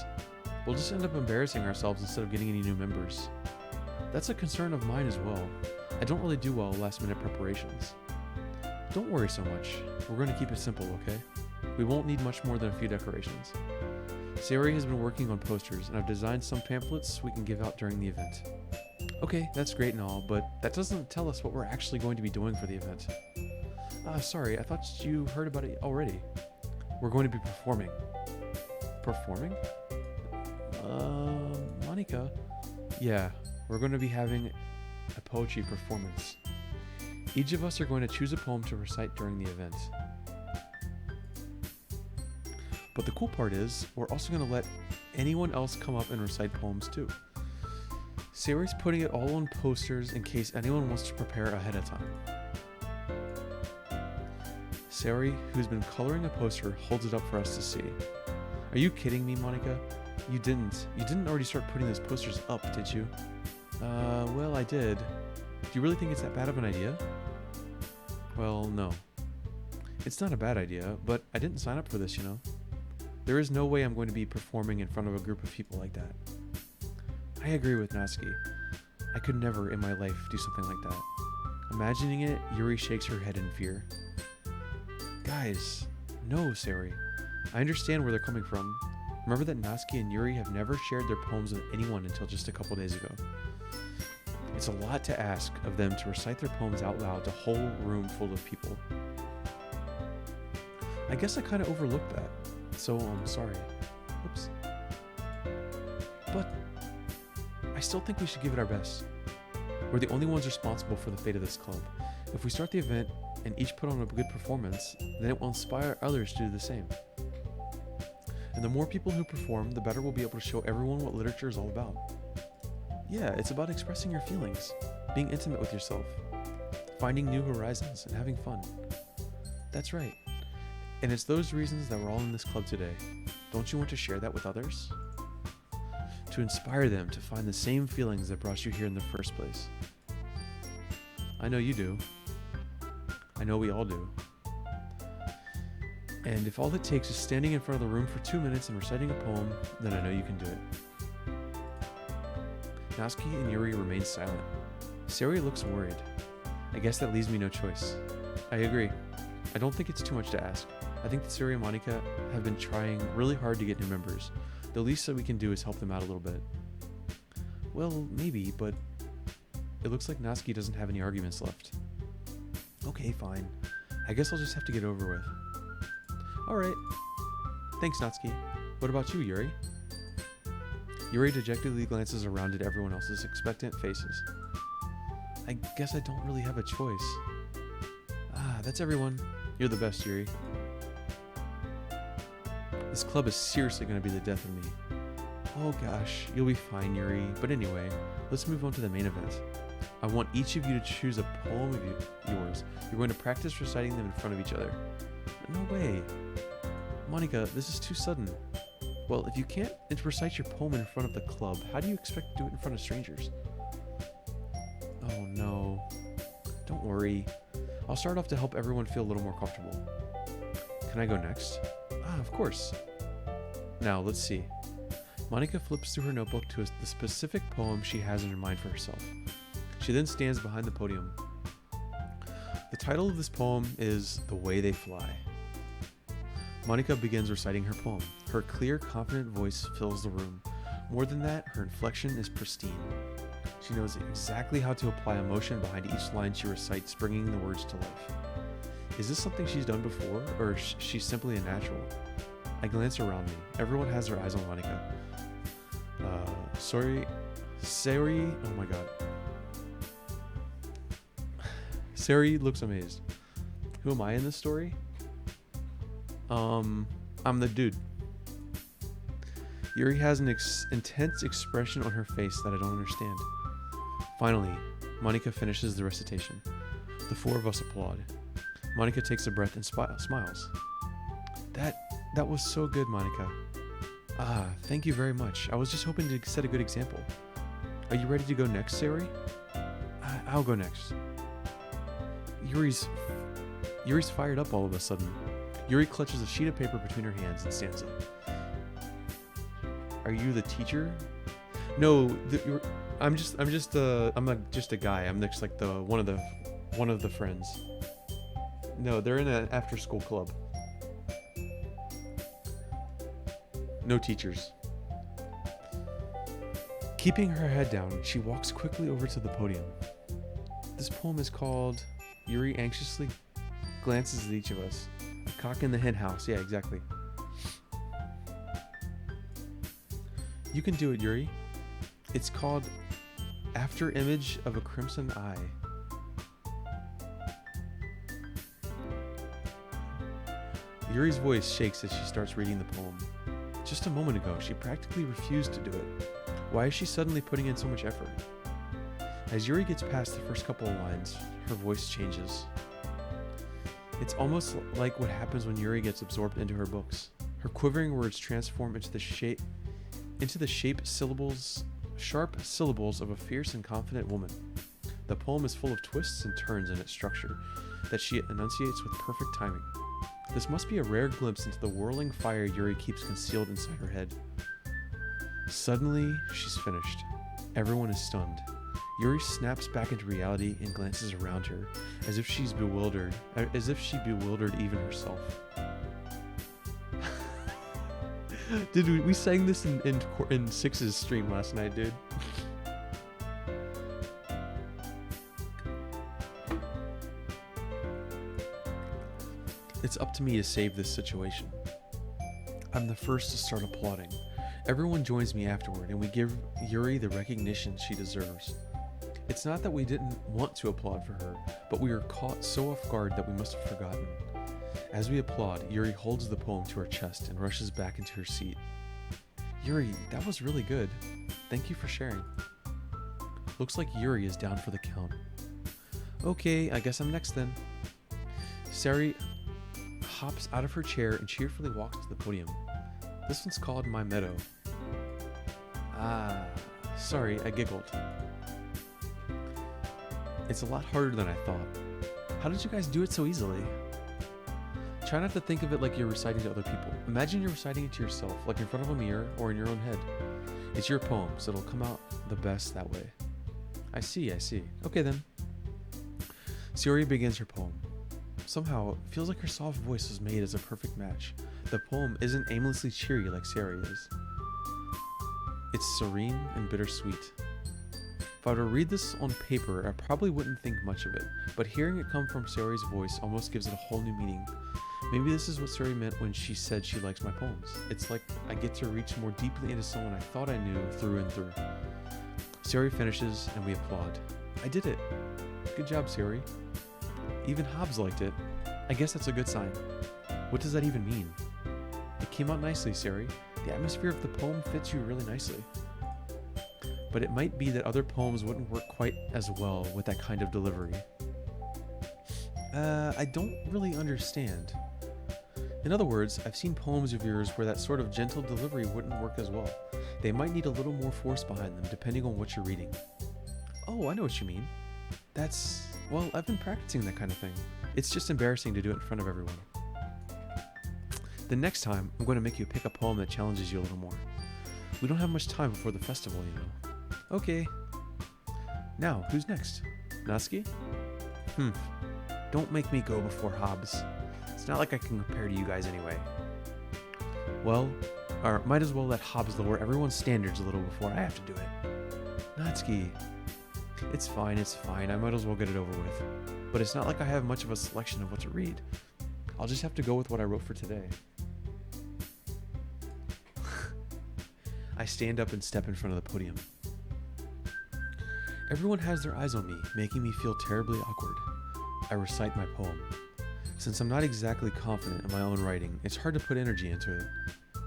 We'll just end up embarrassing ourselves instead of getting any new members. That's a concern of mine as well. I don't really do well last-minute preparations. Don't worry so much. We're going to keep it simple, okay? We won't need much more than a few decorations. Sayori has been working on posters, and I've designed some pamphlets we can give out during the event. Okay, that's great and all, but that doesn't tell us what we're actually going to be doing for the event. Sorry, I thought you heard about it already. We're going to be performing. Performing? Monica? Yeah, we're going to be having a poetry performance. Each of us are going to choose a poem to recite during the event. But the cool part is, we're also going to let anyone else come up and recite poems too. Sayori's putting it all on posters in case anyone wants to prepare ahead of time. Sayori, who's been coloring a poster, holds it up for us to see. Are you kidding me, Monica? You didn't already start putting those posters up, did you? Well, I did. Do you really think it's that bad of an idea? Well, no. It's not a bad idea, but I didn't sign up for this, you know? There is no way I'm going to be performing in front of a group of people like that. I agree with Natsuki. I could never in my life do something like that. Imagining it, Yuri shakes her head in fear. Guys, no, Sayori. I understand where they're coming from. Remember that Natsuki and Yuri have never shared their poems with anyone until just a couple days ago. It's a lot to ask of them to recite their poems out loud to a whole room full of people. I guess I kind of overlooked that, so I'm sorry. Oops. But I still think we should give it our best. We're the only ones responsible for the fate of this club. If we start the event and each put on a good performance, then it will inspire others to do the same. And the more people who perform, the better we'll be able to show everyone what literature is all about. Yeah, it's about expressing your feelings, being intimate with yourself, finding new horizons, and having fun. That's right. And it's those reasons that we're all in this club today. Don't you want to share that with others? To inspire them to find the same feelings that brought you here in the first place. I know you do. I know we all do. And if all it takes is standing in front of the room for 2 minutes and reciting a poem, then I know you can do it. Natsuki and Yuri remain silent. Sayori looks worried. I guess that leaves me no choice. I agree. I don't think it's too much to ask. I think that Sayori and Monica have been trying really hard to get new members. The least that we can do is help them out a little bit. Well, maybe, but it looks like Natsuki doesn't have any arguments left. Okay, fine. I guess I'll just have to get over with. Alright. Thanks, Natsuki. What about you, Yuri? Yuri dejectedly glances around at everyone else's expectant faces. I guess I don't really have a choice. That's everyone. You're the best, Yuri. This club is seriously going to be the death of me. Oh gosh, you'll be fine, Yuri. But anyway, let's move on to the main event. I want each of you to choose a poem of yours. You're going to practice reciting them in front of each other. No way. Monica, this is too sudden. Well, if you can't recite your poem in front of the club, how do you expect to do it in front of strangers? Oh no. Don't worry. I'll start off to help everyone feel a little more comfortable. Can I go next? Of course. Now, let's see. Monica flips through her notebook to the specific poem she has in her mind for herself. She then stands behind the podium. The title of this poem is The Way They Fly. Monica begins reciting her poem. Her clear, confident voice fills the room. More than that, her inflection is pristine. She knows exactly how to apply emotion behind each line she recites, bringing the words to life. Is this something she's done before, or is she simply a natural? I glance around me. Everyone has their eyes on Monica. Sari, oh my god. Sari looks amazed. Who am I in this story? I'm the dude. Yuri has an intense expression on her face that I don't understand. Finally, Monica finishes the recitation. The four of us applaud. Monica takes a breath and smiles. That was so good, Monica. Thank you very much. I was just hoping to set a good example. Are you ready to go next, Sari? I'll go next. Yuri's fired up all of a sudden. Yuri clutches a sheet of paper between her hands and stands up. Are you the teacher? No, I'm just a guy. I'm just like one of the friends. No, they're in an after-school club. No teachers. Keeping her head down, she walks quickly over to the podium. This poem is called... Yuri anxiously glances at each of us. A cock in the hen house. Yeah, exactly. You can do it, Yuri. It's called After Image of a Crimson Eye. Yuri's voice shakes as she starts reading the poem. Just a moment ago, she practically refused to do it. Why is she suddenly putting in so much effort? As Yuri gets past the first couple of lines, her voice changes. It's almost like what happens when Yuri gets absorbed into her books. Her quivering words transform into the sharp syllables of a fierce and confident woman. The poem is full of twists and turns in its structure that she enunciates with perfect timing. This must be a rare glimpse into the whirling fire Yuri keeps concealed inside her head. Suddenly, she's finished. Everyone is stunned. Yuri snaps back into reality and glances around her, as if she bewildered even herself. Dude, we sang this in Six's stream last night, dude. It's up to me to save this situation. I'm the first to start applauding. Everyone joins me afterward, and we give Yuri the recognition she deserves. It's not that we didn't want to applaud for her, but we were caught so off guard that we must have forgotten. As we applaud, Yuri holds the poem to her chest and rushes back into her seat. Yuri, that was really good. Thank you for sharing. Looks like Yuri is down for the count. Okay, I guess I'm next then. Sari hops out of her chair and cheerfully walks to the podium. This one's called My Meadow. Sorry, I giggled. It's a lot harder than I thought. How did you guys do it so easily? Try not to think of it like you're reciting to other people. Imagine you're reciting it to yourself, like in front of a mirror or in your own head. It's your poem, so it'll come out the best that way. I see. Okay then. Sari begins her poem. Somehow, it feels like her soft voice was made as a perfect match. The poem isn't aimlessly cheery like Sari is. It's serene and bittersweet. If I were to read this on paper, I probably wouldn't think much of it, but hearing it come from Sari's voice almost gives it a whole new meaning. Maybe this is what Sari meant when she said she likes my poems. It's like I get to reach more deeply into someone I thought I knew through and through. Sari finishes and we applaud. I did it. Good job, Sari. Even Hobbs liked it. I guess that's a good sign. What does that even mean? It came out nicely, Sari. The atmosphere of the poem fits you really nicely. But it might be that other poems wouldn't work quite as well with that kind of delivery. I don't really understand. In other words, I've seen poems of yours where that sort of gentle delivery wouldn't work as well. They might need a little more force behind them, depending on what you're reading. Oh, I know what you mean. Well, I've been practicing that kind of thing. It's just embarrassing to do it in front of everyone. The next time, I'm going to make you pick a poem that challenges you a little more. We don't have much time before the festival, you know. Okay. Now, who's next? Natsuki? Don't make me go before Hobbs. It's not like I can compare to you guys anyway. Well, or might as well let Hobbs lower everyone's standards a little before I have to do it. Natsuki. It's fine. I might as well get it over with. But it's not like I have much of a selection of what to read. I'll just have to go with what I wrote for today. I stand up and step in front of the podium. Everyone has their eyes on me, making me feel terribly awkward. I recite my poem. Since I'm not exactly confident in my own writing, it's hard to put energy into it.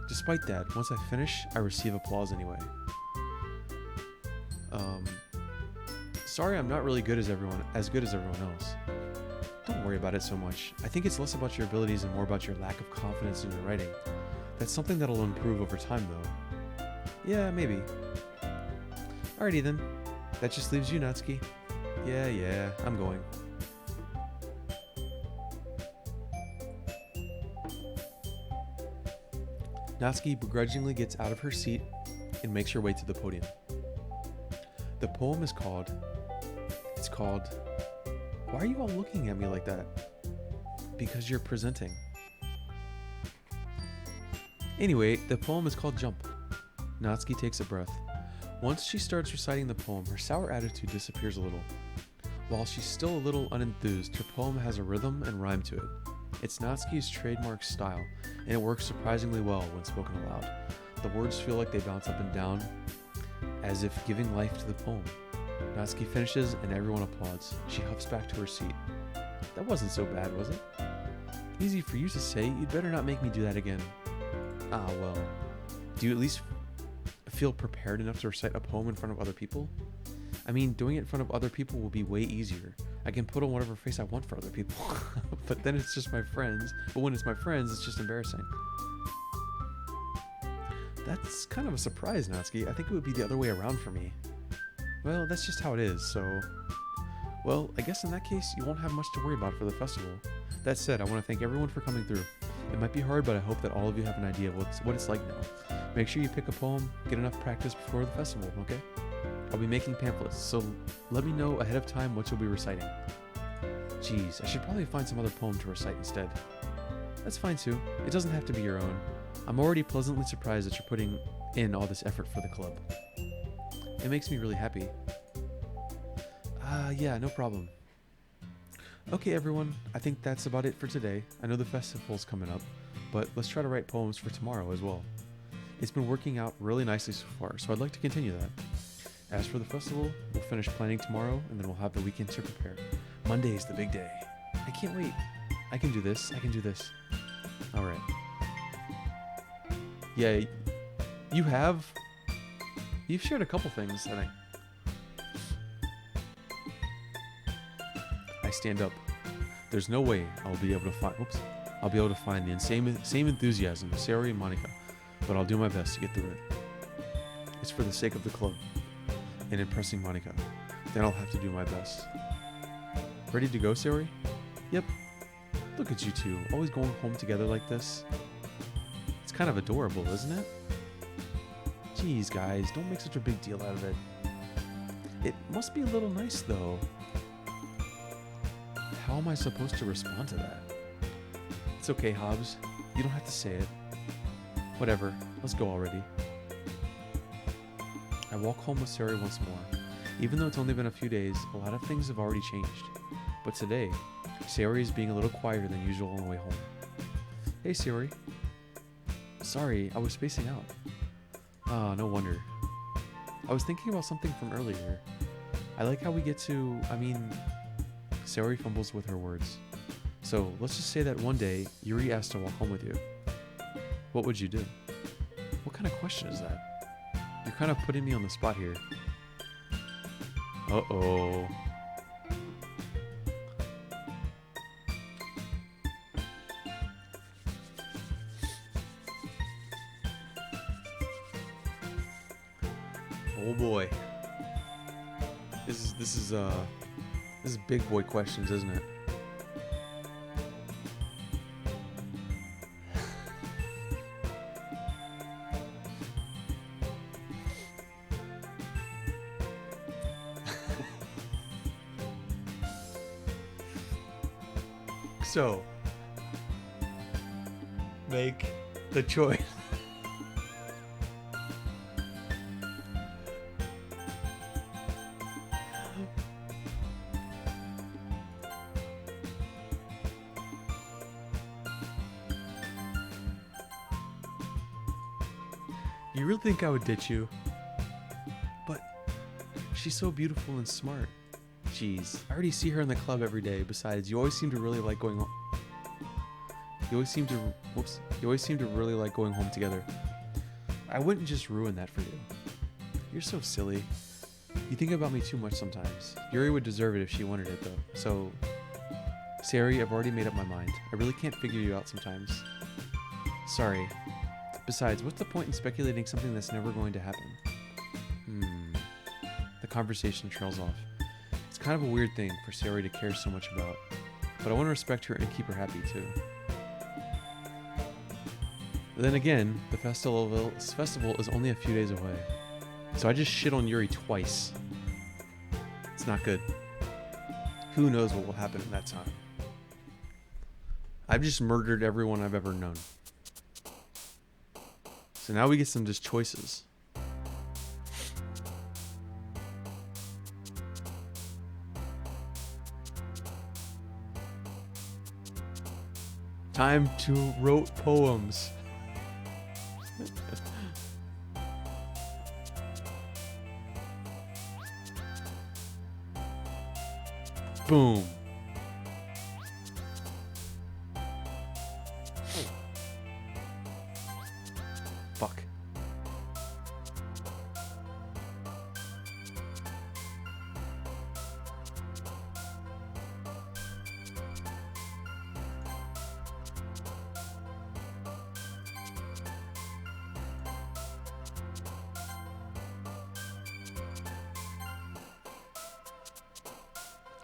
Despite that, once I finish, I receive applause anyway. Sorry I'm not really as good as everyone else. Don't worry about it so much. I think it's less about your abilities and more about your lack of confidence in your writing. That's something that'll improve over time though. Yeah, maybe. Alrighty then. That just leaves you, Natsuki. Yeah, I'm going. Natsuki begrudgingly gets out of her seat and makes her way to the podium. The poem is called... Why are you all looking at me like that? Because you're presenting. Anyway, the poem is called Jump. Natsuki takes a breath. Once she starts reciting the poem, her sour attitude disappears a little. While she's still a little unenthused, her poem has a rhythm and rhyme to it. It's Natsuki's trademark style, and it works surprisingly well when spoken aloud. The words feel like they bounce up and down, as if giving life to the poem. Natsuki finishes and everyone applauds. She huffs back to her seat. That wasn't so bad, was it? Easy for you to say. You'd better not make me do that again. Ah, well. Do you at least feel prepared enough to recite a poem in front of other people? I mean, doing it in front of other people will be way easier. I can put on whatever face I want for other people. But then it's just my friends. But when it's my friends, it's just embarrassing. That's kind of a surprise, Natsuki. I think it would be the other way around for me. Well, that's just how it is, so... Well, I guess in that case, you won't have much to worry about for the festival. That said, I want to thank everyone for coming through. It might be hard, but I hope that all of you have an idea of what it's like now. Make sure you pick a poem, get enough practice before the festival, okay? I'll be making pamphlets, so let me know ahead of time what you'll be reciting. Geez, I should probably find some other poem to recite instead. That's fine too. It doesn't have to be your own. I'm already pleasantly surprised that you're putting in all this effort for the club. It makes me really happy. Yeah, no problem. Okay, everyone, I think that's about it for today. I know the festival's coming up, but let's try to write poems for tomorrow as well. It's been working out really nicely so far, so I'd like to continue that. As for the festival, we'll finish planning tomorrow, and then we'll have the weekend to prepare. Monday's the big day. I can't wait. I can do this. Alright. Yeah, you've shared a couple things, I think. I stand up. There's no way I'll be able to find the same enthusiasm as Sari and Monica, but I'll do my best to get through it. It's for the sake of the club and impressing Monica. Then I'll have to do my best. Ready to go, Sari? Yep. Look at you two, always going home together like this. It's kind of adorable, isn't it? Jeez, guys, don't make such a big deal out of it. It must be a little nice, though. How am I supposed to respond to that? It's okay, Hobbs. You don't have to say it. Whatever, let's go already. I walk home with Sari once more. Even though it's only been a few days, a lot of things have already changed. But today, Sari is being a little quieter than usual on the way home. Hey, Sari. Sorry, I was spacing out. Ah, no wonder. I was thinking about something from earlier. I like how we get to, Sari fumbles with her words. So, let's just say that one day, Yuri asked to walk home with you. What would you do? What kind of question is that? You're kind of putting me on the spot here. Uh-oh. Oh boy. This is big boy questions, isn't it? So, make the choice. You really think I would ditch you? But she's so beautiful and smart. Jeez, I already see her in the club every day. Besides, you always seem to really like going home. You always seem to really like going home together. I wouldn't just ruin that for you. You're so silly. You think about me too much sometimes. Yuri would deserve it if she wanted it though. So, Sari, I've already made up my mind. I really can't figure you out sometimes. Sorry. Besides, what's the point in speculating something that's never going to happen? The conversation trails off. It's kind of a weird thing for Sari to care so much about, but I want to respect her and keep her happy too. Then again, the festival is only a few days away, so I just shit on Yuri twice. It's not good. Who knows what will happen in that time? I've just murdered everyone I've ever known. So now we get some just choices. Time to wrote poems. Boom. Fuck.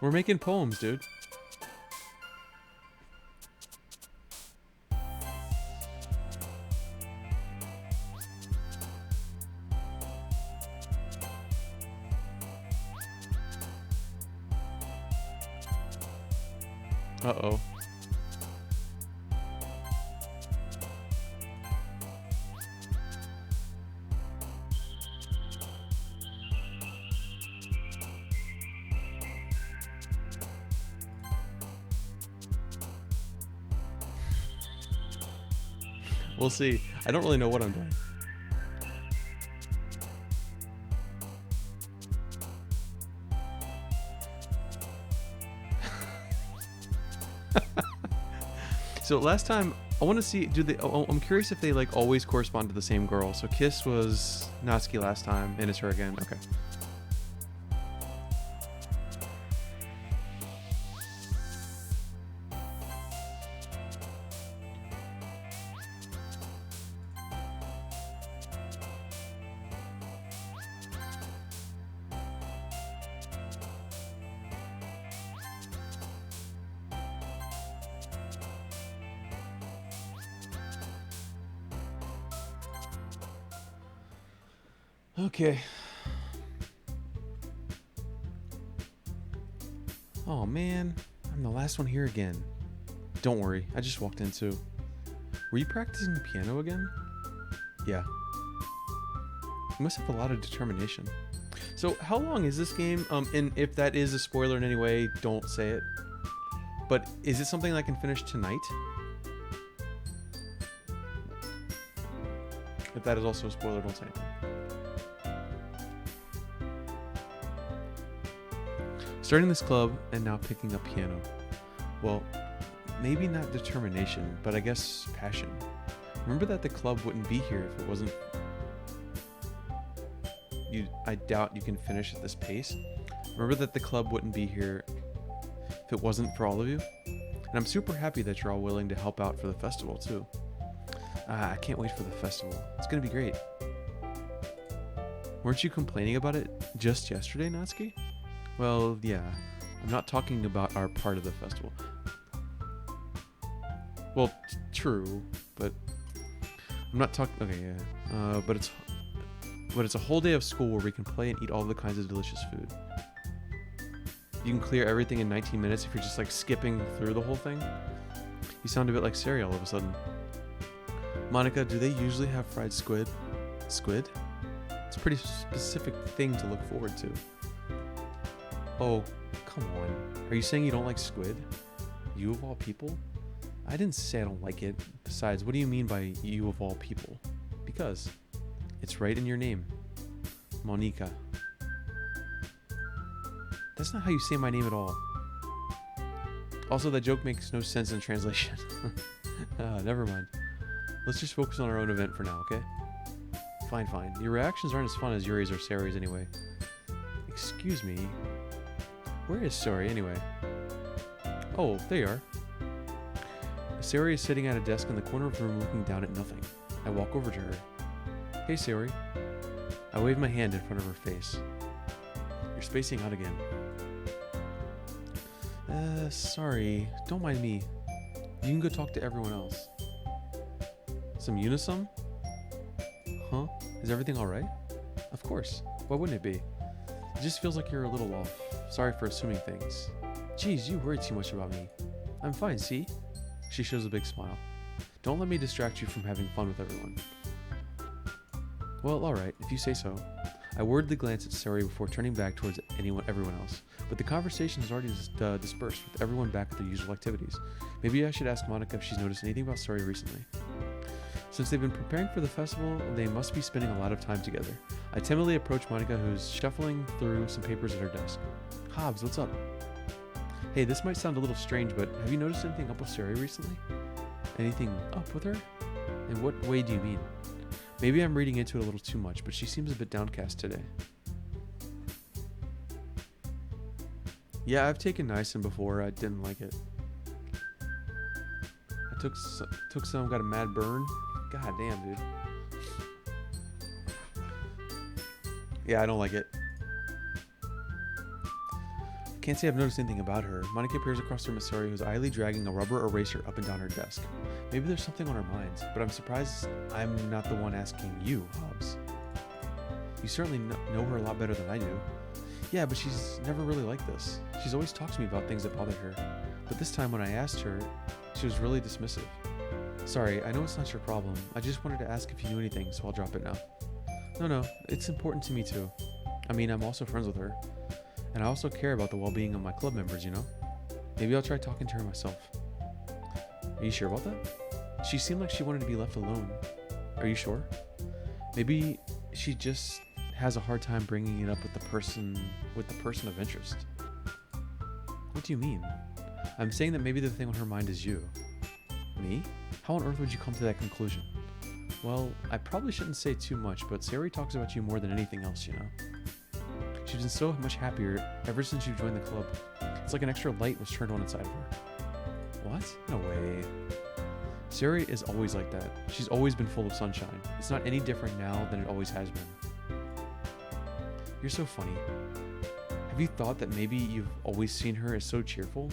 We're making poems, dude. Uh-oh. We'll see. I don't really know what I'm doing. So last time, I want to see, I'm curious if they like always correspond to the same girl. So Kiss was Natsuki last time, and it's her again. Okay. Okay. Oh man, I'm the last one here again. Don't worry, I just walked in too. Were you practicing the piano again? Yeah. You must have a lot of determination. So how long is this game? And if that is a spoiler in any way, don't say it. But is it something I can finish tonight? If that is also a spoiler, don't say anything. Starting this club and now picking up piano. Well, maybe not determination, but I guess passion. Remember that the club wouldn't be here if it wasn't... I doubt you can finish at this pace. Remember that the club wouldn't be here if it wasn't for all of you. And I'm super happy that you're all willing to help out for the festival, too. I can't wait for the festival. It's gonna be great. Weren't you complaining about it just yesterday, Natsuki? Well, yeah. I'm not talking about our part of the festival. Well, true, but I'm not talking... Okay, yeah. But it's a whole day of school where we can play and eat all the kinds of delicious food. You can clear everything in 19 minutes if you're just like skipping through the whole thing. You sound a bit like Sari all of a sudden. Monica, do they usually have fried squid? Squid? It's a pretty specific thing to look forward to. Oh, come on. Are you saying you don't like squid? You of all people? I didn't say I don't like it. Besides, what do you mean by you of all people? Because it's right in your name. Monica. That's not how you say my name at all. Also, that joke makes no sense in translation. Never mind. Let's just focus on our own event for now, okay? Fine, fine. Your reactions aren't as fun as Yuri's or Sari's anyway. Excuse me. Where is Sari anyway? Oh, there you are. Sari is sitting at a desk in the corner of the room looking down at nothing. I walk over to her. Hey, Sari. I wave my hand in front of her face. You're spacing out again. Sorry. Don't mind me. You can go talk to everyone else. Some Unisum? Huh? Is everything alright? Of course. Why wouldn't it be? It just feels like you're a little off. Sorry for assuming things. Geez, you worry too much about me. I'm fine, see? She shows a big smile. Don't let me distract you from having fun with everyone. Well, alright, if you say so. I worriedly glance at Sari before turning back towards everyone else, but the conversation has already dispersed with everyone back at their usual activities. Maybe I should ask Monica if she's noticed anything about Sari recently. Since they've been preparing for the festival, they must be spending a lot of time together. I timidly approach Monica, who's shuffling through some papers at her desk. Hobbs, what's up? Hey, this might sound a little strange, but have you noticed anything up with Sari recently? Anything up with her? In what way do you mean? Maybe I'm reading into it a little too much, but she seems a bit downcast today. Yeah, I've taken niacin before. I didn't like it. I took some, got a mad burn. God damn, dude. Yeah, I don't like it. Can't say I've noticed anything about her. Monica appears across from Sari, who's idly dragging a rubber eraser up and down her desk. Maybe there's something on her minds, but I'm surprised I'm not the one asking you, Hobbs. You certainly know her a lot better than I do. Yeah, but she's never really like this. She's always talked to me about things that bothered her. But this time when I asked her, she was really dismissive. Sorry, I know it's not your problem. I just wanted to ask if you knew anything, so I'll drop it now. No, it's important to me too. I mean, I'm also friends with her. And I also care about the well-being of my club members, you know? Maybe I'll try talking to her myself. Are you sure about that? She seemed like she wanted to be left alone. Are you sure? Maybe she just has a hard time bringing it up with the person of interest. What do you mean? I'm saying that maybe the thing on her mind is you. Me? How on earth would you come to that conclusion? Well, I probably shouldn't say too much, but Sari talks about you more than anything else, you know? She's been so much happier ever since you joined the club. It's like an extra light was turned on inside of her. What? No way. Sari is always like that. She's always been full of sunshine. It's not any different now than it always has been. You're so funny. Have you thought that maybe you've always seen her as so cheerful?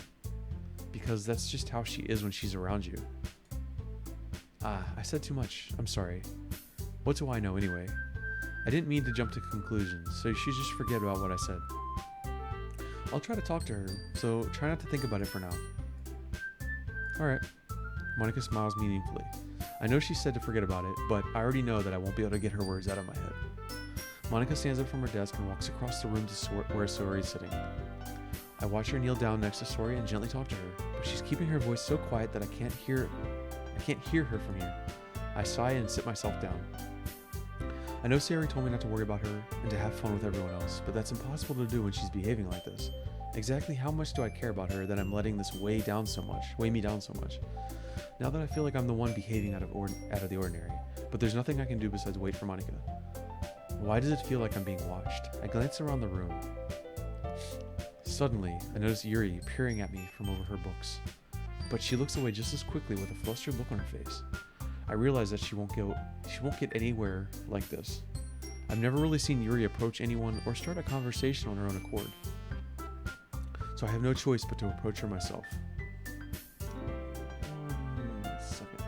Because that's just how she is when she's around you. I said too much. I'm sorry. What do I know anyway? I didn't mean to jump to conclusions, so you should just forget about what I said. I'll try to talk to her, so try not to think about it for now. Alright. Monica smiles meaningfully. I know she said to forget about it, but I already know that I won't be able to get her words out of my head. Monica stands up from her desk and walks across the room to where Sari is sitting. I watch her kneel down next to Sari and gently talk to her, but she's keeping her voice so quiet that I can't hear her from here. I sigh and sit myself down. I know Sari told me not to worry about her and to have fun with everyone else, but that's impossible to do when she's behaving like this. Exactly how much do I care about her that I'm letting this weigh me down so much? Now that I feel like I'm the one behaving out of the ordinary, but there's nothing I can do besides wait for Monica. Why does it feel like I'm being watched? I glance around the room. Suddenly, I notice Yuri peering at me from over her books, but she looks away just as quickly with a flustered look on her face. I realize that she won't get anywhere like this. I've never really seen Yuri approach anyone or start a conversation on her own accord, so I have no choice but to approach her myself. Second.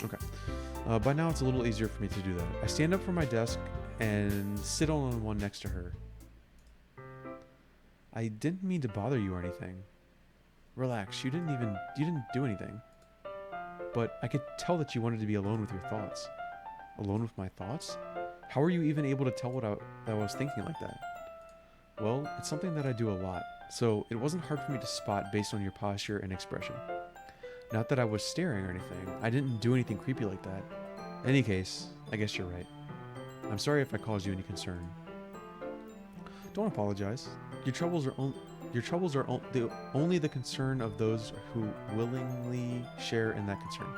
Okay. By now it's a little easier for me to do that. I stand up from my desk and sit on one next to her. I didn't mean to bother you or anything. Relax, you didn't do anything. But I could tell that you wanted to be alone with your thoughts. Alone with my thoughts? How are you even able to tell that I was thinking like that? Well, it's something that I do a lot, so it wasn't hard for me to spot based on your posture and expression. Not that I was staring or anything. I didn't do anything creepy like that. In any case, I guess you're right. I'm sorry if I caused you any concern. Don't apologize. Your troubles are only the concern of those who willingly share in that concern.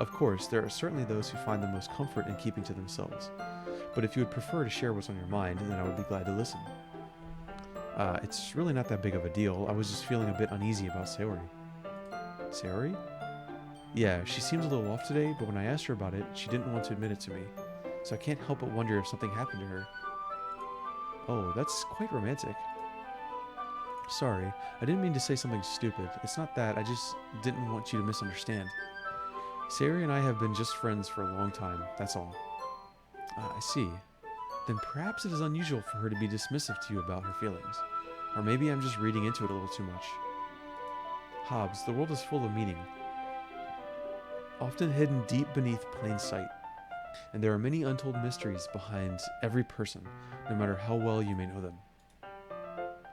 Of course, there are certainly those who find the most comfort in keeping to themselves. But if you would prefer to share what's on your mind, then I would be glad to listen. It's really not that big of a deal. I was just feeling a bit uneasy about Sayori. Sayori? Yeah, she seems a little off today, but when I asked her about it, she didn't want to admit it to me. So I can't help but wonder if something happened to her. Oh, that's quite romantic. Sorry, I didn't mean to say something stupid. It's not that, I just didn't want you to misunderstand. Sayori and I have been just friends for a long time, that's all. I see. Then perhaps it is unusual for her to be dismissive to you about her feelings. Or maybe I'm just reading into it a little too much. Hobbs, the world is full of meaning, often hidden deep beneath plain sight. And there are many untold mysteries behind every person, no matter how well you may know them.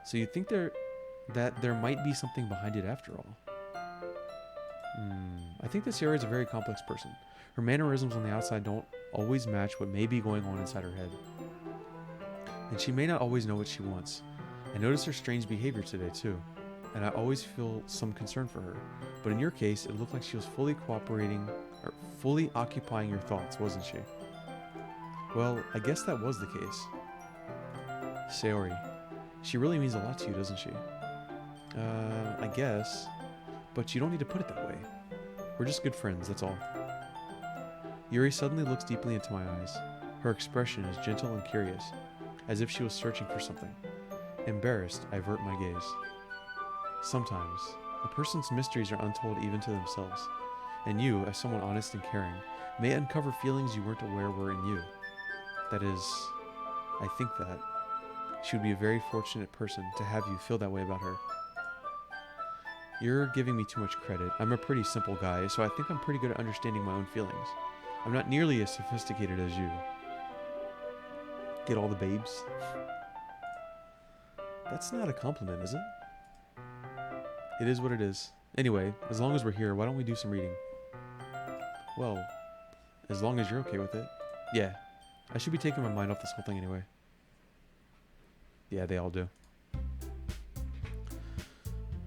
So you think that there might be something behind it after all? I think that Sayori is a very complex person. Her mannerisms on the outside don't always match what may be going on inside her head. And she may not always know what she wants. I noticed her strange behavior today too, and I always feel some concern for her. But in your case, it looked like she was fully cooperating, or fully occupying your thoughts, wasn't she? Well, I guess that was the case. Sayori. She really means a lot to you, doesn't she? I guess. But you don't need to put it that way. We're just good friends, that's all. Yuri suddenly looks deeply into my eyes. Her expression is gentle and curious, as if she was searching for something. Embarrassed, I avert my gaze. Sometimes, a person's mysteries are untold even to themselves, and you, as someone honest and caring, may uncover feelings you weren't aware were in you. That is, I think that she would be a very fortunate person to have you feel that way about her. You're giving me too much credit. I'm a pretty simple guy, so I think I'm pretty good at understanding my own feelings. I'm not nearly as sophisticated as you. Get all the babes? That's not a compliment, is it? It is what it is. Anyway, as long as we're here, why don't we do some reading? Well, as long as you're okay with it. Yeah, I should be taking my mind off this whole thing anyway. Yeah, they all do.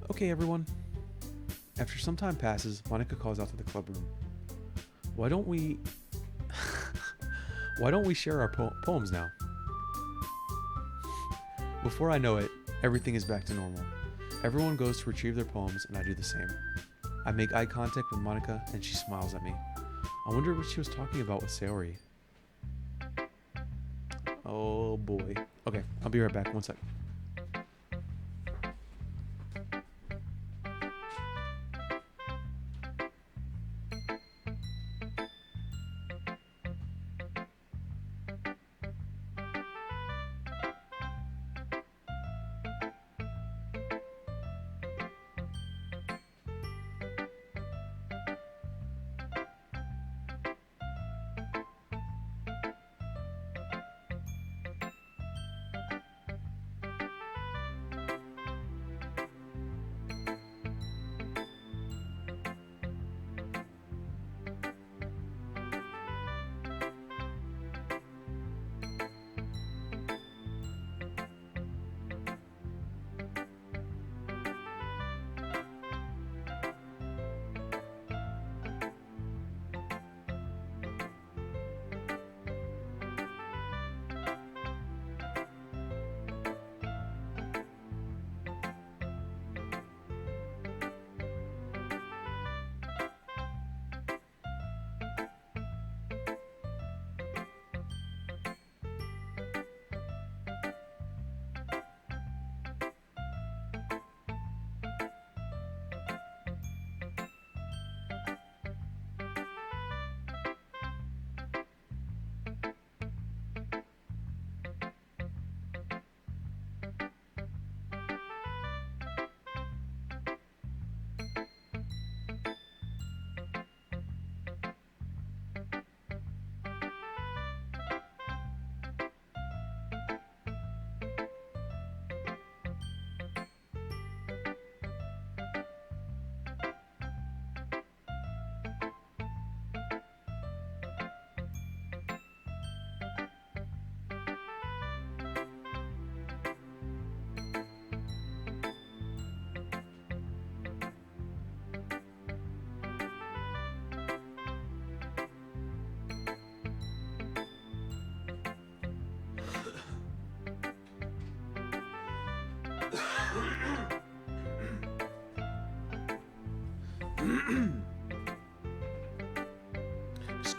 Okay, everyone. After some time passes, Monica calls out to the club room. Why don't we share our poems now? Before I know it, everything is back to normal. Everyone goes to retrieve their poems, and I do the same. I make eye contact with Monica, and she smiles at me. I wonder what she was talking about with Sayori. Oh boy. Okay, I'll be right back. One sec.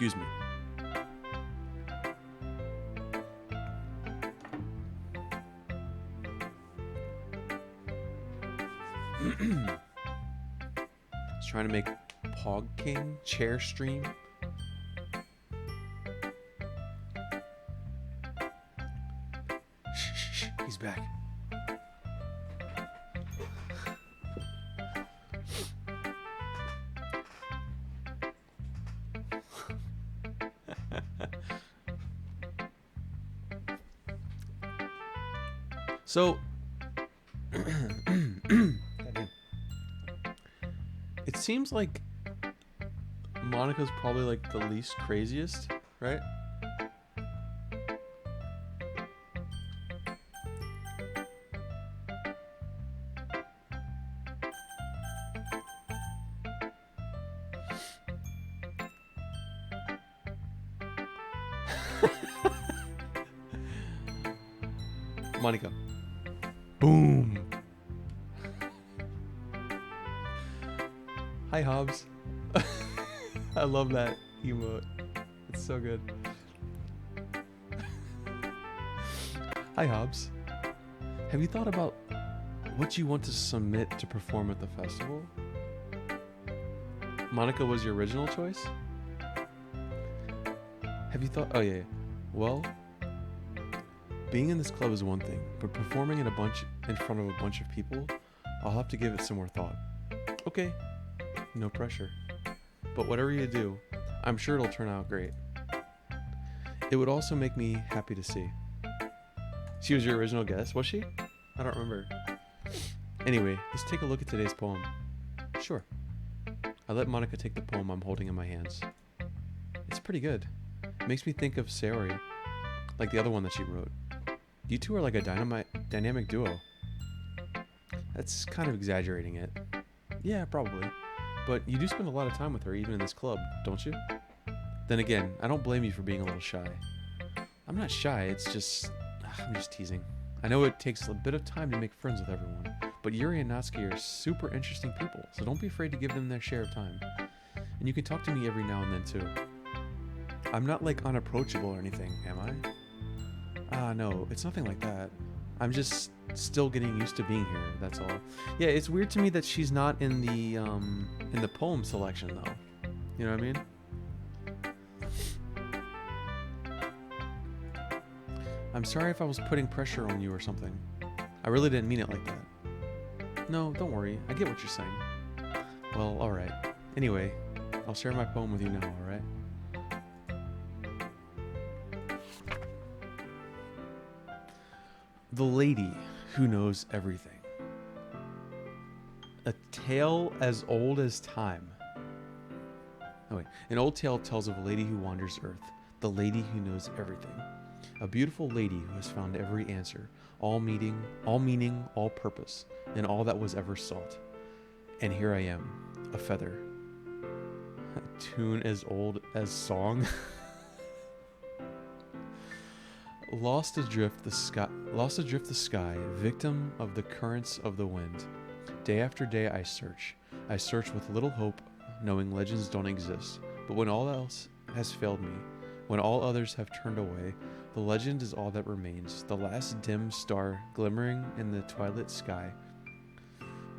Excuse me. Just trying to make Pog King chair stream. Shh, he's back. So, it seems like Monica's probably like the least craziest, right? Monica. Boom. Hi, Hobbs. I love that emote. It's so good. Hi, Hobbs. Have you thought about what you want to submit to perform at the festival? Monica was your original choice? Have you thought... Oh, yeah. Well, being in this club is one thing, but performing in front of a bunch of people, I'll have to give it some more thought. Okay. No pressure. But whatever you do, I'm sure it'll turn out great. It would also make me happy to see. She was your original guest, was she? I don't remember. Anyway, let's take a look at today's poem. Sure. I let Monica take the poem I'm holding in my hands. It's pretty good. It makes me think of Sayori, like the other one that she wrote. You two are like a dynamic duo. That's kind of exaggerating it. Yeah, probably. But you do spend a lot of time with her, even in this club, don't you? Then again, I don't blame you for being a little shy. I'm not shy, it's just... I'm just teasing. I know it takes a bit of time to make friends with everyone, but Yuri and Natsuki are super interesting people, so don't be afraid to give them their share of time. And you can talk to me every now and then, too. I'm not, like, unapproachable or anything, am I? No, it's nothing like that. I'm just still getting used to being here, that's all. Yeah, it's weird to me that she's not in the poem selection, though. You know what I mean? I'm sorry if I was putting pressure on you or something. I really didn't mean it like that. No, don't worry. I get what you're saying. Well, alright. Anyway, I'll share my poem with you now, alright? The Lady Who Knows Everything. A tale as old as time. Oh wait. An old tale tells of a lady who wanders earth. The lady who knows everything. A beautiful lady who has found every answer, all meaning, all purpose, and all that was ever sought. And here I am, a feather. A tune as old as song. Lost adrift the sky, victim of the currents of the wind. Day after day I search with little hope, knowing legends don't exist. But when all else has failed me, when all others have turned away, the legend is all that remains, the last dim star glimmering in the twilight sky.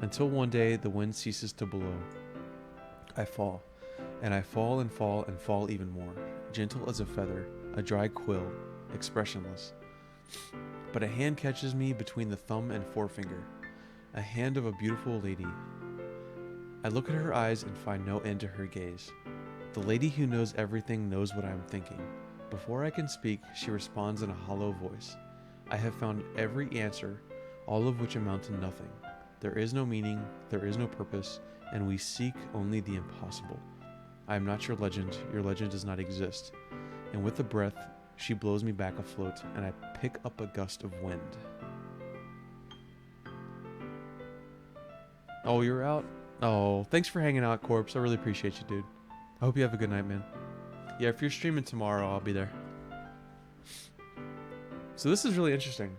Until one day the wind ceases to blow. I fall, and I fall and fall and fall even more, gentle as a feather, a dry quill, expressionless. But a hand catches me between the thumb and forefinger, a hand of a beautiful lady. I look at her eyes and find no end to her gaze. The lady who knows everything knows what I am thinking. Before I can speak, she responds in a hollow voice. I have found every answer, all of which amount to nothing. There is no meaning, there is no purpose, and we seek only the impossible. I am not your legend does not exist. And with a breath, she blows me back afloat, and I pick up a gust of wind. Oh, you're out? Oh, thanks for hanging out, Corpse. I really appreciate you, dude. I hope you have a good night, man. Yeah, if you're streaming tomorrow, I'll be there. So this is really interesting.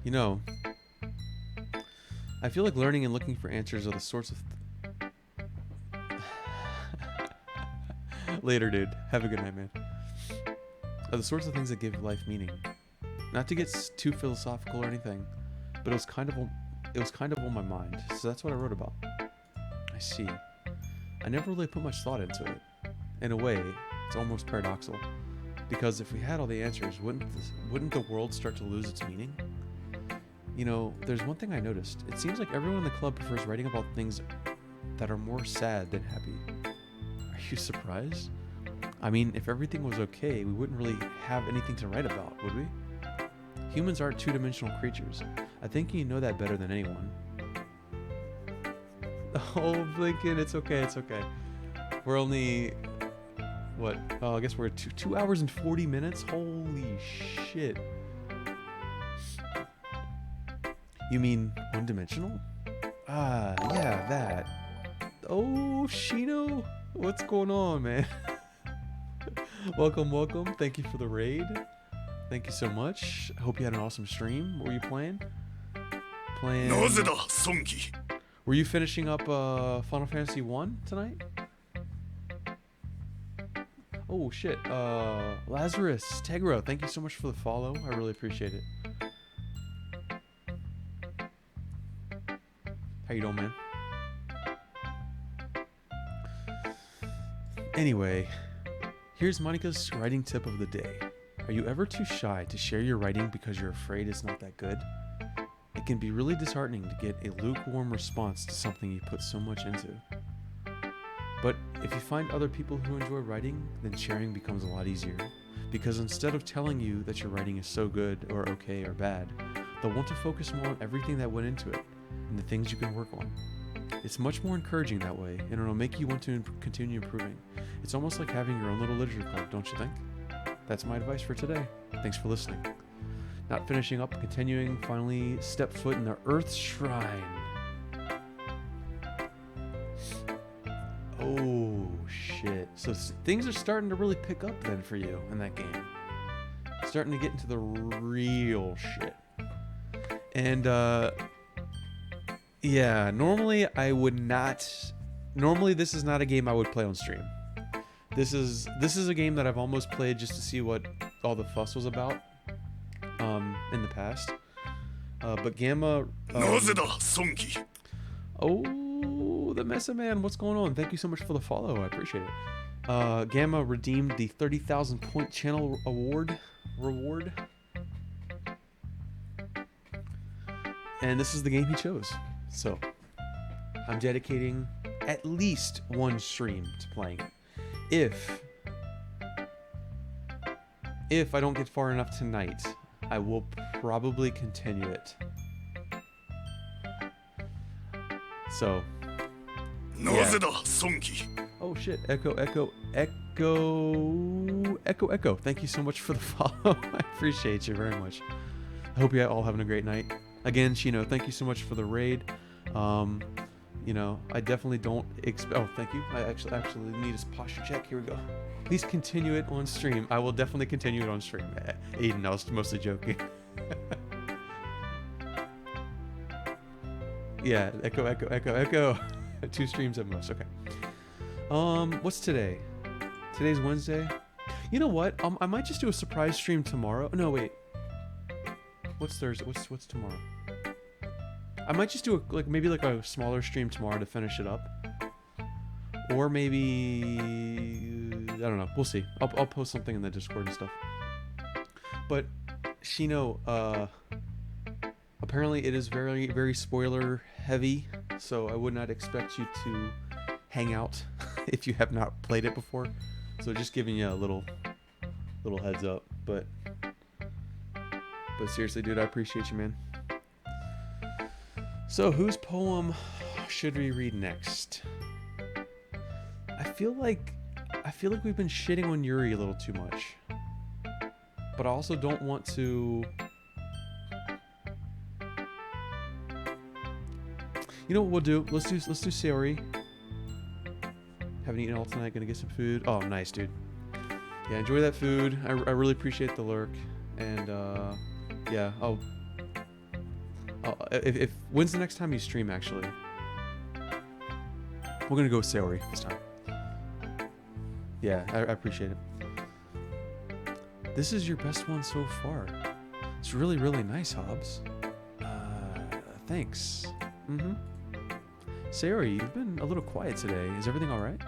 You know, I feel like learning and looking for answers are the sorts of... Later, dude. Have a good night, man. Are the sorts of things that give life meaning. Not to get too philosophical or anything, but it was kind of on my mind, so that's what I wrote about. I see. I never really put much thought into it. In a way, it's almost paradoxical, because if we had all the answers, wouldn't the world start to lose its meaning? You know, there's one thing I noticed. It seems like everyone in the club prefers writing about things that are more sad than happy. Are you surprised? I mean, if everything was okay, we wouldn't really have anything to write about, would we? Humans aren't two-dimensional creatures. I think you know that better than anyone. Oh, Blinken, it's okay, it's okay. We're only... What? Oh, I guess we're at 2 hours and 40 minutes? Holy shit. You mean one-dimensional? Ah, yeah, that. Oh, Shino? What's going on, man? Welcome, welcome. Thank you for the raid. Thank you so much. I hope you had an awesome stream. What were you playing? Were you finishing up Final Fantasy 1 tonight? Oh shit. Lazarus, Tegra, thank you so much for the follow. I really appreciate it. How you doing, man? Anyway, here's Monica's writing tip of the day. Are you ever too shy to share your writing because you're afraid it's not that good? It can be really disheartening to get a lukewarm response to something you put so much into. But if you find other people who enjoy writing, then sharing becomes a lot easier. Because instead of telling you that your writing is so good or okay or bad, they'll want to focus more on everything that went into it and the things you can work on. It's much more encouraging that way, and it'll make you want to continue improving. It's almost like having your own little literature club, don't you think? That's my advice for today. Thanks for listening. Not finishing up, continuing, finally step foot in the Earth Shrine. Oh, shit. So things are starting to really pick up then for you in that game. Starting to get into the real shit. And, yeah, normally I would not... Normally this is not a game I would play on stream. This is a game that I've almost played just to see what all the fuss was about in the past. But Gamma... oh, the Mesa Man, what's going on? Thank you so much for the follow. I appreciate it. Gamma redeemed the 30,000 point channel reward. And this is the game he chose. So, I'm dedicating at least one stream to playing it. If I don't get far enough tonight, I will probably continue it. So, yeah. Oh shit, Echo. Thank you so much for the follow. I appreciate you very much. I hope you're all having a great night. Again, Shino, thank you so much for the raid. You know, I definitely don't expect... Oh, thank you. I actually need a posture check. Here we go. Please continue it on stream. I will definitely continue it on stream. Aiden, I was mostly joking. Yeah, Echo. 2 streams at most. Okay. What's today? Today's Wednesday. You know what? I might just do a surprise stream tomorrow. No, wait. What's Thursday? What's tomorrow? I might just do maybe a smaller stream tomorrow to finish it up, or maybe I don't know. We'll see. I'll post something in the Discord and stuff. But Shino, apparently it is very, very spoiler heavy, so I would not expect you to hang out if you have not played it before. So just giving you a little heads up. But seriously, dude, I appreciate you, man. So, whose poem should we read next? I feel like we've been shitting on Yuri a little too much. But I also don't want to... You know what we'll do? Let's do Sayori. Haven't eaten all tonight, gonna get some food. Oh, nice, dude. Yeah, enjoy that food. I really appreciate the lurk. And, yeah, If when's the next time you stream? Actually, we're gonna go with Saori this time. Yeah, I appreciate it. This is your best one so far. It's really, really nice, Hobbs. Thanks. Saori, you've been a little quiet today. Is everything all right?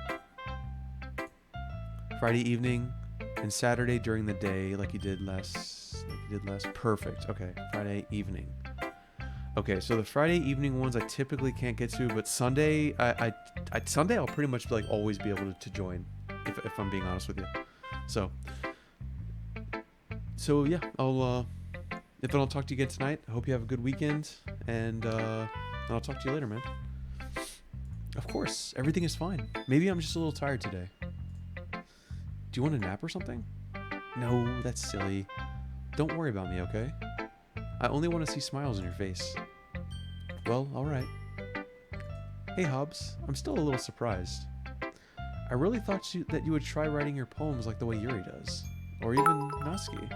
Friday evening and Saturday during the day, like you did last. Perfect. Okay, Friday evening. Okay, so the Friday evening ones I typically can't get to, but Sunday, Sunday I'll pretty much like always be able to join, if I'm being honest with you. So yeah, if I don't talk to you again tonight, I hope you have a good weekend, and I'll talk to you later, man. Of course, everything is fine. Maybe I'm just a little tired today. Do you want a nap or something? No, that's silly. Don't worry about me, okay? I only want to see smiles on your face. Well, alright. Hey Hobbs, I'm still a little surprised. I really thought that you would try writing your poems like the way Yuri does. Or even Natsuki.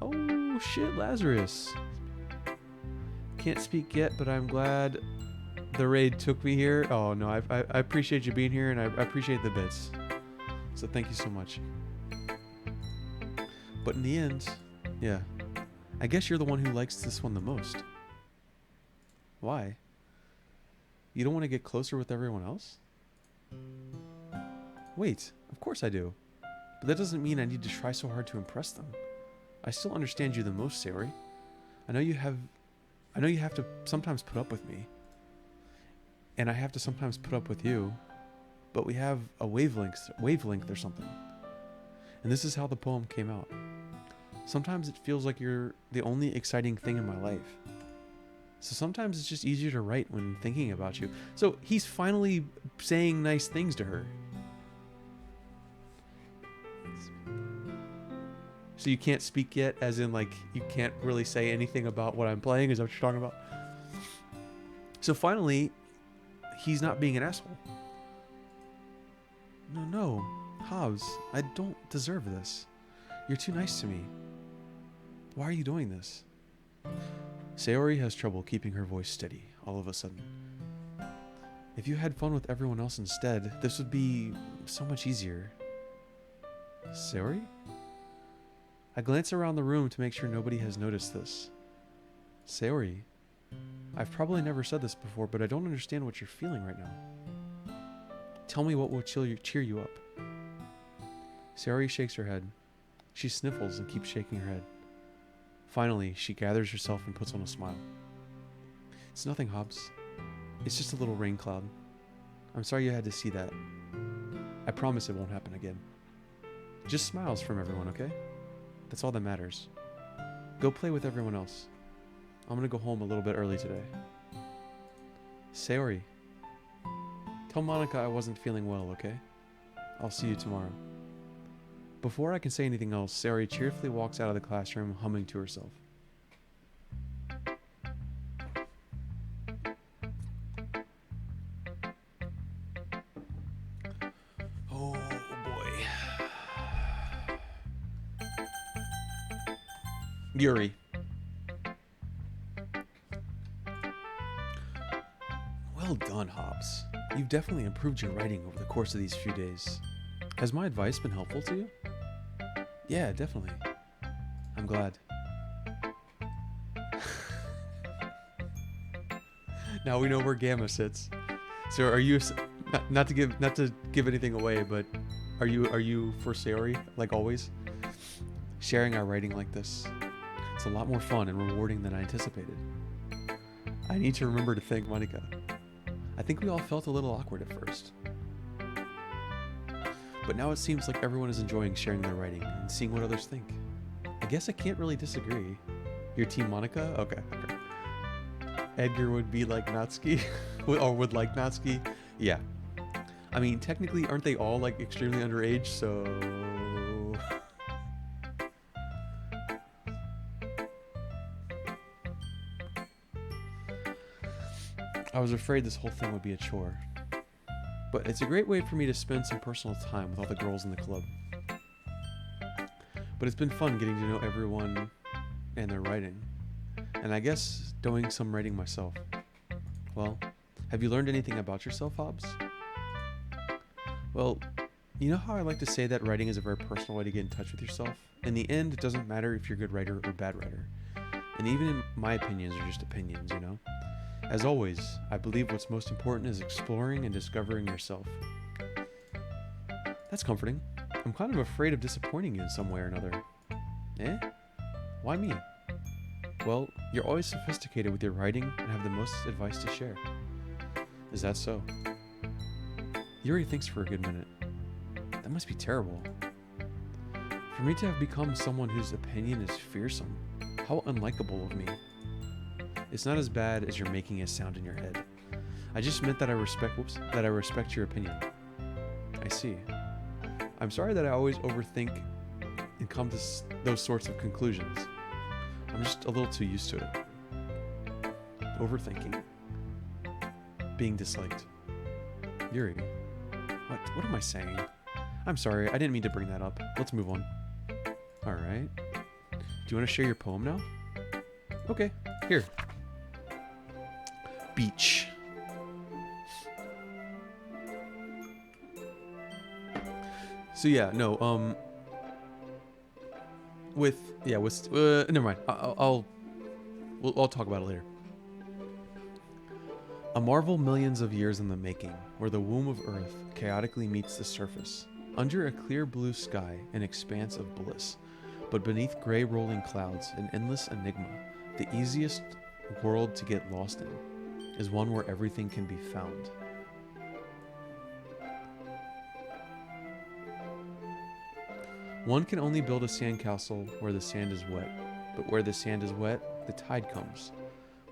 Oh shit, Lazarus. Can't speak yet, but I'm glad the raid took me here. Oh no, I appreciate you being here, and I appreciate the bits. So thank you so much. But in the end, yeah. I guess you're the one who likes this one the most. Why? You don't want to get closer with everyone else? Wait, of course I do. But that doesn't mean I need to try so hard to impress them. I still understand you the most, Saori. I know you have to sometimes put up with me. And I have to sometimes put up with you. But we have a wavelength or something. And this is how the poem came out. Sometimes it feels like you're the only exciting thing in my life. So sometimes it's just easier to write when thinking about you. So he's finally saying nice things to her. So you can't speak yet, as in like you can't really say anything about what I'm playing? Is that what you're talking about? So finally, he's not being an asshole. No, Hobbs, I don't deserve this. You're too nice to me. Why are you doing this? Saori has trouble keeping her voice steady all of a sudden. If you had fun with everyone else instead, this would be so much easier. Saori? I glance around the room to make sure nobody has noticed this. Saori, I've probably never said this before, but I don't understand what you're feeling right now. Tell me what will cheer you up. Saori shakes her head. She sniffles and keeps shaking her head. Finally, she gathers herself and puts on a smile. It's nothing, Hobbs. It's just a little rain cloud. I'm sorry you had to see that. I promise it won't happen again. Just smiles from everyone, okay? That's all that matters. Go play with everyone else. I'm gonna go home a little bit early today. Saori, tell Monica I wasn't feeling well, okay? I'll see you tomorrow. Before I can say anything else, Saori cheerfully walks out of the classroom, humming to herself. Oh boy. Yuri. Well done, Hobbs. You've definitely improved your writing over the course of these few days. Has my advice been helpful to you? Yeah, definitely. I'm glad. Now we know where Gamma sits. So are you not to give anything away, but are you for Saori like always? Sharing our writing like this. It's a lot more fun and rewarding than I anticipated. I need to remember to thank Monica. I think we all felt a little awkward at first. But now it seems like everyone is enjoying sharing their writing and seeing what others think. I guess I can't really disagree. Your team Monica? Okay. Edgar would be like Natsuki? Or would like Natsuki? Yeah. I mean, technically, aren't they all like extremely underage, so... I was afraid this whole thing would be a chore. But it's a great way for me to spend some personal time with all the girls in the club. But it's been fun getting to know everyone and their writing. and I guess doing some writing myself. Well, have you learned anything about yourself, Hobbs? Well, you know how I like to say that writing is a very personal way to get in touch with yourself? In the end, it doesn't matter if you're a good writer or bad writer. And even my opinions are just opinions, you know? As always, I believe what's most important is exploring and discovering yourself. That's comforting. I'm kind of afraid of disappointing you in some way or another. Eh? Why me? Well, you're always sophisticated with your writing and have the most advice to share. Is that so? Yuri thinks for a good minute. That must be terrible. For me to have become someone whose opinion is fearsome, how unlikable of me. It's not as bad as you're making it sound in your head. I just meant that I respect your opinion. I see. I'm sorry that I always overthink and come to those sorts of conclusions. I'm just a little too used to it. Overthinking. Being disliked. Yuri. What am I saying? I'm sorry, I didn't mean to bring that up. Let's move on. Alright. Do you want to share your poem now? Okay, here. Beach. So yeah, no, never mind. I'll talk about it later. A marvel millions of years in the making, where the womb of Earth chaotically meets the surface, under a clear blue sky, an expanse of bliss, but beneath gray rolling clouds, an endless enigma. The easiest world to get lost in is one where everything can be found. One can only build a sandcastle where the sand is wet, but where the sand is wet, the tide comes.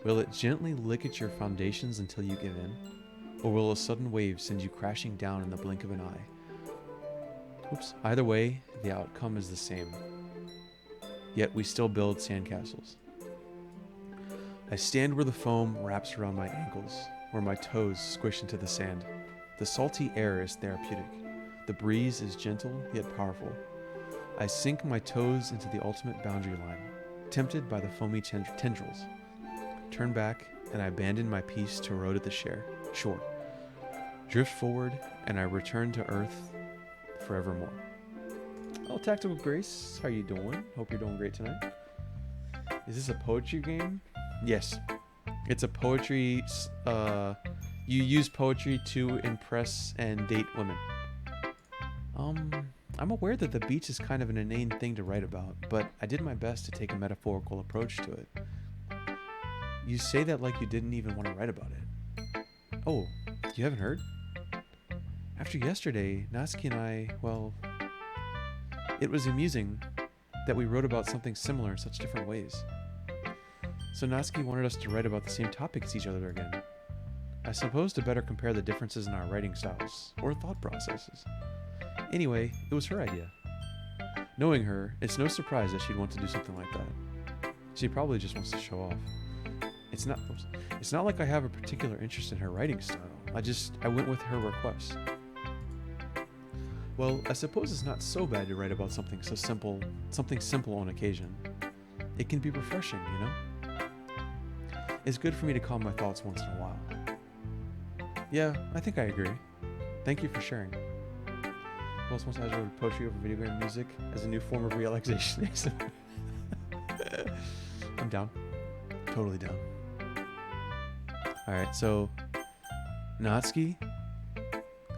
Will it gently lick at your foundations until you give in? Or will a sudden wave send you crashing down in the blink of an eye? Oops. Either way, the outcome is the same. Yet we still build sandcastles. I stand where the foam wraps around my ankles, where my toes squish into the sand. The salty air is therapeutic. The breeze is gentle yet powerful. I sink my toes into the ultimate boundary line, tempted by the foamy tendrils. Turn back, and I abandon my piece to erode at the shore. Drift forward, and I return to Earth forevermore. Oh, Tactical Grace, how you doing? Hope you're doing great tonight. Is this a poetry game? Yes. It's a poetry, you use poetry to impress and date women. I'm aware that the beach is kind of an inane thing to write about, but I did my best to take a metaphorical approach to it. You say that like you didn't even want to write about it. Oh, you haven't heard? After yesterday, Natsuki and I, well, it was amusing that we wrote about something similar in such different ways. So Natsuki wanted us to write about the same topic as each other again. I suppose to better compare the differences in our writing styles, or thought processes. Anyway, it was her idea. Knowing her, it's no surprise that she'd want to do something like that. She probably just wants to show off. It's not like I have a particular interest in her writing style. I went with her request. Well, I suppose it's not so bad to write about something simple on occasion. It can be refreshing, you know? It's good for me to calm my thoughts once in a while. Yeah, I think I agree. Thank you for sharing. Who else wants to write poetry over video game music as a new form of relaxation? I'm down. Totally down. Alright, so Natsuki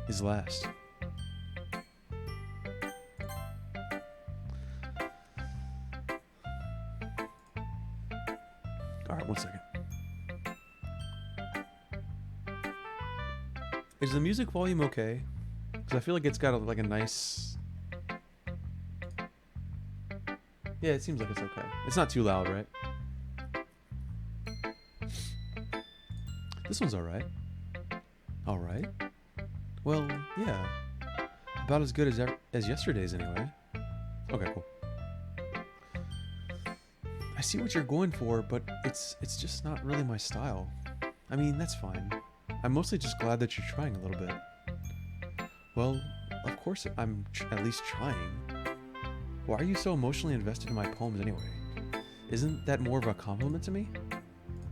is last. Alright, 1 second. Is the music volume okay? Because I feel like it's got a nice... Yeah, it seems like it's okay. It's not too loud, right? This one's alright. Alright? Well, yeah. About as good as yesterday's anyway. Okay, cool. I see what you're going for, but it's just not really my style. I mean, that's fine. I'm mostly just glad that you're trying a little bit. Well, of course I'm at least trying. Why are you so emotionally invested in my poems anyway? Isn't that more of a compliment to me?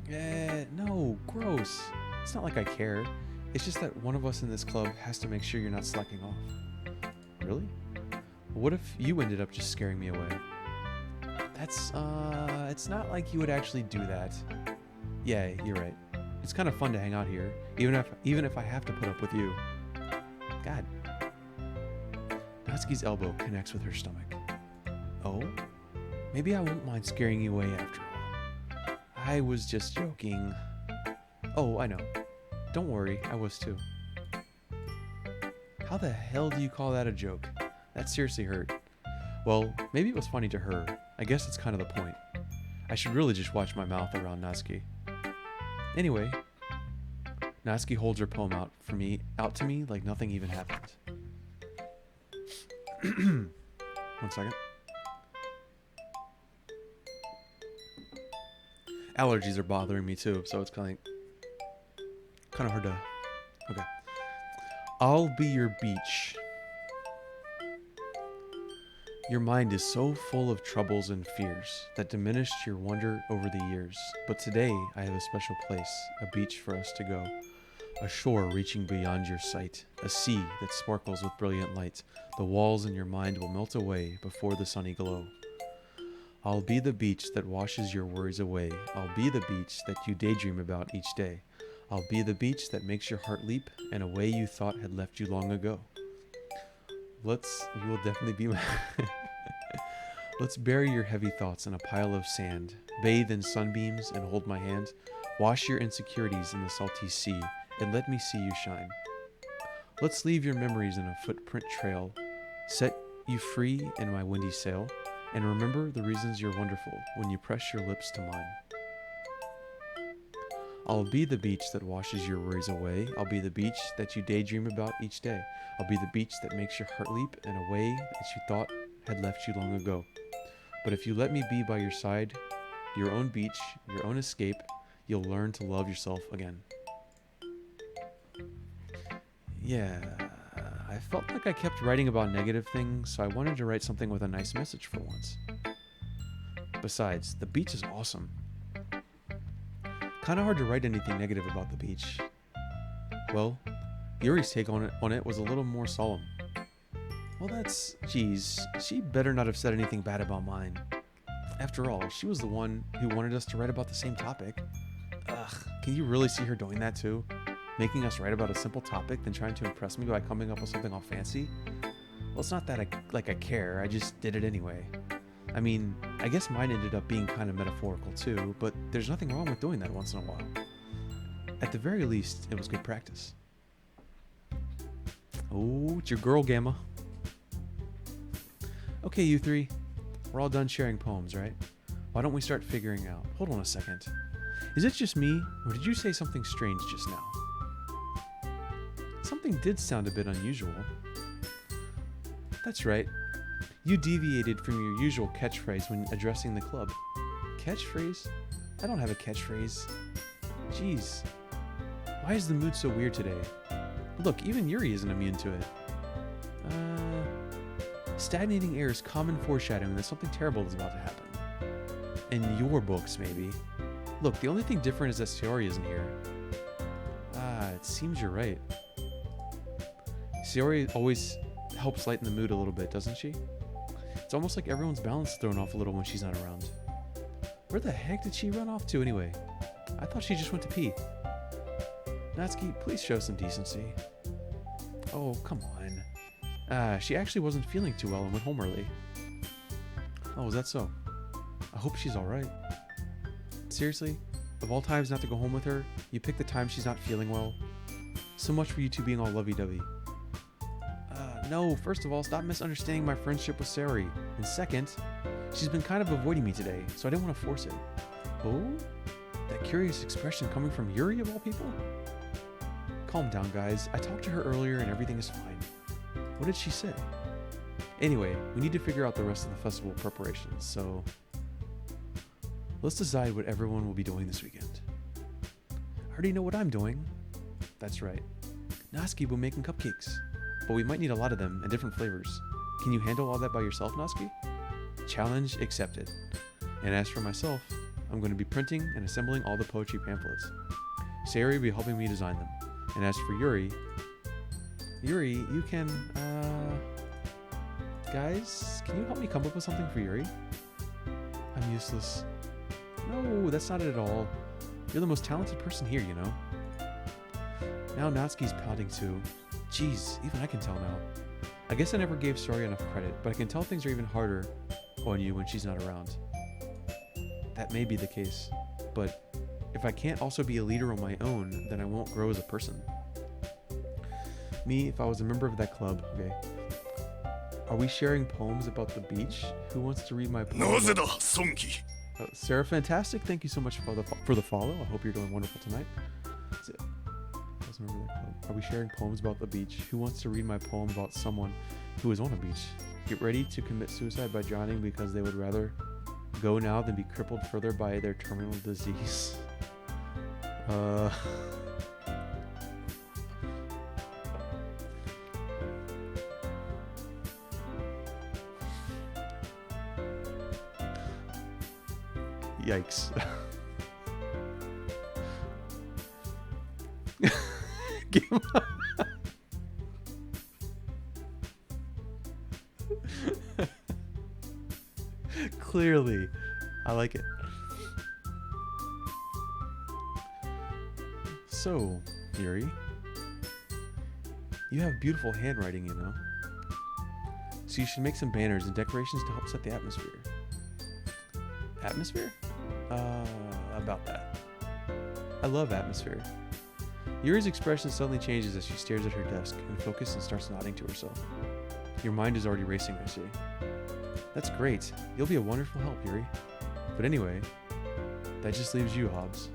No, gross. It's not like I care. It's just that one of us in this club has to make sure you're not slacking off. Really? What if you ended up just scaring me away? It's not like you would actually do that. Yeah, you're right. It's kind of fun to hang out here, even if I have to put up with you. God. Natsuki's elbow connects with her stomach. Oh? Maybe I won't mind scaring you away after all. I was just joking. Oh, I know. Don't worry, I was too. How the hell do you call that a joke? That seriously hurt. Well, maybe it was funny to her. I guess that's kind of the point. I should really just watch my mouth around Natsuki. Anyway, Natsuki holds her poem out to me like nothing even happened. 1 second. Allergies are bothering me too, so it's kind of hard to. Okay. I'll be your beach. Your mind is so full of troubles and fears that diminished your wonder over the years. But today I have a special place, a beach for us to go. A shore reaching beyond your sight, a sea that sparkles with brilliant light. The walls in your mind will melt away before the sunny glow. I'll be the beach that washes your worries away. I'll be the beach that you daydream about each day. I'll be the beach that makes your heart leap in a way you thought had left you long ago. You will definitely be my... Let's bury your heavy thoughts in a pile of sand. Bathe in sunbeams and hold my hand. Wash your insecurities in the salty sea and let me see you shine. Let's leave your memories in a footprint trail. Set you free in my windy sail. And remember the reasons you're wonderful when you press your lips to mine. I'll be the beach that washes your worries away. I'll be the beach that you daydream about each day. I'll be the beach that makes your heart leap in a way that you thought had left you long ago. But if you let me be by your side, your own beach, your own escape, you'll learn to love yourself again. Yeah, I felt like I kept writing about negative things, so I wanted to write something with a nice message for once. Besides, the beach is awesome. Kinda hard to write anything negative about the beach. Well, Yuri's take on it was a little more solemn. Well, geez, she better not have said anything bad about mine. After all, she was the one who wanted us to write about the same topic. Ugh, can you really see her doing that too? Making us write about a simple topic, then trying to impress me by coming up with something all fancy? Well, it's not that I care, I just did it anyway. I mean, I guess mine ended up being kind of metaphorical too, but there's nothing wrong with doing that once in a while. At the very least, it was good practice. Oh, it's your girl, Gamma. Okay, you three. We're all done sharing poems, right? Why don't we start figuring out... Hold on a second. Is it just me, or did you say something strange just now? Something did sound a bit unusual. That's right. You deviated from your usual catchphrase when addressing the club. Catchphrase? I don't have a catchphrase. Jeez. Why is the mood so weird today? Look, even Yuri isn't immune to it. Stagnating air is common foreshadowing that something terrible is about to happen. In your books, maybe. Look, the only thing different is that Sayori isn't here. It seems you're right. Sayori always helps lighten the mood a little bit, doesn't she? It's almost like everyone's balance is thrown off a little when she's not around. Where the heck did she run off to anyway? I thought she just went to pee. Natsuki, please show some decency. Oh, come on. She actually wasn't feeling too well and went home early. Oh, is that so? I hope she's alright. Seriously? Of all times not to go home with her, you pick the time she's not feeling well? So much for you two being all lovey-dovey. No, first of all, stop misunderstanding my friendship with Sayori. And second, she's been kind of avoiding me today, so I didn't want to force it. Oh? That curious expression coming from Yuri of all people? Calm down, guys. I talked to her earlier and everything is fine. What did she say? Anyway, we need to figure out the rest of the festival preparations, so... Let's decide what everyone will be doing this weekend. I already know what I'm doing. That's right. Natsuki will be making cupcakes. But we might need a lot of them and different flavors. Can you handle all that by yourself, Natsuki? Challenge accepted. And as for myself, I'm going to be printing and assembling all the poetry pamphlets. Sayori will be helping me design them. And as for Yuri, you can, guys, can you help me come up with something for Yuri? I'm useless. No, that's not it at all. You're the most talented person here, you know. Now Natsuki's pouting too. Jeez, even I can tell now. I guess I never gave Sayori enough credit, but I can tell things are even harder on you when she's not around. That may be the case, but if I can't also be a leader on my own, then I won't grow as a person. Me, if I was a member of that club, okay. Are we sharing poems about the beach? Who wants to read my poem? Sarah, fantastic. Thank you so much for the follow. I hope you're doing wonderful tonight. That's it. Let's remember that club. Are we sharing poems about the beach? Who wants to read my poem about someone who is on a beach? Get ready to commit suicide by drowning because they would rather go now than be crippled further by their terminal disease. Yikes. Game up. Clearly. I like it. So, Yuri, you have beautiful handwriting, you know. So you should make some banners and decorations to help set the atmosphere. Atmosphere? About that. I love atmosphere. Yuri's expression suddenly changes as she stares at her desk and focuses and starts nodding to herself. Your mind is already racing, I see. That's great. You'll be a wonderful help, Yuri. But anyway, that just leaves you, Hobbs.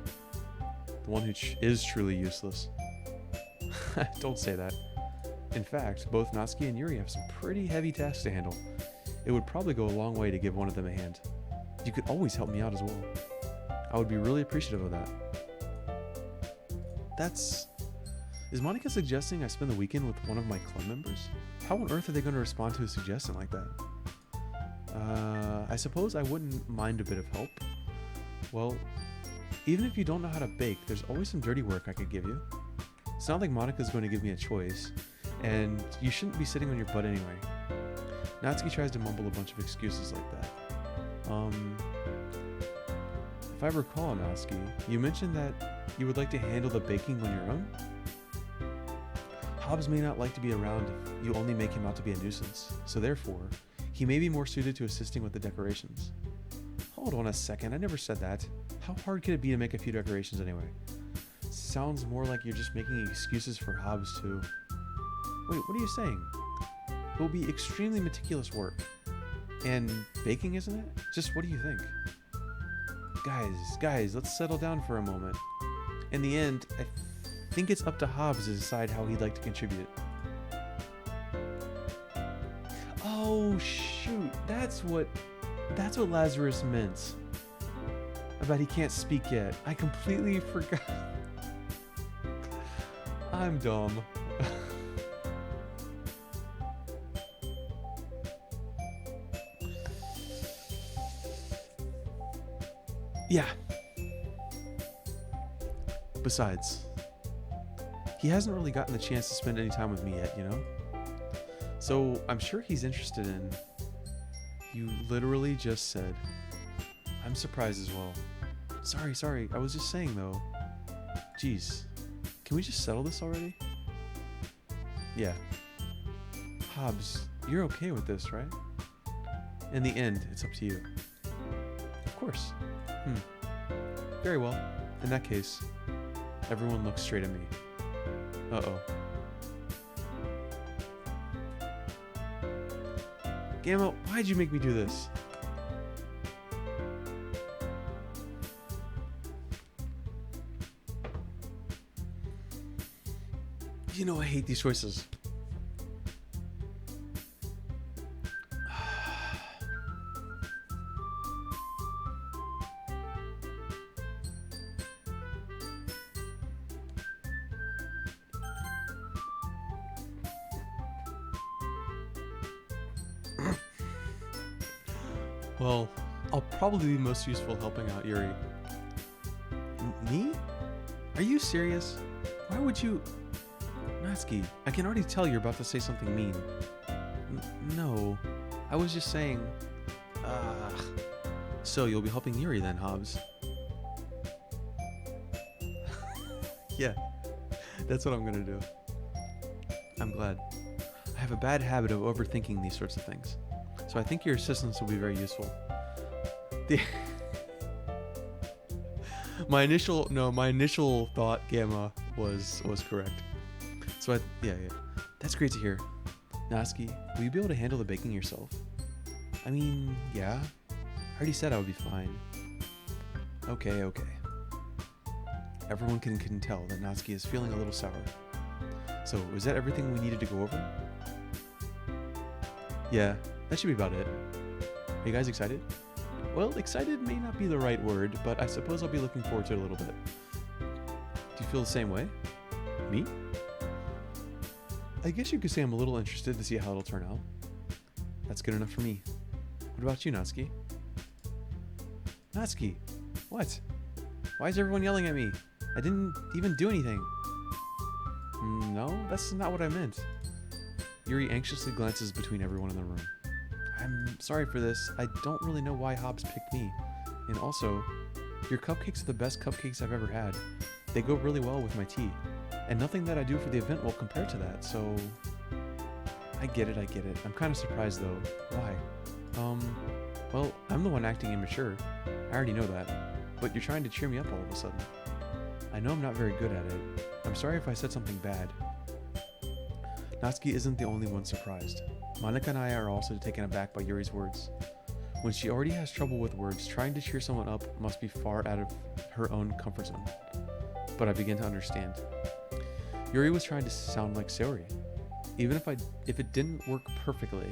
The one who is truly useless. Don't say that. In fact, both Natsuki and Yuri have some pretty heavy tasks to handle. It would probably go a long way to give one of them a hand. You could always help me out as well. I would be really appreciative of that. Is Monica suggesting I spend the weekend with one of my club members? How on earth are they going to respond to a suggestion like that? I suppose I wouldn't mind a bit of help. Well, even if you don't know how to bake, there's always some dirty work I could give you. It's not like Monica's going to give me a choice, and you shouldn't be sitting on your butt anyway. Natsuki tries to mumble a bunch of excuses like that. If I recall, Natsuki, you mentioned that you would like to handle the baking on your own? Hobbs may not like to be around if you only make him out to be a nuisance, so therefore, he may be more suited to assisting with the decorations. Hold on a second, I never said that. How hard could it be to make a few decorations anyway? Sounds more like you're just making excuses for Hobbs too. Wait, what are you saying? It will be extremely meticulous work. And baking, isn't it? Just what do you think? Guys, let's settle down for a moment. In the end, I think it's up to Hobbs to decide how he'd like to contribute. Oh shoot, that's what Lazarus meant. About he can't speak yet. I completely forgot. I'm dumb. Yeah. Besides, he hasn't really gotten the chance to spend any time with me yet, you know? So I'm sure he's interested in... You literally just said. I'm surprised as well. Sorry. I was just saying though. Jeez. Can we just settle this already? Yeah. Hobbs, you're okay with this, right? In the end, it's up to you. Of course. Very well. In that case, everyone looks straight at me. Uh-oh. Gamma, why'd you make me do this? You know I hate these choices. Well, I'll probably be most useful helping out Yuri. Me? Are you serious? Why would you... Natsuki, I can already tell you're about to say something mean. No, I was just saying... So you'll be helping Yuri then, Hobbs? Yeah, that's what I'm gonna do. I'm glad. I have a bad habit of overthinking these sorts of things, so I think your assistance will be very useful. My initial thought, Gamma, was correct. So yeah, that's great to hear. Natsuki, will you be able to handle the baking yourself? I mean, yeah. I already said I would be fine. Okay. Everyone can tell that Natsuki is feeling a little sour. So, was that everything we needed to go over? Yeah, that should be about it. Are you guys excited? Well, excited may not be the right word, but I suppose I'll be looking forward to it a little bit. Do you feel the same way? Me? I guess you could say I'm a little interested to see how it'll turn out. That's good enough for me. What about you, Natsuki? Natsuki, what? Why is everyone yelling at me? I didn't even do anything. No, that's not what I meant. Yuri anxiously glances between everyone in the room. I'm sorry for this. I don't really know why Hobbs picked me. And also, your cupcakes are the best cupcakes I've ever had. They go really well with my tea. And nothing that I do for the event will compare to that, so... I get it. I'm kind of surprised though. Why? Well, I'm the one acting immature. I already know that. But you're trying to cheer me up all of a sudden. I know I'm not very good at it. I'm sorry if I said something bad. Natsuki isn't the only one surprised. Monika and I are also taken aback by Yuri's words. When she already has trouble with words, trying to cheer someone up must be far out of her own comfort zone. But I begin to understand. Yuri was trying to sound like Saori. Even if it didn't work perfectly,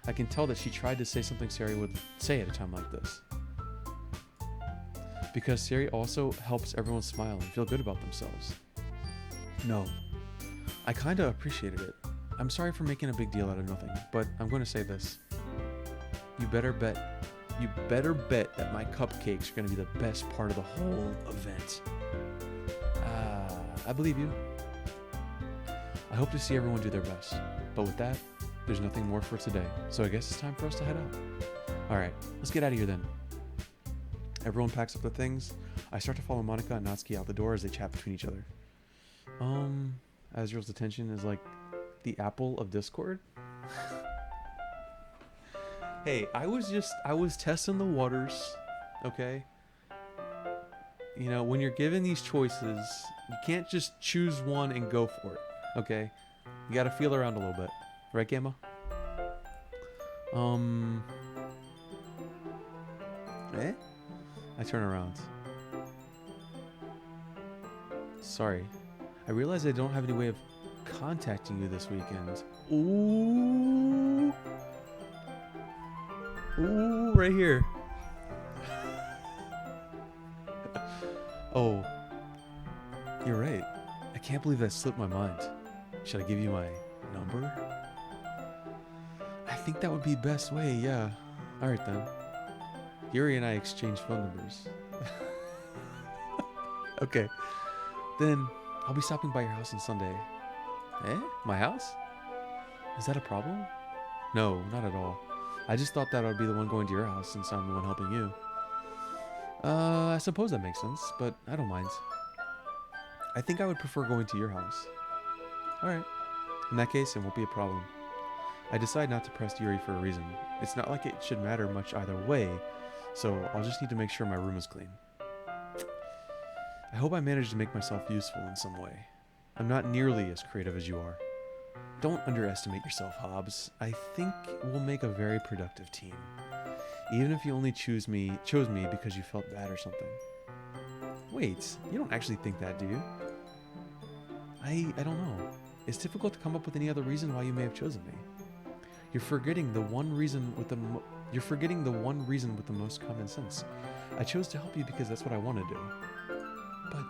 I can tell that she tried to say something Saori would say at a time like this. Because Saori also helps everyone smile and feel good about themselves. No, I kinda appreciated it. I'm sorry for making a big deal out of nothing, but I'm going to say this. You better bet that my cupcakes are going to be the best part of the whole event. I believe you. I hope to see everyone do their best. But with that, there's nothing more for today. So I guess it's time for us to head out. Alright, let's get out of here then. Everyone packs up their things. I start to follow Monika and Natsuki out the door as they chat between each other. Azrael's attention is like the apple of Discord. Hey, I was testing the waters, okay? You know, when you're given these choices, you can't just choose one and go for it, okay? You gotta feel around a little bit. Right, Gamma? I turn around. Sorry. I realize I don't have any way of contacting you this weekend. Ooh, right here. Oh, you're right. I can't believe that slipped my mind. Should I give you my number? I think that would be the best way, yeah. Alright then. Yuri and I exchanged phone numbers. Okay. Then I'll be stopping by your house on Sunday. My house? Is that a problem? No, not at all. I just thought that I would be the one going to your house since I'm the one helping you. I suppose that makes sense, but I don't mind. I think I would prefer going to your house. Alright. In that case, it won't be a problem. I decide not to press Yuri for a reason. It's not like it should matter much either way, so I'll just need to make sure my room is clean. I hope I managed to make myself useful in some way. I'm not nearly as creative as you are. Don't underestimate yourself, Hobbs. I think we'll make a very productive team. Even if you only chose me because you felt bad or something. Wait, you don't actually think that, do you? I don't know. It's difficult to come up with any other reason why you may have chosen me. You're forgetting the one reason with the most common sense. I chose to help you because that's what I want to do. But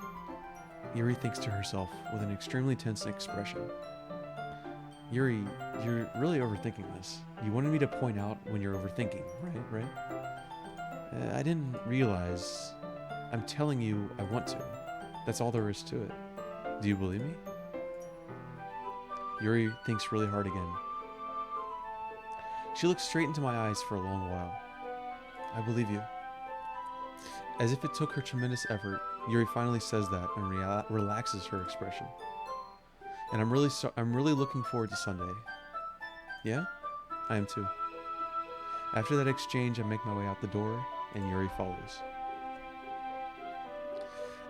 Yuri thinks to herself with an extremely tense expression. Yuri, you're really overthinking this. You wanted me to point out when you're overthinking, right? I didn't realize. I'm telling you I want to. That's all there is to it. Do you believe me? Yuri thinks really hard again. She looks straight into my eyes for a long while. I believe you. As if it took her tremendous effort, Yuri finally says that and relaxes her expression. And I'm really looking forward to Sunday. Yeah? I am too. After that exchange, I make my way out the door, and Yuri follows.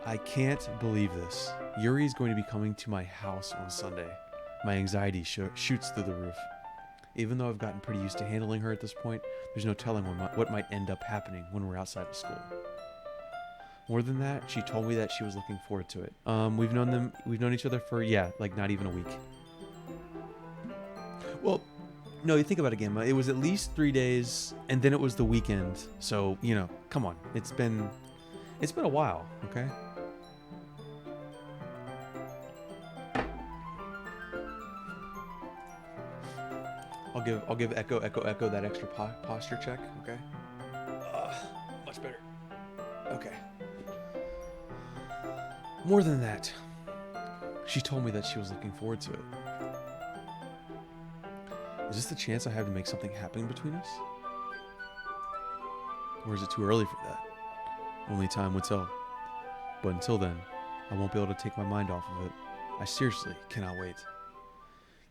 I can't believe this. Yuri is going to be coming to my house on Sunday. My anxiety shoots through the roof. Even though I've gotten pretty used to handling her at this point, there's no telling what might end up happening when we're outside of school. More than that, she told me that she was looking forward to it. We've known each other for, like not even a week. Well, no, you think about it again. It was at least 3 days, and then it was the weekend. So, come on. It's been a while, okay? I'll give echo that extra posture check, okay? Much better. Okay. More than that, she told me that she was looking forward to it. Is this the chance I have to make something happen between us? Or is it too early for that? Only time will tell. But until then, I won't be able to take my mind off of it. I seriously cannot wait.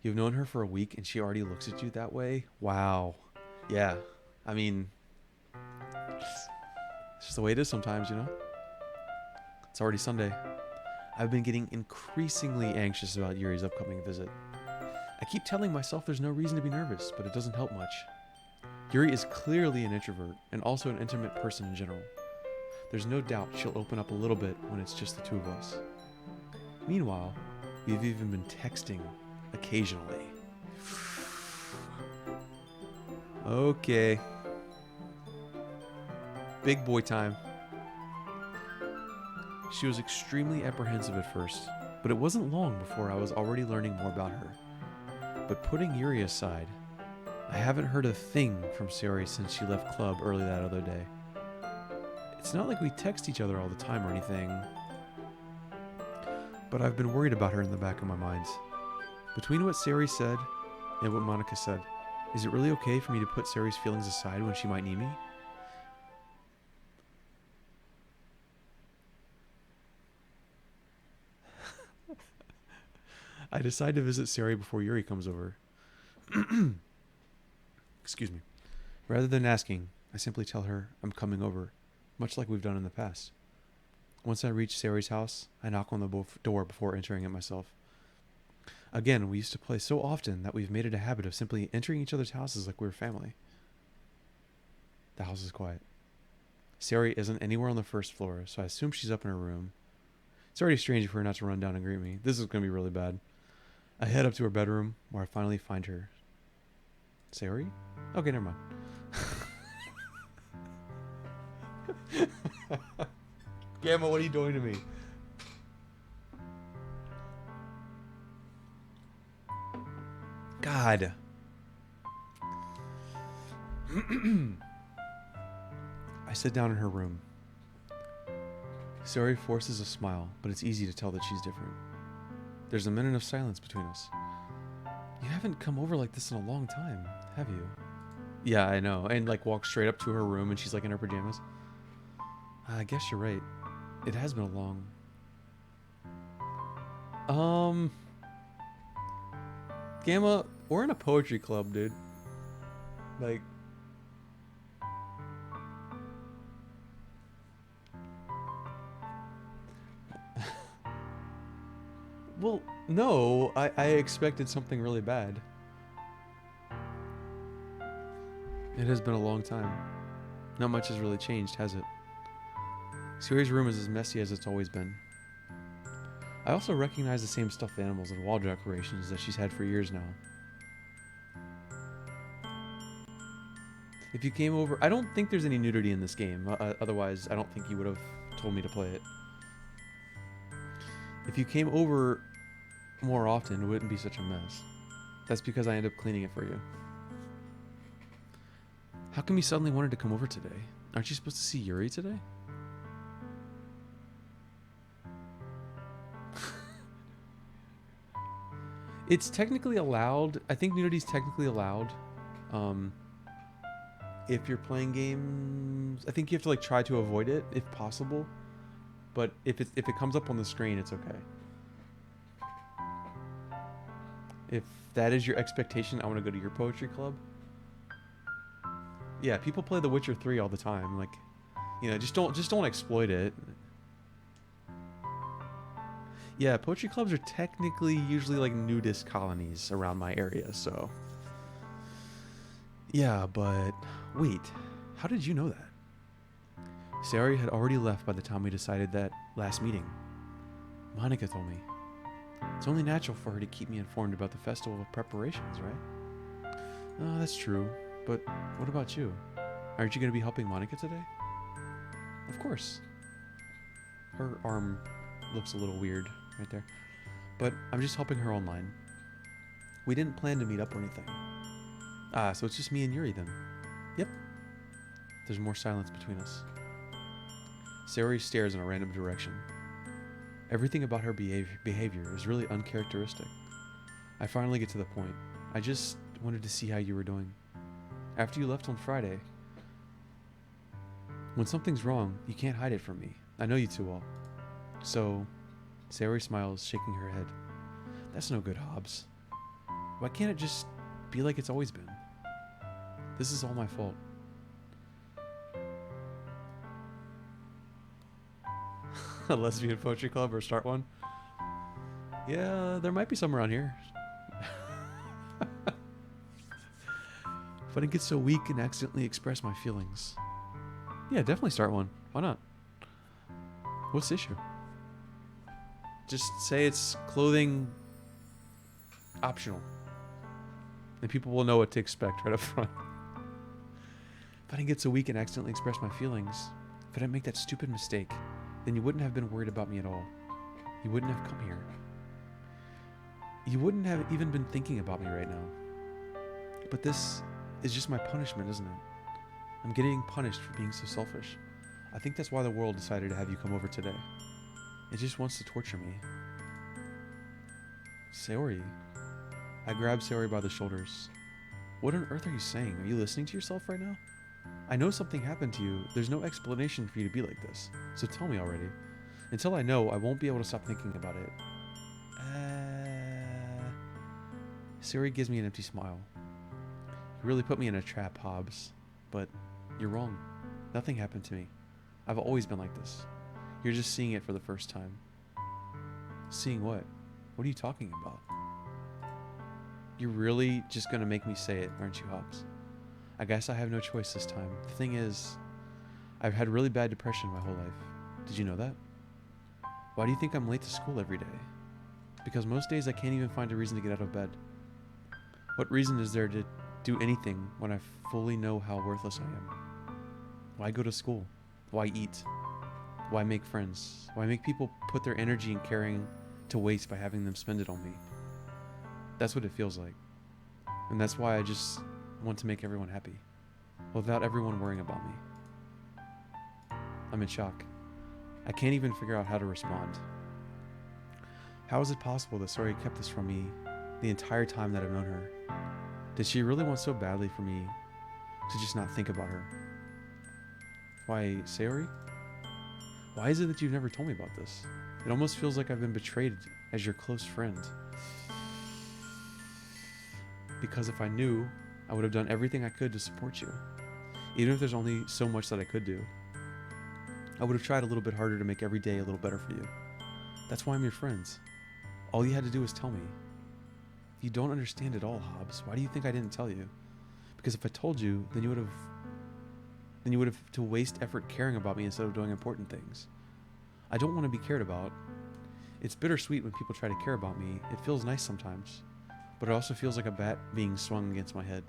You've known her for a week and she already looks at you that way? Wow. Yeah. I mean, it's just the way it is sometimes, It's already Sunday. I've been getting increasingly anxious about Yuri's upcoming visit. I keep telling myself there's no reason to be nervous, but it doesn't help much. Yuri is clearly an introvert and also an intimate person in general. There's no doubt she'll open up a little bit when it's just the two of us. Meanwhile, we've even been texting occasionally. Okay. Big boy time. She was extremely apprehensive at first, but it wasn't long before I was already learning more about her. But putting Yuri aside, I haven't heard a thing from Sayori since she left club early that other day. It's not like we text each other all the time or anything, but I've been worried about her in the back of my mind. Between what Sayori said and what Monica said, is it really okay for me to put Sayori's feelings aside when she might need me? I decide to visit Sayori before Yuri comes over. Excuse me. Rather than asking, I simply tell her I'm coming over, much like we've done in the past. Once I reach Sayori's house, I knock on the door before entering it myself. Again, we used to play so often that we've made it a habit of simply entering each other's houses like we're family. The house is quiet. Sayori isn't anywhere on the first floor, so I assume she's up in her room. It's already strange for her not to run down and greet me. This is going to be really bad. I head up to her bedroom, where I finally find her. Sayori? Okay, never mind. Gamma, what are you doing to me? God. I sit down in her room. Sayori forces a smile, but it's easy to tell that she's different. There's a minute of silence between us. You haven't come over like this in a long time, have you? Yeah, I know. And walks straight up to her room and she's in her pajamas. I guess you're right. It has been a long... Gamma, we're in a poetry club, dude. Well, no, I expected something really bad. It has been a long time. Not much has really changed, has it? Sayori's room is as messy as it's always been. I also recognize the same stuffed animals and wall decorations that she's had for years now. If you came over... I don't think there's any nudity in this game. Otherwise, I don't think you would have told me to play it. If you came over more often, it wouldn't be such a mess. That's because I end up cleaning it for you. How come you suddenly wanted to come over today? Aren't you supposed to see Yuri today? It's technically allowed. I think nudity's technically allowed. If you're playing games, I think you have to like try to avoid it if possible. But if it comes up on the screen, it's okay. If that is your expectation, I want to go to your poetry club. Yeah, people play The Witcher 3 all the time. Like, you know, just don't exploit it. Yeah, poetry clubs are technically usually like nudist colonies around my area, so. Yeah, but wait, how did you know that? Sayori had already left by the time we decided that last meeting. Monica told me. It's only natural for her to keep me informed about the festival preparations, right? Oh, that's true. But what about you? Aren't you going to be helping Monica today? Of course. Her arm looks a little weird right there. But I'm just helping her online. We didn't plan to meet up or anything. Ah, so it's just me and Yuri then. Yep. There's more silence between us. Sayori stares in a random direction. Everything about her behavior is really uncharacteristic. I finally get to the point. I just wanted to see how you were doing. After you left on Friday. When something's wrong, you can't hide it from me. I know you too well. So, Sayori smiles, shaking her head. That's no good, Hobbs. Why can't it just be like it's always been? This is all my fault. A lesbian poetry club or start one? Yeah, there might be some around here. If I didn't get so weak and accidentally express my feelings. Yeah, definitely start one. Why not? What's the issue? Just say it's clothing optional. And people will know what to expect right up front. If I didn't get so weak and accidentally express my feelings, if I didn't make that stupid mistake, then you wouldn't have been worried about me at all. You wouldn't have come here. You wouldn't have even been thinking about me right now. But this is just my punishment, isn't it? I'm getting punished for being so selfish. I think that's why the world decided to have you come over today. It just wants to torture me. Sayori. I grab Sayori by the shoulders. What on earth are you saying? Are you listening to yourself right now? I know something happened to you. There's no explanation for you to be like this. So tell me already. Until I know, I won't be able to stop thinking about it. Sayori gives me an empty smile. You really put me in a trap, Hobbs. But you're wrong. Nothing happened to me. I've always been like this. You're just seeing it for the first time. Seeing what? What are you talking about? You're really just gonna make me say it, aren't you, Hobbs? I guess I have no choice this time. The thing is, I've had really bad depression my whole life. Did you know that? Why do you think I'm late to school every day? Because most days I can't even find a reason to get out of bed. What reason is there to do anything when I fully know how worthless I am? Why go to school? Why eat? Why make friends? Why make people put their energy and caring to waste by having them spend it on me? That's what it feels like. And that's why I just want to make everyone happy, without everyone worrying about me. I'm in shock. I can't even figure out how to respond. How is it possible that Sayori kept this from me the entire time that I've known her? Did she really want so badly for me to just not think about her? Why, Sayori? Why is it that you've never told me about this? It almost feels like I've been betrayed as your close friend. Because if I knew, I would have done everything I could to support you. Even if there's only so much that I could do. I would have tried a little bit harder to make every day a little better for you. That's why I'm your friends. All you had to do was tell me. You don't understand at all, Hobbs. Why do you think I didn't tell you? Because if I told you, then you would have to waste effort caring about me instead of doing important things. I don't want to be cared about. It's bittersweet when people try to care about me. It feels nice sometimes. But it also feels like a bat being swung against my head.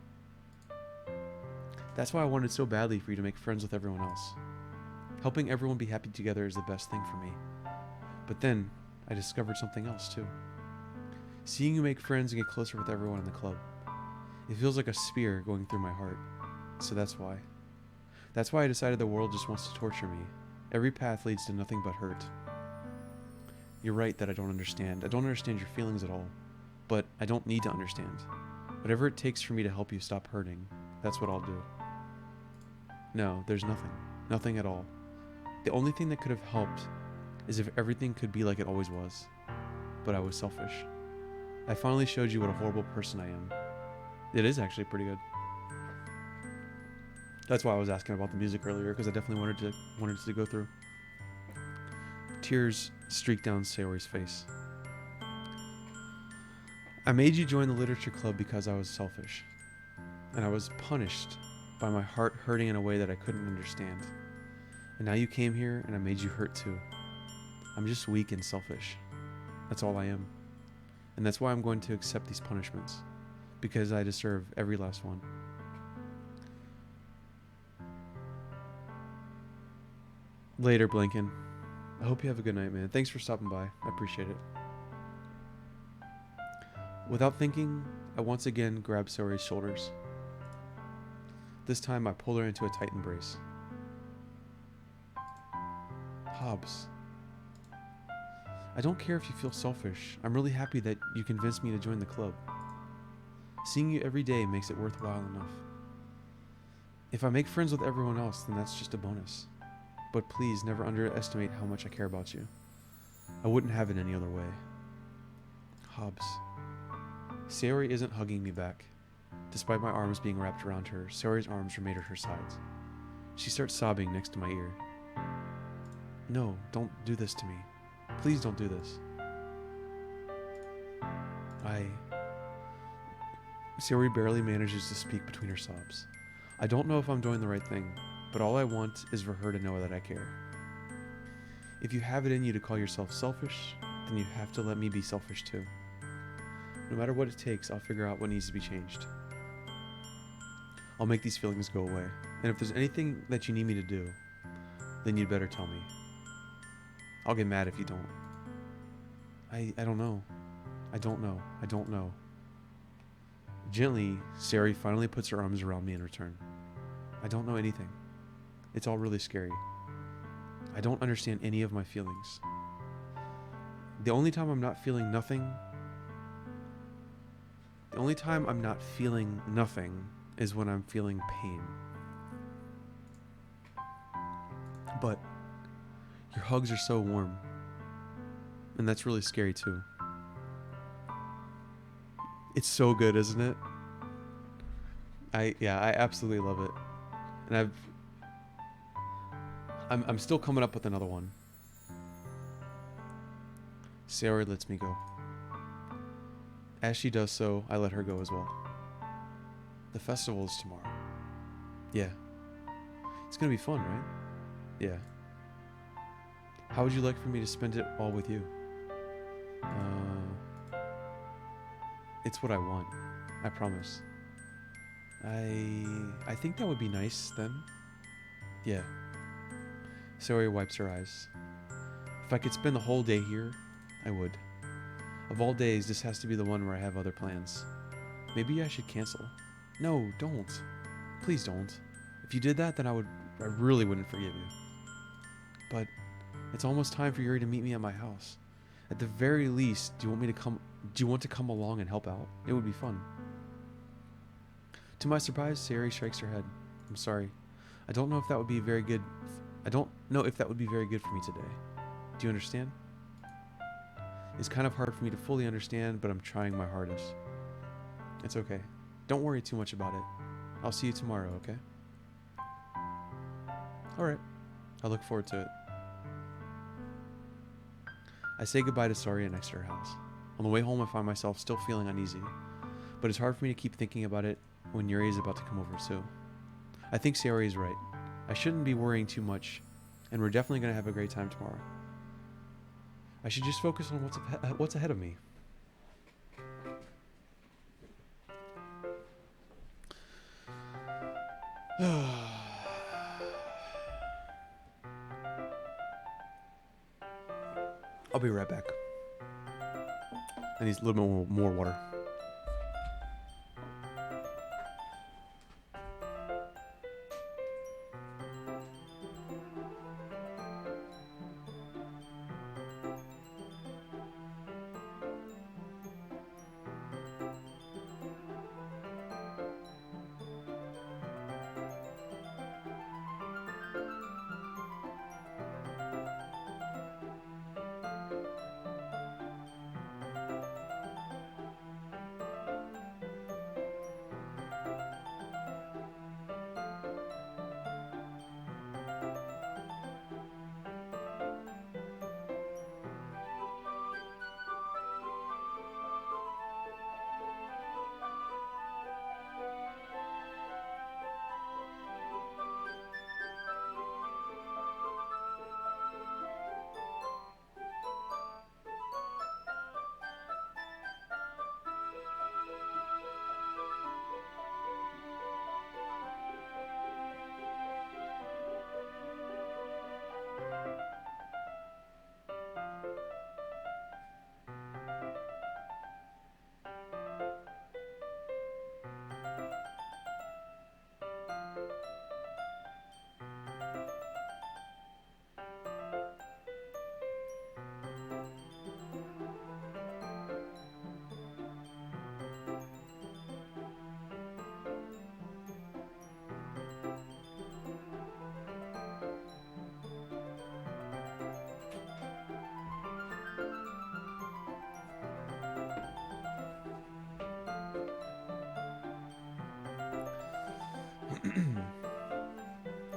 That's why I wanted so badly for you to make friends with everyone else. Helping everyone be happy together is the best thing for me. But then, I discovered something else too. Seeing you make friends and get closer with everyone in the club. It feels like a spear going through my heart. So that's why. That's why I decided the world just wants to torture me. Every path leads to nothing but hurt. You're right that I don't understand. I don't understand your feelings at all. But I don't need to understand. Whatever it takes for me to help you stop hurting, that's what I'll do. No, there's nothing. Nothing at all. The only thing that could have helped is if everything could be like it always was. But I was selfish. I finally showed you what a horrible person I am. It is actually pretty good. That's why I was asking about the music earlier, because I definitely wanted it to go through. Tears streaked down Sayori's face. I made you join the literature club because I was selfish. And I was punished by my heart hurting in a way that I couldn't understand. And now you came here and I made you hurt too. I'm just weak and selfish. That's all I am. And that's why I'm going to accept these punishments. Because I deserve every last one. Later, Blinken. I hope you have a good night, man. Thanks for stopping by. I appreciate it. Without thinking, I once again grabbed Sayori's shoulders. This time I pulled her into a tight embrace. Hobbs. I don't care if you feel selfish. I'm really happy that you convinced me to join the club. Seeing you every day makes it worthwhile enough. If I make friends with everyone else, then that's just a bonus. But please never underestimate how much I care about you. I wouldn't have it any other way. Hobbs. Sayori isn't hugging me back. Despite my arms being wrapped around her, Sayori's arms remain at her sides. She starts sobbing next to my ear. No, don't do this to me. Please don't do this. Sayori barely manages to speak between her sobs. I don't know if I'm doing the right thing, but all I want is for her to know that I care. If you have it in you to call yourself selfish, then you have to let me be selfish too. No matter what it takes, I'll figure out what needs to be changed. I'll make these feelings go away. And if there's anything that you need me to do, then you'd better tell me. I'll get mad if you don't. I don't know. I don't know. Gently, Sayori finally puts her arms around me in return. I don't know anything. It's all really scary. I don't understand any of my feelings. The only time I'm not feeling nothing is when I'm feeling pain. But your hugs are so warm. And that's really scary too. It's so good, isn't it? I absolutely love it. And I'm still coming up with another one. Sayori lets me go. As she does so, I let her go as well. The festival is tomorrow. Yeah. It's gonna be fun, right? Yeah. How would you like for me to spend it all with you? It's what I want. I promise. I think that would be nice then. Yeah. Sayori wipes her eyes. If I could spend the whole day here, I would. Of all days, this has to be the one where I have other plans. Maybe I should cancel. No, don't. Please don't. If you did that, then I really wouldn't forgive you. But it's almost time for Yuri to meet me at my house. At the very least, do you want to come along and help out? It would be fun. To my surprise, Sayori shakes her head. I'm sorry. I don't know if that would be very good for me today. Do you understand? It's kind of hard for me to fully understand, but I'm trying my hardest. It's okay. Don't worry too much about it. I'll see you tomorrow, okay? Alright. I look forward to it. I say goodbye to Saria next to her house. On the way home, I find myself still feeling uneasy, but it's hard for me to keep thinking about it when Yuri is about to come over too. I think Sayori is right. I shouldn't be worrying too much, and we're definitely going to have a great time tomorrow. I should just focus on what's ahead of me. I'll be right back. I need a little bit more water.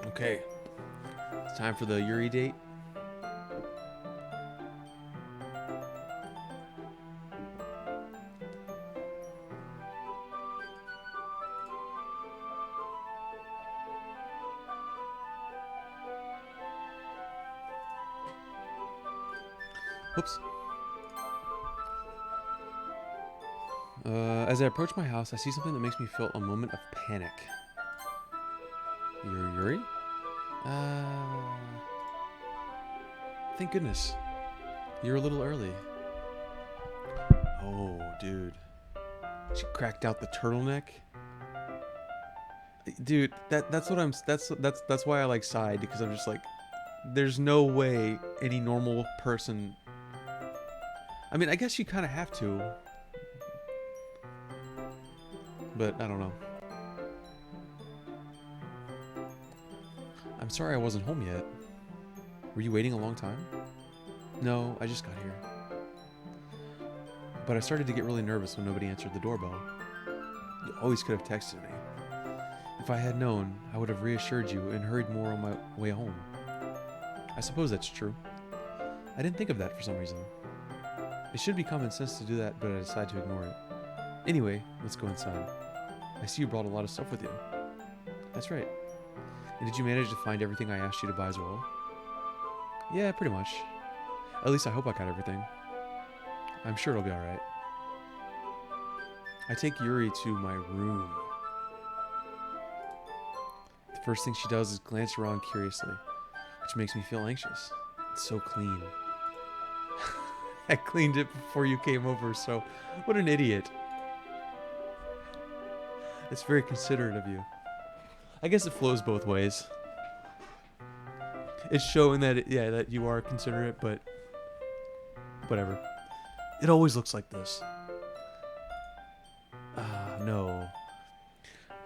Okay. It's time for the Yuri date. Oops. As I approach my house, I see something that makes me feel a moment of panic. You're Yuri? Thank goodness. You're a little early. Oh, dude. She cracked out the turtleneck. Dude, that's what I'm that's why I like sighed, because I'm just like, there's no way any normal person. I mean, I guess you kind of have to, but I don't know. I'm sorry I wasn't home yet. Were you waiting a long time? No, I just got here. But I started to get really nervous when nobody answered the doorbell. You always could have texted me. If I had known, I would have reassured you and hurried more on my way home. I suppose that's true. I didn't think of that for some reason. It should be common sense to do that, but I decided to ignore it. Anyway, let's go inside. I see you brought a lot of stuff with you. That's right. And did you manage to find everything I asked you to buy as well? Yeah, pretty much. At least I hope I got everything. I'm sure it'll be alright. I take Yuri to my room. The first thing she does is glance around curiously, which makes me feel anxious. It's so clean. I cleaned it before you came over, so what an idiot. It's very considerate of you. I guess it flows both ways. It's showing that, that you are considerate, but whatever. It always looks like this. No.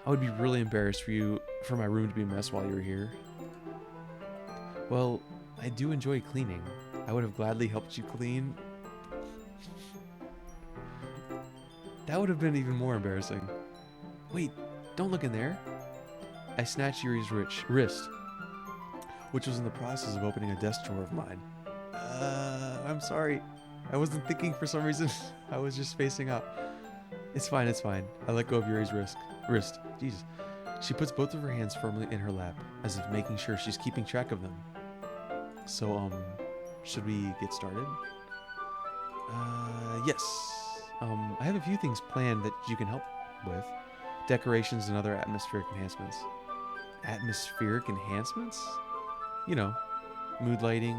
I would be really embarrassed for my room to be a mess while you were here. Well, I do enjoy cleaning. I would have gladly helped you clean. That would have been even more embarrassing. Wait, don't look in there. I snatched Yuri's wrist, which was in the process of opening a desk drawer of mine. I'm sorry. I wasn't thinking for some reason. I was just facing up. It's fine, it's fine. I let go of Yuri's wrist. Jesus. She puts both of her hands firmly in her lap, as if making sure she's keeping track of them. So, should we get started? Yes. I have a few things planned that you can help with. Decorations and other atmospheric enhancements. Atmospheric enhancements? You know, mood lighting,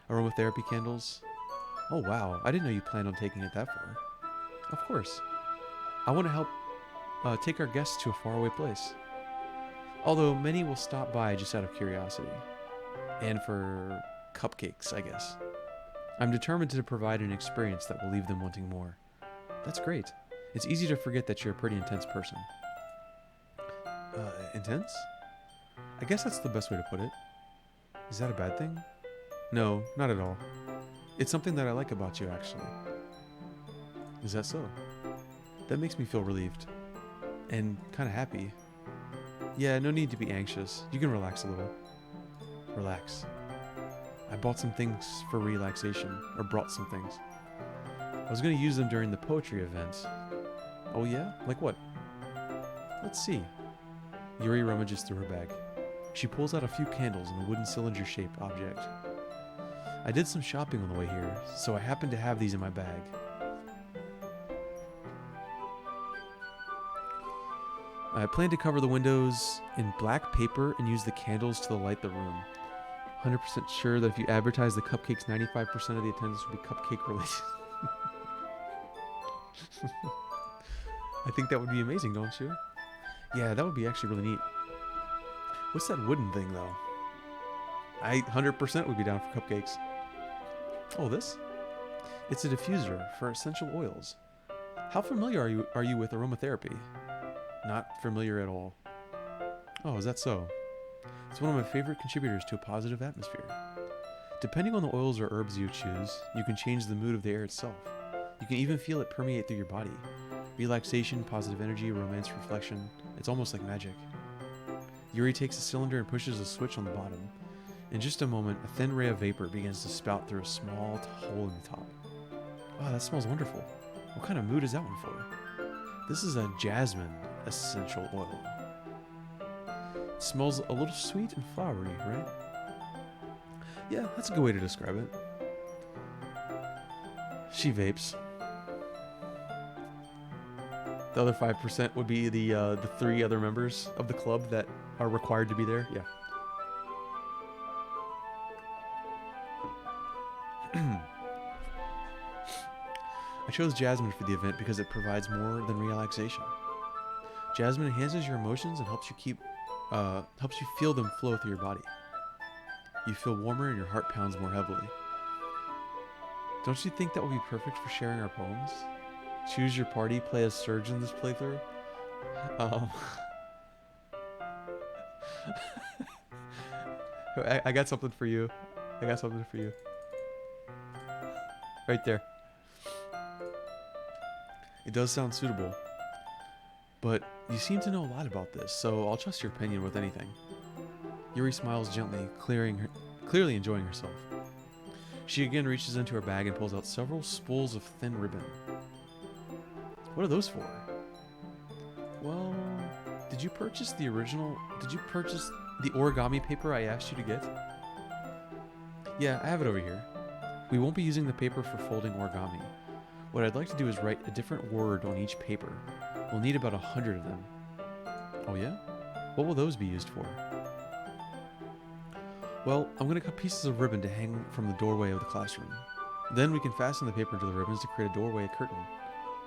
aromatherapy candles. Oh wow, I didn't know you planned on taking it that far. Of course. I want to help take our guests to a faraway place. Although many will stop by just out of curiosity. And for cupcakes, I guess. I'm determined to provide an experience that will leave them wanting more. That's great. It's easy to forget that you're a pretty intense person. Intense? I guess that's the best way to put it. Is that a bad thing? No, not at all. It's something that I like about you, actually. Is that so? That makes me feel relieved. And kind of happy. Yeah, no need to be anxious. You can relax a little. Relax. I bought some things for relaxation. Or brought some things. I was going to use them during the poetry event. Oh yeah? Like what? Let's see. Yuri rummages through her bag. She pulls out a few candles in a wooden cylinder-shaped object. I did some shopping on the way here, so I happen to have these in my bag. I plan to cover the windows in black paper and use the candles to light the room. 100% sure that if you advertise the cupcakes, 95% of the attendance will be cupcake related. I think that would be amazing, don't you? Yeah, that would be actually really neat. What's that wooden thing, though? I 100% would be down for cupcakes. Oh, this? It's a diffuser for essential oils. How familiar are you with aromatherapy? Not familiar at all. Oh, is that so? It's one of my favorite contributors to a positive atmosphere. Depending on the oils or herbs you choose, you can change the mood of the air itself. You can even feel it permeate through your body. Relaxation, positive energy, romance, reflection. It's almost like magic. Yuri takes the cylinder and pushes a switch on the bottom. In just a moment, a thin ray of vapor begins to spout through a small hole in the top. Oh, that smells wonderful. What kind of mood is that one for? This is a jasmine essential oil. It smells a little sweet and flowery, right? Yeah, that's a good way to describe it. She vapes. The other 5% would be the 3 other members of the club that are required to be there. Yeah. I chose jasmine for the event because it provides more than relaxation. Jasmine enhances your emotions and helps you feel them flow through your body. You feel warmer and your heart pounds more heavily. Don't you think that would be perfect for sharing our poems? Choose your party, play as Surge in this playthrough. I got something for you. I got something for you. Right there. It does sound suitable. But you seem to know a lot about this, so I'll trust your opinion with anything. Yuri smiles gently, clearly enjoying herself. She again reaches into her bag and pulls out several spools of thin ribbon. What are those for? Well, did you purchase the origami paper I asked you to get? Yeah, I have it over here. We won't be using the paper for folding origami. What I'd like to do is write a different word on each paper. We'll need about 100 of them. Oh yeah? What will those be used for? Well, I'm going to cut pieces of ribbon to hang from the doorway of the classroom. Then we can fasten the paper into the ribbons to create a doorway curtain.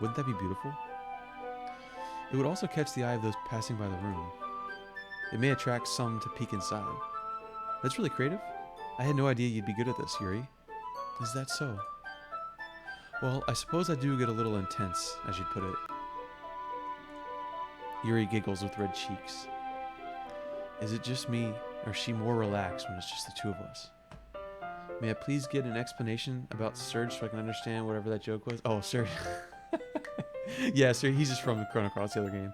Wouldn't that be beautiful? It would also catch the eye of those passing by the room. It may attract some to peek inside. That's really creative. I had no idea you'd be good at this, Yuri. Is that so? Well, I suppose I do get a little intense, as you'd put it. Yuri giggles with red cheeks. Is it just me, or is she more relaxed when it's just the two of us? May I please get an explanation about Surge so I can understand whatever that joke was? Oh, Surge. Yeah, sir, he's just from Chrono Cross, the other game.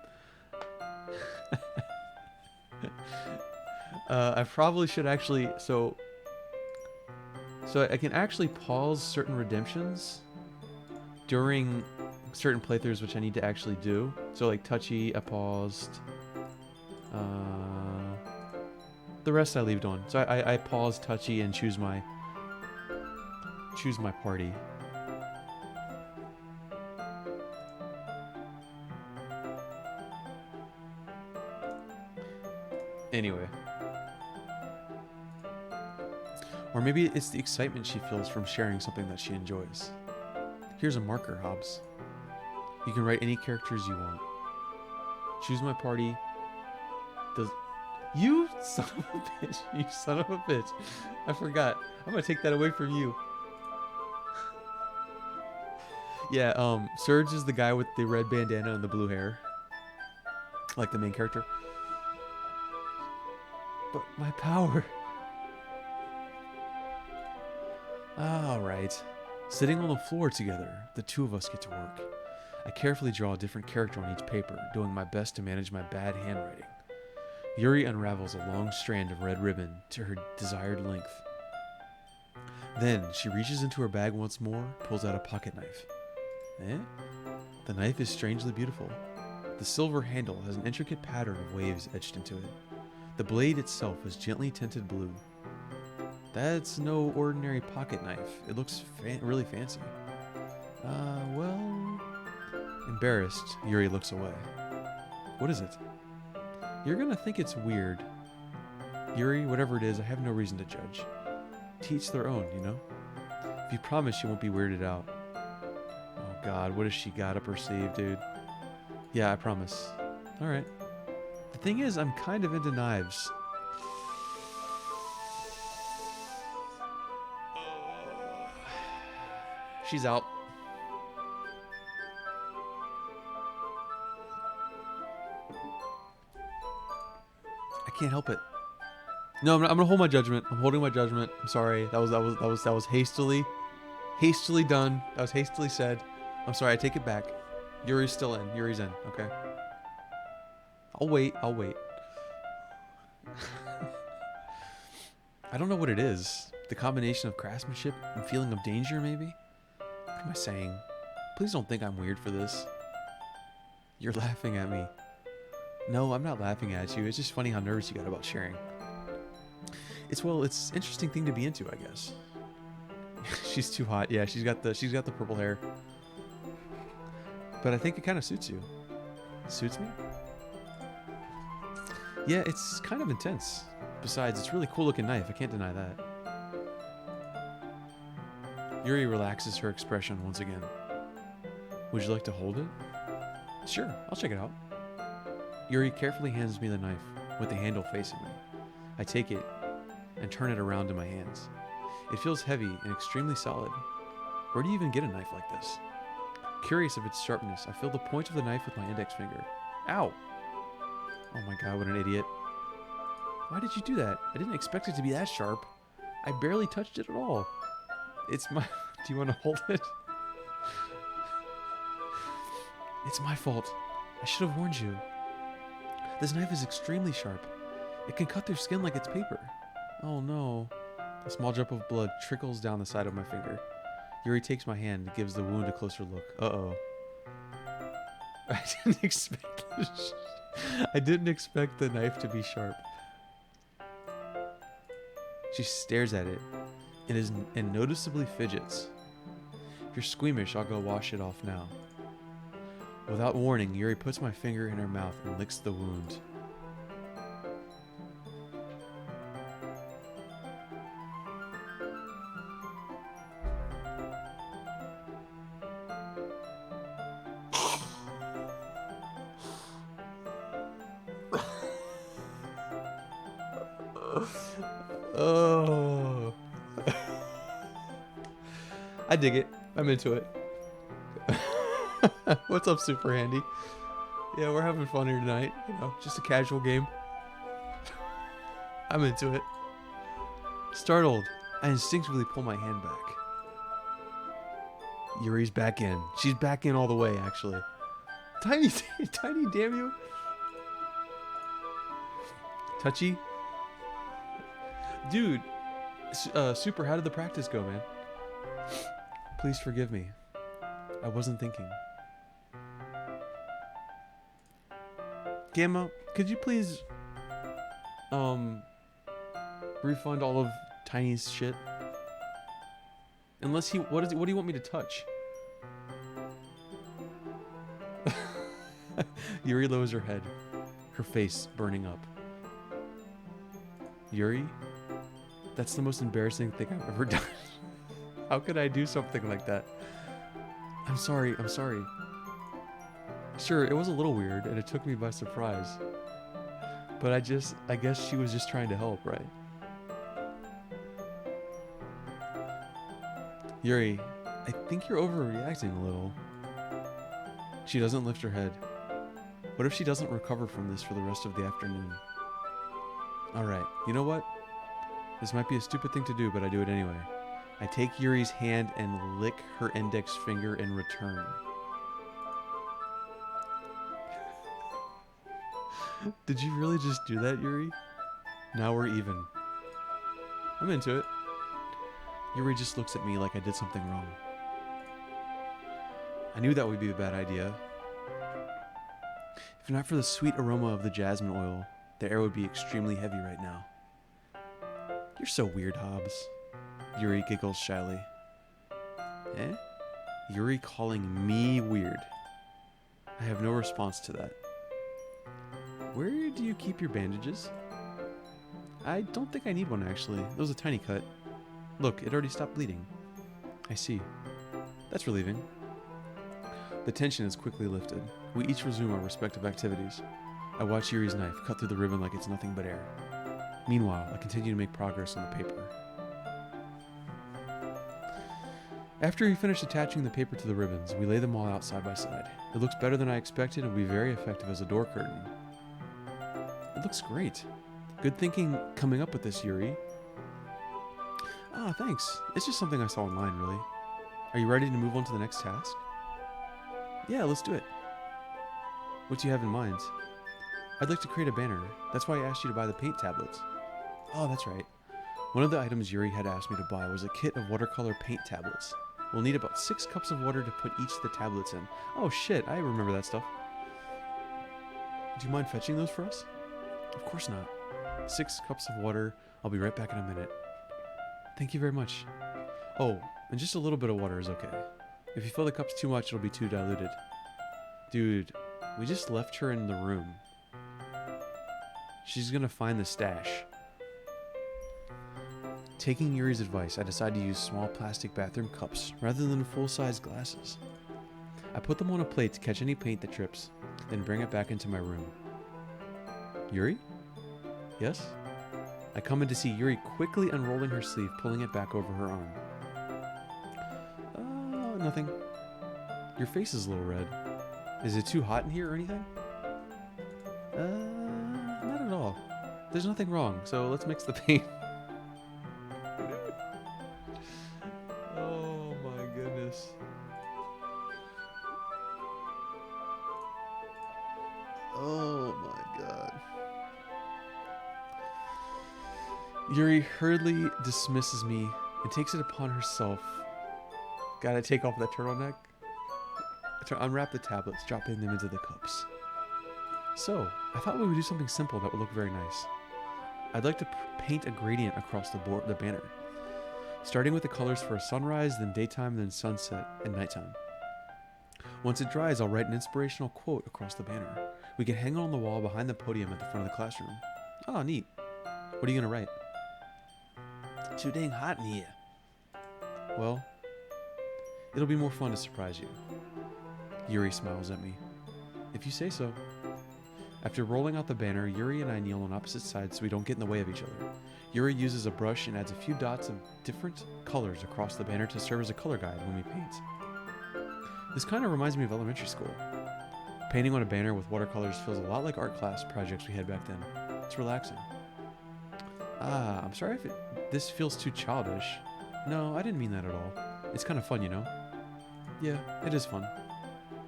I probably should actually... So I can actually pause certain redemptions during certain playthroughs, which I need to actually do. So like Touchy, I paused. The rest I leaved on. So I pause Touchy and choose my party. Anyway. Or maybe it's the excitement she feels from sharing something that she enjoys. Here's a marker, Hobbs. You can write any characters you want. Choose my party. You son of a bitch. You son of a bitch. I forgot. I'm gonna take that away from you. Yeah, Surge is the guy with the red bandana and the blue hair. Like the main character. But my power. Alright. Sitting on the floor together, the two of us get to work. I carefully draw a different character on each paper, doing my best to manage my bad handwriting. Yuri unravels a long strand of red ribbon to her desired length. Then, she reaches into her bag once more, pulls out a pocket knife. The knife is strangely beautiful. The silver handle has an intricate pattern of waves etched into it. The blade itself is gently tinted blue. That's no ordinary pocket knife. It looks really fancy. Well... Embarrassed, Yuri looks away. What is it? You're gonna think it's weird. Yuri, whatever it is, I have no reason to judge. To each their own, you know? If you promise you won't be weirded out. Oh god, what has she got up her sleeve, dude? Yeah, I promise. Alright. The thing is, I'm kind of into knives. She's out. I can't help it. No, I'm gonna hold my judgment. I'm holding my judgment. I'm sorry. That was hastily done. That was hastily said. I'm sorry. I take it back. Yuri's still in. Yuri's in. Okay. I'll wait. I don't know what it is. The combination of craftsmanship and feeling of danger, maybe? What am I saying? Please don't think I'm weird for this. You're laughing at me. No, I'm not laughing at you. It's just funny how nervous you got about sharing. It's an interesting thing to be into, I guess. She's too hot. Yeah, she's got the purple hair. But I think it kind of suits you. Suits me? Yeah, it's kind of intense. Besides, it's a really cool looking knife. I can't deny that. Yuri relaxes her expression once again. Would you like to hold it? Sure, I'll check it out. Yuri carefully hands me the knife, with the handle facing me. I take it and turn it around in my hands. It feels heavy and extremely solid. Where do you even get a knife like this? Curious of its sharpness, I feel the point of the knife with my index finger. Ow! Oh my god, what an idiot. Why did you do that? I didn't expect it to be that sharp. I barely touched it at all. It's my... Do you want to hold it? It's my fault. I should have warned you. This knife is extremely sharp. It can cut through skin like it's paper. Oh no. A small drop of blood trickles down the side of my finger. Yuri takes my hand and gives the wound a closer look. Uh-oh. I didn't expect this. I didn't expect the knife to be sharp. She stares at it and noticeably fidgets. If you're squeamish, I'll go wash it off now. Without warning, Yuri puts my finger in her mouth and licks the wound. Oh. I dig it. I'm into it. What's up, Super Handy? Yeah, we're having fun here tonight. You know, just a casual game. I'm into it. Startled, I instinctively pull my hand back. Yuri's back in. She's back in all the way, actually. Tiny, tiny, damn you. Touchy. Dude, Super, how did the practice go, man? Please forgive me. I wasn't thinking. Gamma, could you please refund all of Tiny's shit? Unless what do you want me to touch? Yuri lowers her head, her face burning up. Yuri, that's the most embarrassing thing I've ever done. How could I do something like that? I'm sorry. Sure, it was a little weird and it took me by surprise. But I guess she was just trying to help, right? Yuri, I think you're overreacting a little. She doesn't lift her head. What if she doesn't recover from this for the rest of the afternoon? Alright, you know what? This might be a stupid thing to do, but I do it anyway. I take Yuri's hand and lick her index finger in return. Did you really just do that, Yuri? Now we're even. I'm into it. Yuri just looks at me like I did something wrong. I knew that would be a bad idea. If not for the sweet aroma of the jasmine oil, the air would be extremely heavy right now. You're so weird, Hobbs. Yuri giggles shyly. Eh? Yuri calling me weird. I have no response to that. Where do you keep your bandages? I don't think I need one, actually. That was a tiny cut. Look, it already stopped bleeding. I see. That's relieving. The tension is quickly lifted. We each resume our respective activities. I watch Yuri's knife cut through the ribbon like it's nothing but air. Meanwhile, I continue to make progress on the paper. After we finish attaching the paper to the ribbons, we lay them all out side by side. It looks better than I expected and will be very effective as a door curtain. It looks great. Good thinking coming up with this, Yuri. Ah, thanks. It's just something I saw online, really. Are you ready to move on to the next task? Yeah, let's do it. What do you have in mind? I'd like to create a banner. That's why I asked you to buy the paint tablets. Oh, that's right. One of the items Yuri had asked me to buy was a kit of watercolor paint tablets. We'll need about 6 cups of water to put each of the tablets in. Oh shit, I remember that stuff. Do you mind fetching those for us? Of course not. 6 cups of water. I'll be right back in a minute. Thank you very much. Oh, and just a little bit of water is okay. If you fill the cups too much, it'll be too diluted. Dude, we just left her in the room. She's gonna find the stash. Taking Yuri's advice, I decided to use small plastic bathroom cups rather than full-size glasses. I put them on a plate to catch any paint that drips, then bring it back into my room. Yuri? Yes? I come in to see Yuri quickly unrolling her sleeve, pulling it back over her arm. Nothing. Your face is a little red. Is it too hot in here or anything? Not at all. There's nothing wrong, so let's mix the paint. Oh my goodness. Oh my god. Yuri hurriedly dismisses me and takes it upon herself. Gotta take off that turtleneck. Unwrap the tablets, dropping them into the cups. So, I thought we would do something simple that would look very nice. I'd like to paint a gradient across the banner, starting with the colors for a sunrise, then daytime, then sunset, and nighttime. Once it dries, I'll write an inspirational quote across the banner. We can hang it on the wall behind the podium at the front of the classroom. Oh, neat. What are you gonna write? Too dang hot in here. Well, it'll be more fun to surprise you. Yuri smiles at me. If you say so. After rolling out the banner, Yuri and I kneel on opposite sides so we don't get in the way of each other. Yuri uses a brush and adds a few dots of different colors across the banner to serve as a color guide when we paint. This kind of reminds me of elementary school. Painting on a banner with watercolors feels a lot like art class projects we had back then. It's relaxing. I'm sorry if this feels too childish. No, I didn't mean that at all. It's kind of fun, you know? Yeah, it is fun.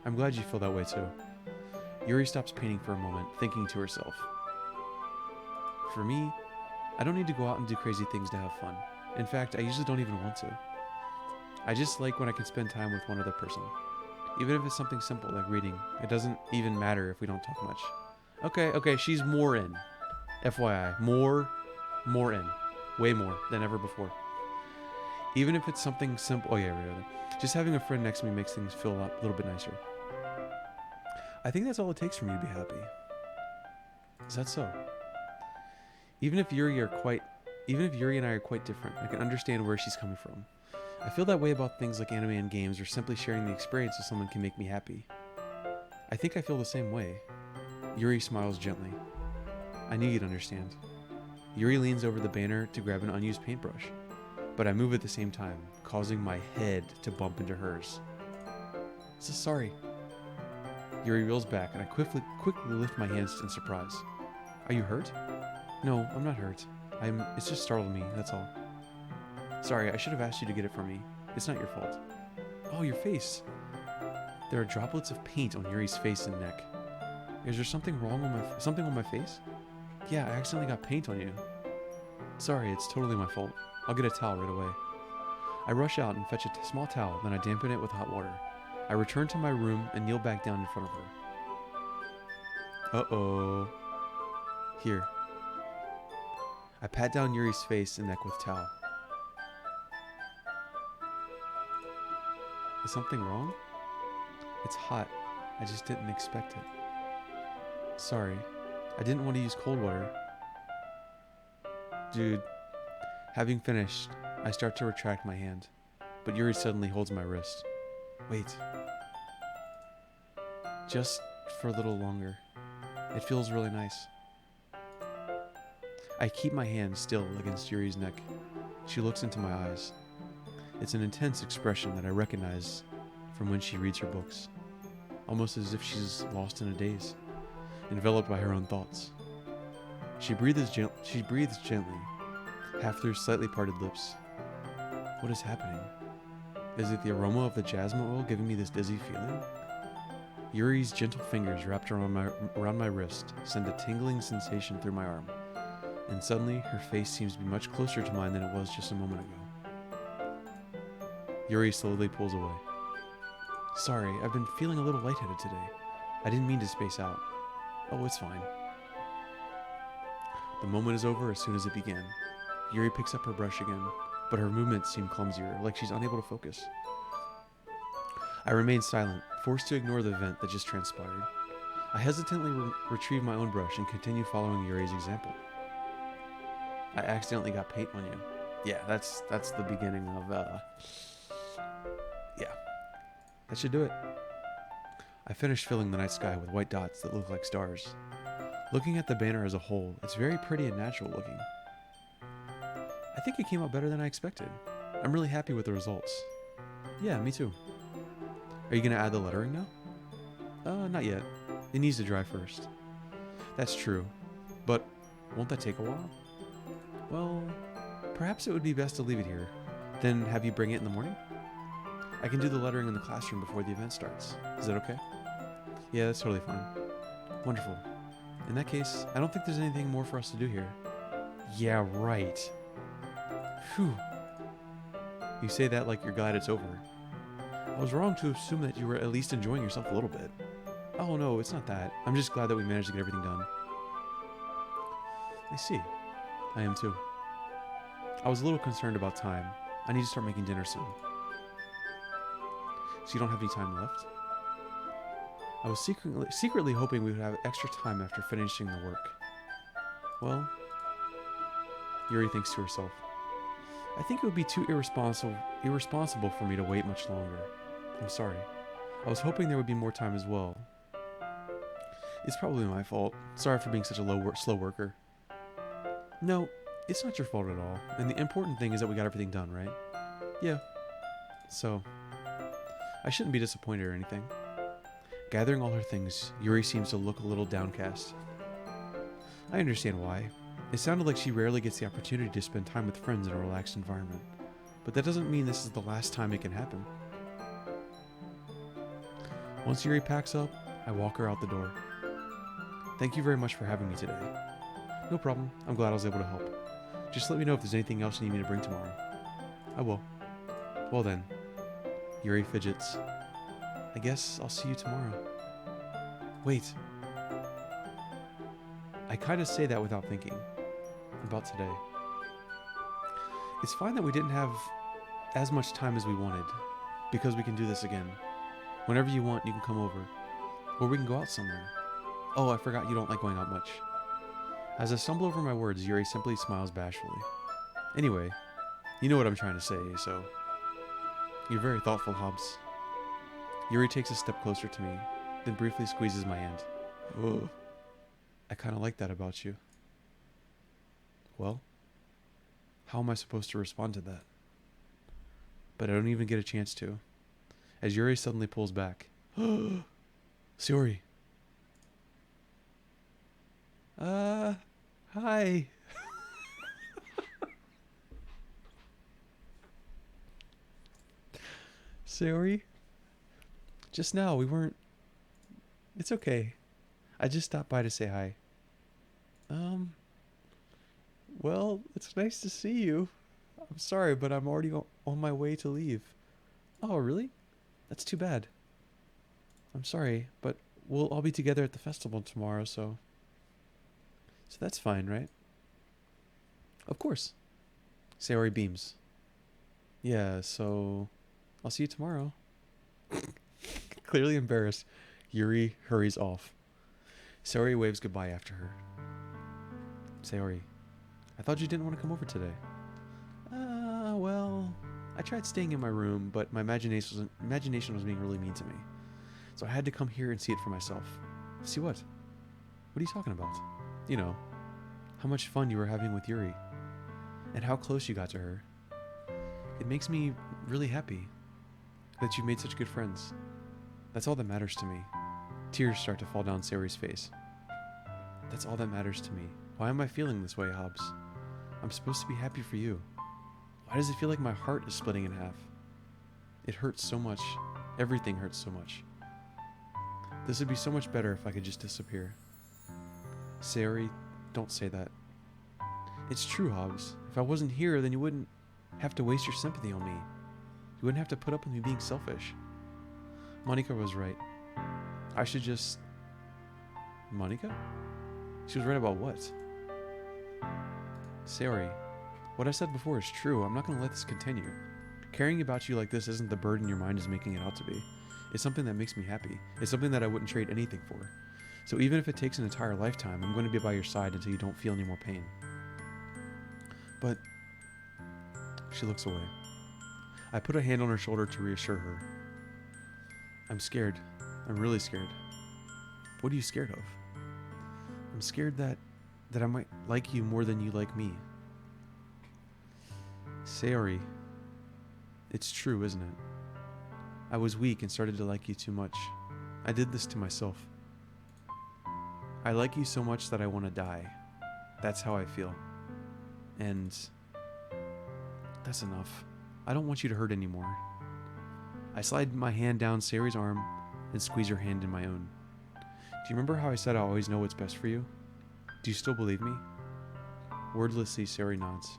I'm glad you feel that way too. Yuri stops painting for a moment, thinking to herself. For me, I don't need to go out and do crazy things to have fun. In fact, I usually don't even want to. I just like when I can spend time with one other person. Even if it's something simple like reading, it doesn't even matter if we don't talk much. Okay, she's more in. FYI, more in. Way more than ever before. Even if it's something simple. Oh yeah, really. Just having a friend next to me makes things feel a little bit nicer. I think that's all it takes for me to be happy. Is that so? Even if Yuri and I are quite different, I can understand where she's coming from. I feel that way about things like anime and games, or simply sharing the experience with someone can make me happy. I think I feel the same way. Yuri smiles gently. I knew you'd understand. Yuri leans over the banner to grab an unused paintbrush, but I move at the same time, causing my head to bump into hers. So sorry. Yuri reels back, and I quickly lift my hands in surprise. Are you hurt? No, I'm not hurt. It's just startled me, that's all. Sorry, I should have asked you to get it for me. It's not your fault. Oh, your face. There are droplets of paint on Yuri's face and neck. Is there something wrong with something on my face? Yeah, I accidentally got paint on you. Sorry, it's totally my fault. I'll get a towel right away. I rush out and fetch a small towel, then I dampen it with hot water. I return to my room and kneel back down in front of her. Uh-oh. Here. I pat down Yuri's face and neck with towel. Is something wrong? It's hot. I just didn't expect it. Sorry. I didn't want to use cold water. Dude. Having finished, I start to retract my hand, but Yuri suddenly holds my wrist. Wait. Just for a little longer. It feels really nice. I keep my hand still against Yuri's neck. She looks into my eyes. It's an intense expression that I recognize from when she reads her books, almost as if she's lost in a daze, enveloped by her own thoughts. She breathes gently, half through slightly parted lips. What is happening? Is it the aroma of the jasmine oil giving me this dizzy feeling? Yuri's gentle fingers wrapped around my wrist send a tingling sensation through my arm, and suddenly her face seems to be much closer to mine than it was just a moment ago. Yuri slowly pulls away. Sorry, I've been feeling a little lightheaded today. I didn't mean to space out. Oh, it's fine. The moment is over as soon as it began. Yuri picks up her brush again, but her movements seem clumsier, like she's unable to focus. I remain silent, forced to ignore the event that just transpired. I hesitantly retrieve my own brush and continue following Yuri's example. I accidentally got paint on you. Yeah, that's the beginning of, yeah. That should do it. I finished filling the night sky with white dots that look like stars. Looking at the banner as a whole, it's very pretty and natural looking. I think it came out better than I expected. I'm really happy with the results. Yeah, me too. Are you going to add the lettering now? Not yet. It needs to dry first. That's true. But won't that take a while? Well, perhaps it would be best to leave it here. Then have you bring it in the morning? I can do the lettering in the classroom before the event starts. Is that okay? Yeah, that's totally fine. Wonderful. In that case, I don't think there's anything more for us to do here. Yeah, right. Phew. You say that like you're glad it's over. I was wrong to assume that you were at least enjoying yourself a little bit. Oh no, it's not that. I'm just glad that we managed to get everything done. I see. I am too. I was a little concerned about time. I need to start making dinner soon. So you don't have any time left? I was secretly hoping we would have extra time after finishing the work. Well, Yuri thinks to herself. I think it would be too irresponsible for me to wait much longer. I'm sorry. I was hoping there would be more time as well. It's probably my fault. Sorry for being such a slow worker. No, it's not your fault at all. And the important thing is that we got everything done, right? Yeah. So, I shouldn't be disappointed or anything. Gathering all her things, Yuri seems to look a little downcast. I understand why. It sounded like she rarely gets the opportunity to spend time with friends in a relaxed environment. But that doesn't mean this is the last time it can happen. Once Yuri packs up, I walk her out the door. Thank you very much for having me today. No problem. I'm glad I was able to help. Just let me know if there's anything else you need me to bring tomorrow. I will. Well then. Yuri fidgets. I guess I'll see you tomorrow. Wait. I kind of say that without thinking about today. It's fine that we didn't have as much time as we wanted, because we can do this again. Whenever you want, you can come over. Or we can go out somewhere. Oh, I forgot you don't like going out much. As I stumble over my words, Yuri simply smiles bashfully. Anyway, you know what I'm trying to say, so... You're very thoughtful, Hobbs. Yuri takes a step closer to me, then briefly squeezes my hand. Ugh. I kind of like that about you. Well, how am I supposed to respond to that? But I don't even get a chance to. As Yuri suddenly pulls back. Sayori. Hi. Sayori? Just now, we weren't... It's okay. I just stopped by to say hi. Well, it's nice to see you. I'm sorry, but I'm already on my way to leave. Oh, really? That's too bad. I'm sorry, but we'll all be together at the festival tomorrow, so... So that's fine, right? Of course. Sayori beams. Yeah, so... I'll see you tomorrow. Clearly embarrassed, Yuri hurries off. Sayori waves goodbye after her. Sayori, I thought you didn't want to come over today. Well... I tried staying in my room, but my imagination was being really mean to me. So I had to come here and see it for myself. See what? What are you talking about? You know, how much fun you were having with Yuri. And how close you got to her. It makes me really happy that you've made such good friends. That's all that matters to me. Tears start to fall down Sayori's face. That's all that matters to me. Why am I feeling this way, Hobbs? I'm supposed to be happy for you. Why does it feel like my heart is splitting in half? It hurts so much. Everything hurts so much. This would be so much better if I could just disappear. Sayori, don't say that. It's true, Hobbs. If I wasn't here, then you wouldn't have to waste your sympathy on me. You wouldn't have to put up with me being selfish. Monica was right. I should just... Monica? She was right about what? Sayori, what I said before is true. I'm not going to let this continue. Caring about you like this isn't the burden your mind is making it out to be. It's something that makes me happy. It's something that I wouldn't trade anything for. So even if it takes an entire lifetime, I'm going to be by your side until you don't feel any more pain. But... She looks away. I put a hand on her shoulder to reassure her. I'm scared. I'm really scared. What are you scared of? I'm scared that I might like you more than you like me. Sayori, it's true, isn't it? I was weak and started to like you too much. I did this to myself. I like you so much that I want to die. That's how I feel. And that's enough. I don't want you to hurt anymore. I slide my hand down Sayori's arm and squeeze her hand in my own. Do you remember how I said I always know what's best for you? Do you still believe me? Wordlessly, Sayori nods.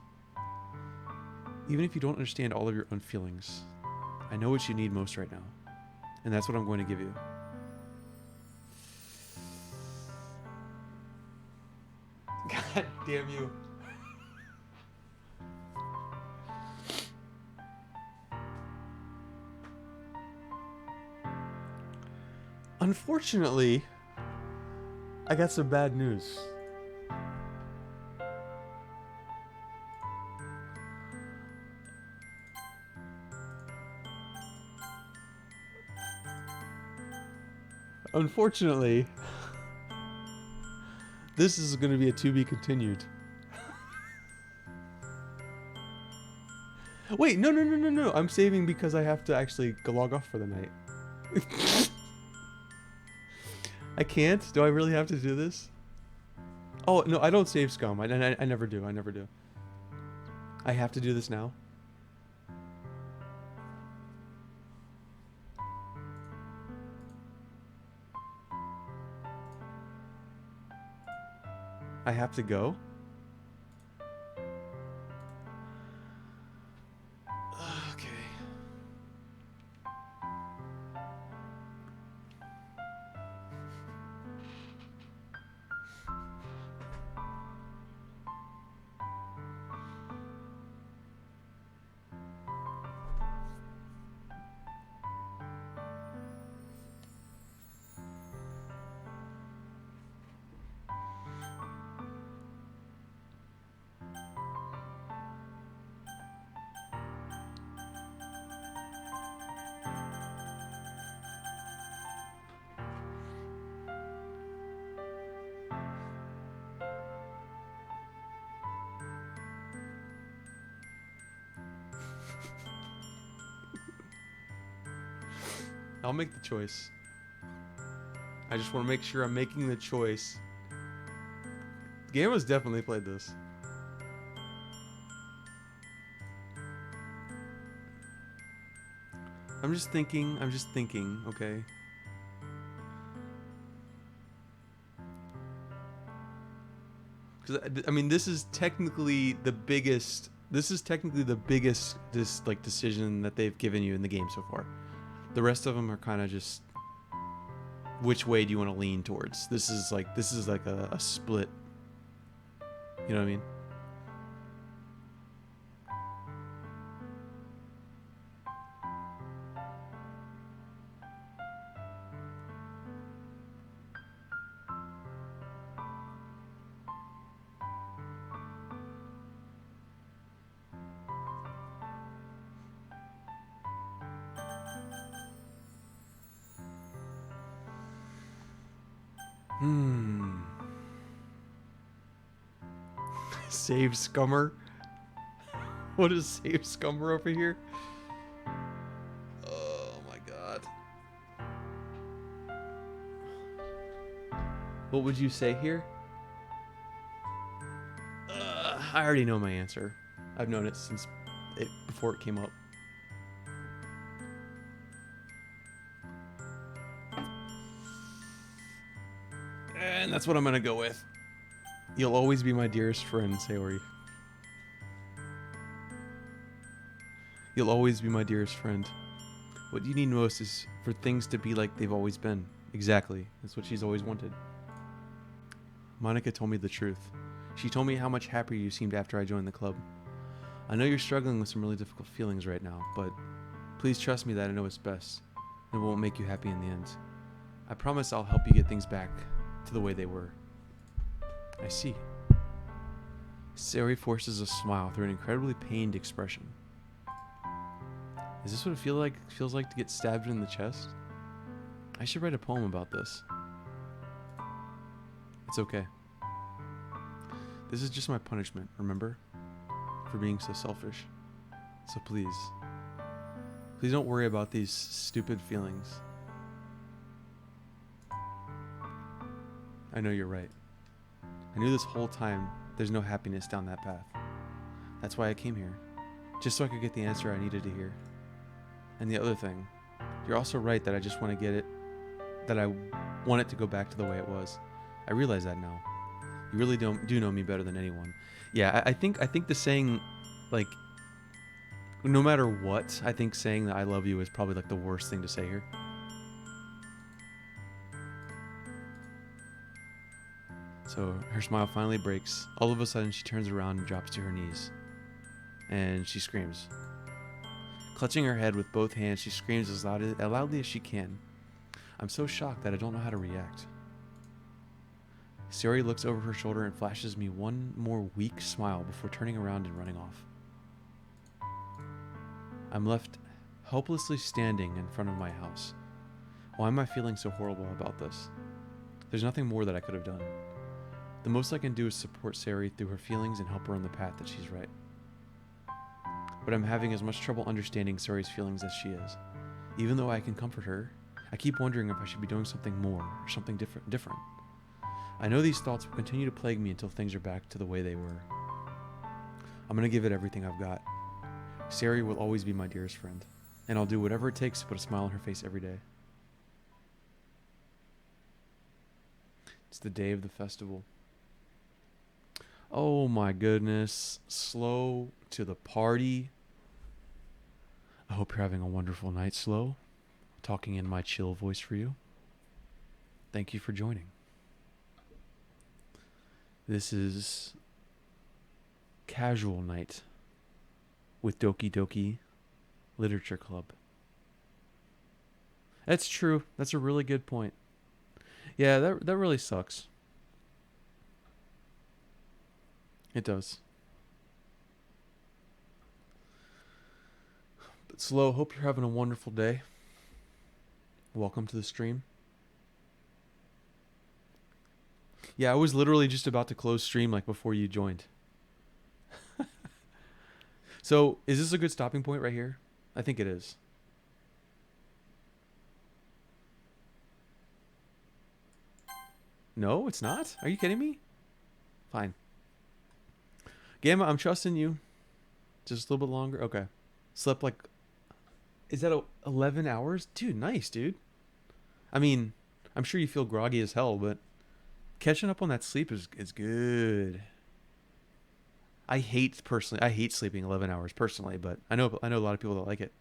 Even if you don't understand all of your own feelings, I know what you need most right now. And that's what I'm going to give you. God damn you. Unfortunately, I got some bad news. Unfortunately, this is going to be a to be continued. Wait, no. I'm saving because I have to actually go log off for the night. I can't? Do I really have to do this? Oh, no, I don't save scum. I never do. I never do. I have to do this now? I have to go? Okay. I'll make the choice. I just want to make sure I'm making the choice. Gamma's definitely played this. I'm just thinking, okay? Because, I mean, this is technically the biggest decision that they've given you in the game so far. The rest of them are kind of just, which way do you want to lean towards? This is like a split. You know what I mean? Save Scummer? What is Save Scummer over here? Oh my god. What would you say here? I already know my answer. I've known it since before it came up. And that's what I'm gonna go with. You'll always be my dearest friend, Sayori. You'll always be my dearest friend. What you need most is for things to be like they've always been. Exactly. That's what she's always wanted. Monica told me the truth. She told me how much happier you seemed after I joined the club. I know you're struggling with some really difficult feelings right now, but please trust me that I know what's best and won't make you happy in the end. I promise I'll help you get things back to the way they were. I see. Sayori forces a smile through an incredibly pained expression. Is this what it feels like to get stabbed in the chest? I should write a poem about this. It's okay. This is just my punishment, remember? For being so selfish. So please don't worry about these stupid feelings. I know you're right. I knew this whole time there's no happiness down that path. That's why I came here. Just so I could get the answer I needed to hear. And the other thing, you're also right that I just want to get it, that I want it to go back to the way it was. I realize that now. You really do know me better than anyone. Yeah, I think the saying, like, no matter what, I think saying that I love you is probably like the worst thing to say here. So her smile finally breaks. All of a sudden, she turns around and drops to her knees. And she screams. Clutching her head with both hands, she screams as loudly as she can. I'm so shocked that I don't know how to react. Sayori looks over her shoulder and flashes me one more weak smile before turning around and running off. I'm left helplessly standing in front of my house. Why am I feeling so horrible about this? There's nothing more that I could have done. The most I can do is support Sayori through her feelings and help her on the path that she's right. But I'm having as much trouble understanding Sayori's feelings as she is. Even though I can comfort her, I keep wondering if I should be doing something more or something different. I know these thoughts will continue to plague me until things are back to the way they were. I'm going to give it everything I've got. Sayori will always be my dearest friend, and I'll do whatever it takes to put a smile on her face every day. It's the day of the festival. Oh my goodness. Slow to the party. I hope you're having a wonderful night, Slow. Talking in my chill voice for you. Thank you for joining. This is Casual Night with Doki Doki Literature Club. That's true. That's a really good point. Yeah, that really sucks. It does. But Slow, hope you're having a wonderful day. Welcome to the stream. Yeah, I was literally just about to close stream like before you joined. So, is this a good stopping point right here? I think it is. No, it's not? Are you kidding me? Fine. Gamma, I'm trusting you. Just a little bit longer? Okay. Slept like... Is that 11 hours? Dude, nice, dude. I mean, I'm sure you feel groggy as hell, but catching up on that sleep is good. I hate sleeping 11 hours personally, but I know a lot of people that like it.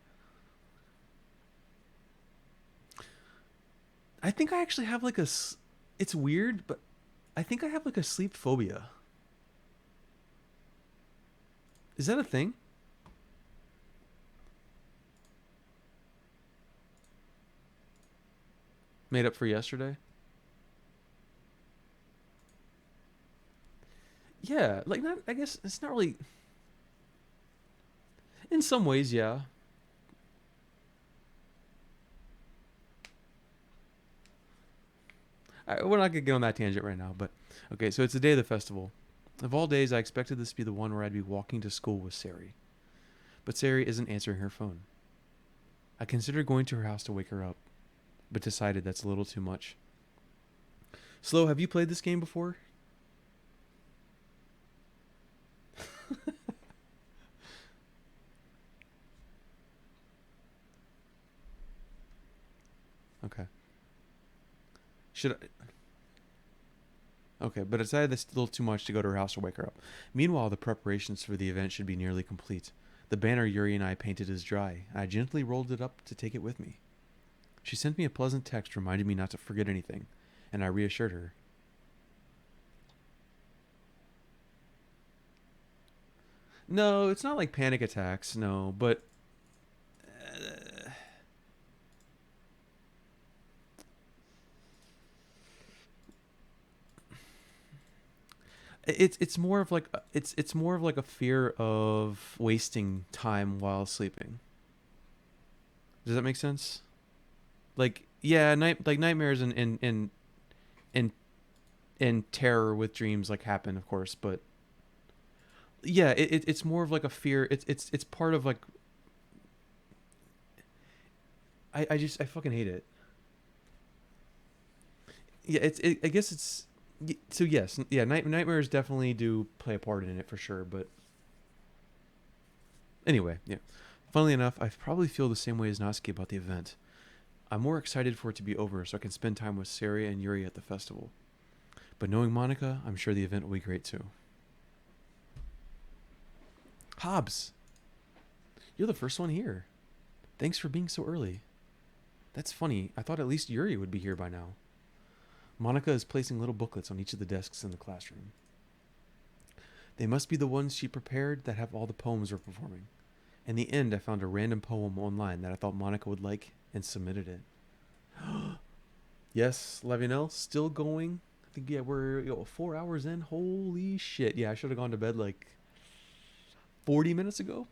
I think I actually have like it's weird, but I think I have like a sleep phobia. Is that a thing? Made up for yesterday? Yeah, like not. I guess it's not really. In some ways, yeah. We're not gonna get on that tangent right now, but okay. So it's the day of the festival. Of all days, I expected this to be the one where I'd be walking to school with Sayori, but Sayori isn't answering her phone. I considered going to her house to wake her up, but decided that's a little too much. Slow, have you played this game before? Okay. Should I... Okay, but I decided that's still too much to go to her house to wake her up. Meanwhile, the preparations for the event should be nearly complete. The banner Yuri and I painted is dry. I gently rolled it up to take it with me. She sent me a pleasant text reminding me not to forget anything, and I reassured her. No, it's not like panic attacks, no, but uh, it's more of like it's more of like a fear of wasting time while sleeping. Does that make sense? Like yeah, nightmares and and terror with dreams like happen, of course, but yeah, it's more of like a fear. It's part of like I fucking hate it. Yeah, I guess it's so yes, yeah. Nightmares definitely do play a part in it for sure. But anyway, yeah. Funnily enough, I probably feel the same way as Natsuki about the event. I'm more excited for it to be over so I can spend time with Sari and Yuri at the festival. But knowing Monica, I'm sure the event will be great too. Hobbs, you're the first one here. Thanks for being so early. That's funny. I thought at least Yuri would be here by now. Monica is placing little booklets on each of the desks in the classroom. They must be the ones she prepared that have all the poems we're performing. In the end, I found a random poem online that I thought Monica would like and submitted it. Yes, Levinel, still going. I think, yeah, we're 4 hours in. Holy shit. Yeah, I should have gone to bed like 40 minutes ago.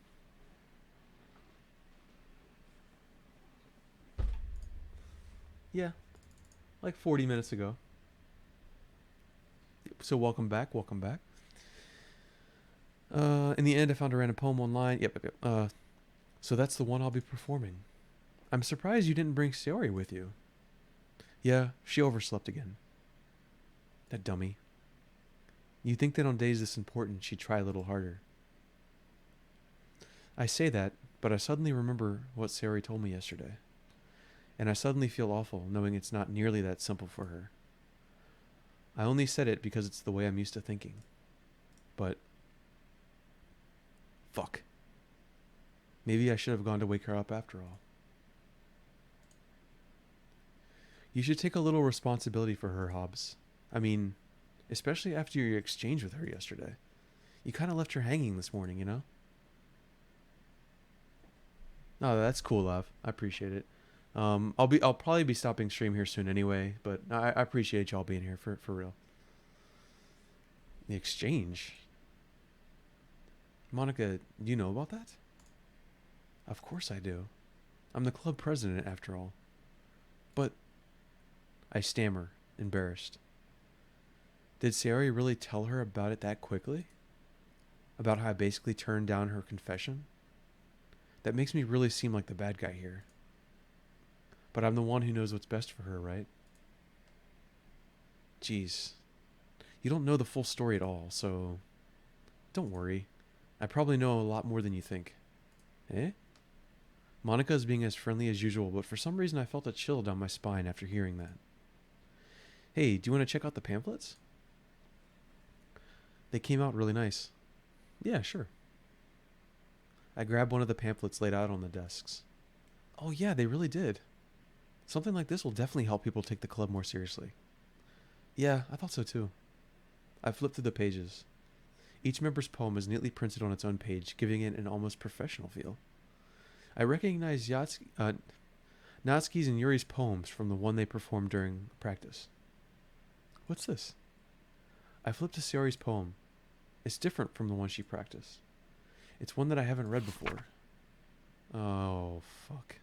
Yeah, like 40 minutes ago. So, welcome back. Welcome back. In the end, I found a random poem online. Yep. So that's the one I'll be performing. I'm surprised you didn't bring Sayori with you. Yeah, she overslept again. That dummy. You'd think that on days this important, she'd try a little harder. I say that, but I suddenly remember what Sayori told me yesterday. And I suddenly feel awful knowing it's not nearly that simple for her. I only said it because it's the way I'm used to thinking. But, fuck. Maybe I should have gone to wake her up after all. You should take a little responsibility for her, Hobbs. I mean, especially after your exchange with her yesterday. You kind of left her hanging this morning, you know? Oh, that's cool, love. I appreciate it. I'll probably be stopping stream here soon anyway, but I appreciate y'all being here for real. The exchange, Monica, do you know about that? Of course I do. I'm the club president after all. But I stammer, embarrassed. Did Sayori really tell her about it that quickly? About how I basically turned down her confession? That makes me really seem like the bad guy here. But I'm the one who knows what's best for her, right? Jeez. You don't know the full story at all, so don't worry. I probably know a lot more than you think. Eh? Monica is being as friendly as usual, but for some reason I felt a chill down my spine after hearing that. Hey, do you want to check out the pamphlets? They came out really nice. Yeah, sure. I grabbed one of the pamphlets laid out on the desks. Oh yeah, they really did. Something like this will definitely help people take the club more seriously. Yeah, I thought so too. I flipped through the pages. Each member's poem is neatly printed on its own page, giving it an almost professional feel. I recognized Natsuki's and Yuri's poems from the one they performed during practice. What's this? I flipped to Sayori's poem. It's different from the one she practiced. It's one that I haven't read before. Oh, fuck.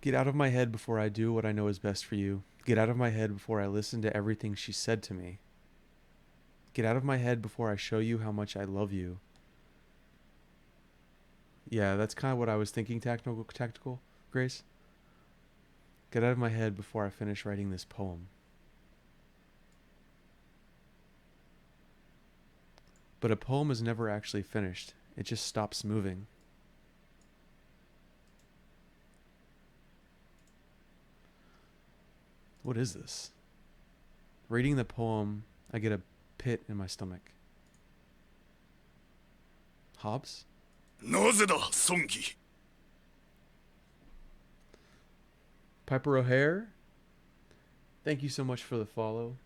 Get out of my head before I do what I know is best for you. Get out of my head before I listen to everything she said to me. Get out of my head before I show you how much I love you. Yeah, that's kind of what I was thinking, tactical, Grace. Get out of my head before I finish writing this poem. But a poem is never actually finished. It just stops moving. What is this? Reading the poem, I get a pit in my stomach. Hobbs? なぜだ、孫義。Piper O'Hare? Thank you so much for the follow.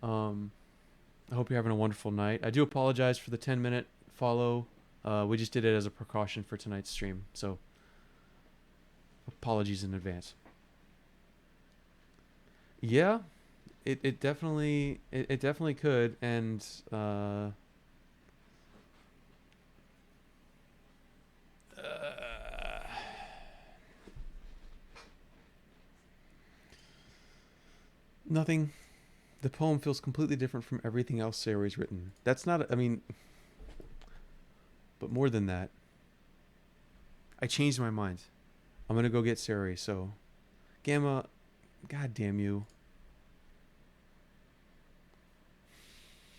I hope you're having a wonderful night. I do apologize for the 10-minute follow. We just did it as a precaution for tonight's stream, so apologies in advance. Yeah, it definitely could, and nothing. The poem feels completely different from everything else Sayori's written. That's not, I mean, but more than that, I changed my mind. I'm gonna go get Sayori, so Gamma, god damn you.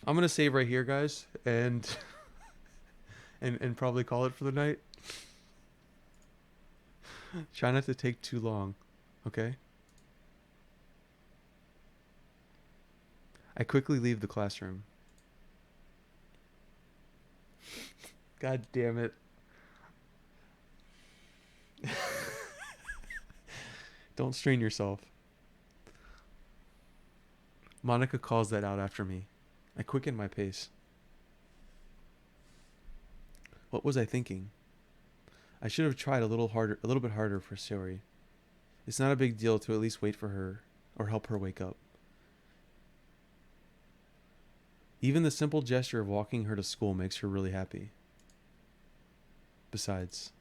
I'm gonna save right here, guys, and and probably call it for the night. Try not to take too long, okay? I quickly leave the classroom. God damn it. Don't strain yourself. Monica calls that out after me. I quicken my pace. What was I thinking? I should have tried a little bit harder for Sayori. It's not a big deal to at least wait for her or help her wake up. Even the simple gesture of walking her to school makes her really happy. Besides,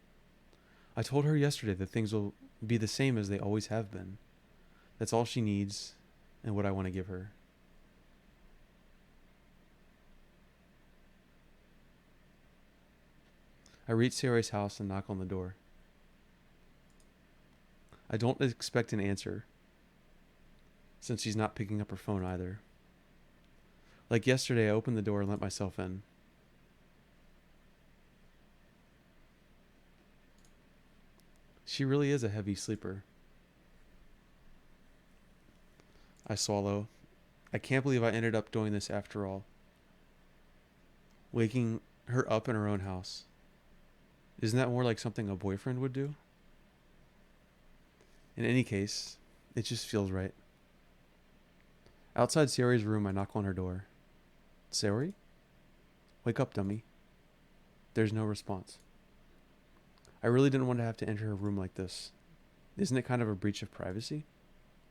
I told her yesterday that things will be the same as they always have been. That's all she needs and what I want to give her. I reach Sayori's house and knock on the door. I don't expect an answer, since she's not picking up her phone either. Like yesterday, I opened the door and let myself in. She really is a heavy sleeper. I swallow. I can't believe I ended up doing this after all. Waking her up in her own house. Isn't that more like something a boyfriend would do? In any case, it just feels right. Outside Sayori's room, I knock on her door. Sayori? Wake up, dummy. There's no response. I really didn't want to have to enter her room like this. Isn't it kind of a breach of privacy?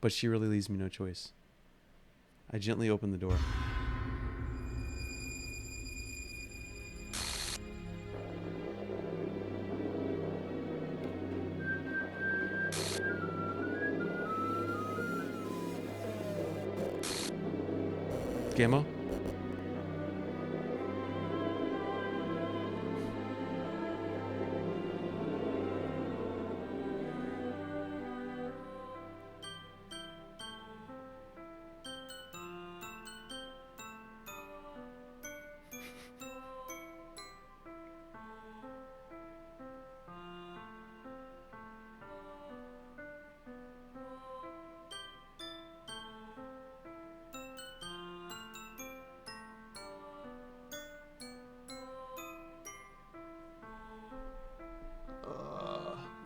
But she really leaves me no choice. I gently open the door. Gamma?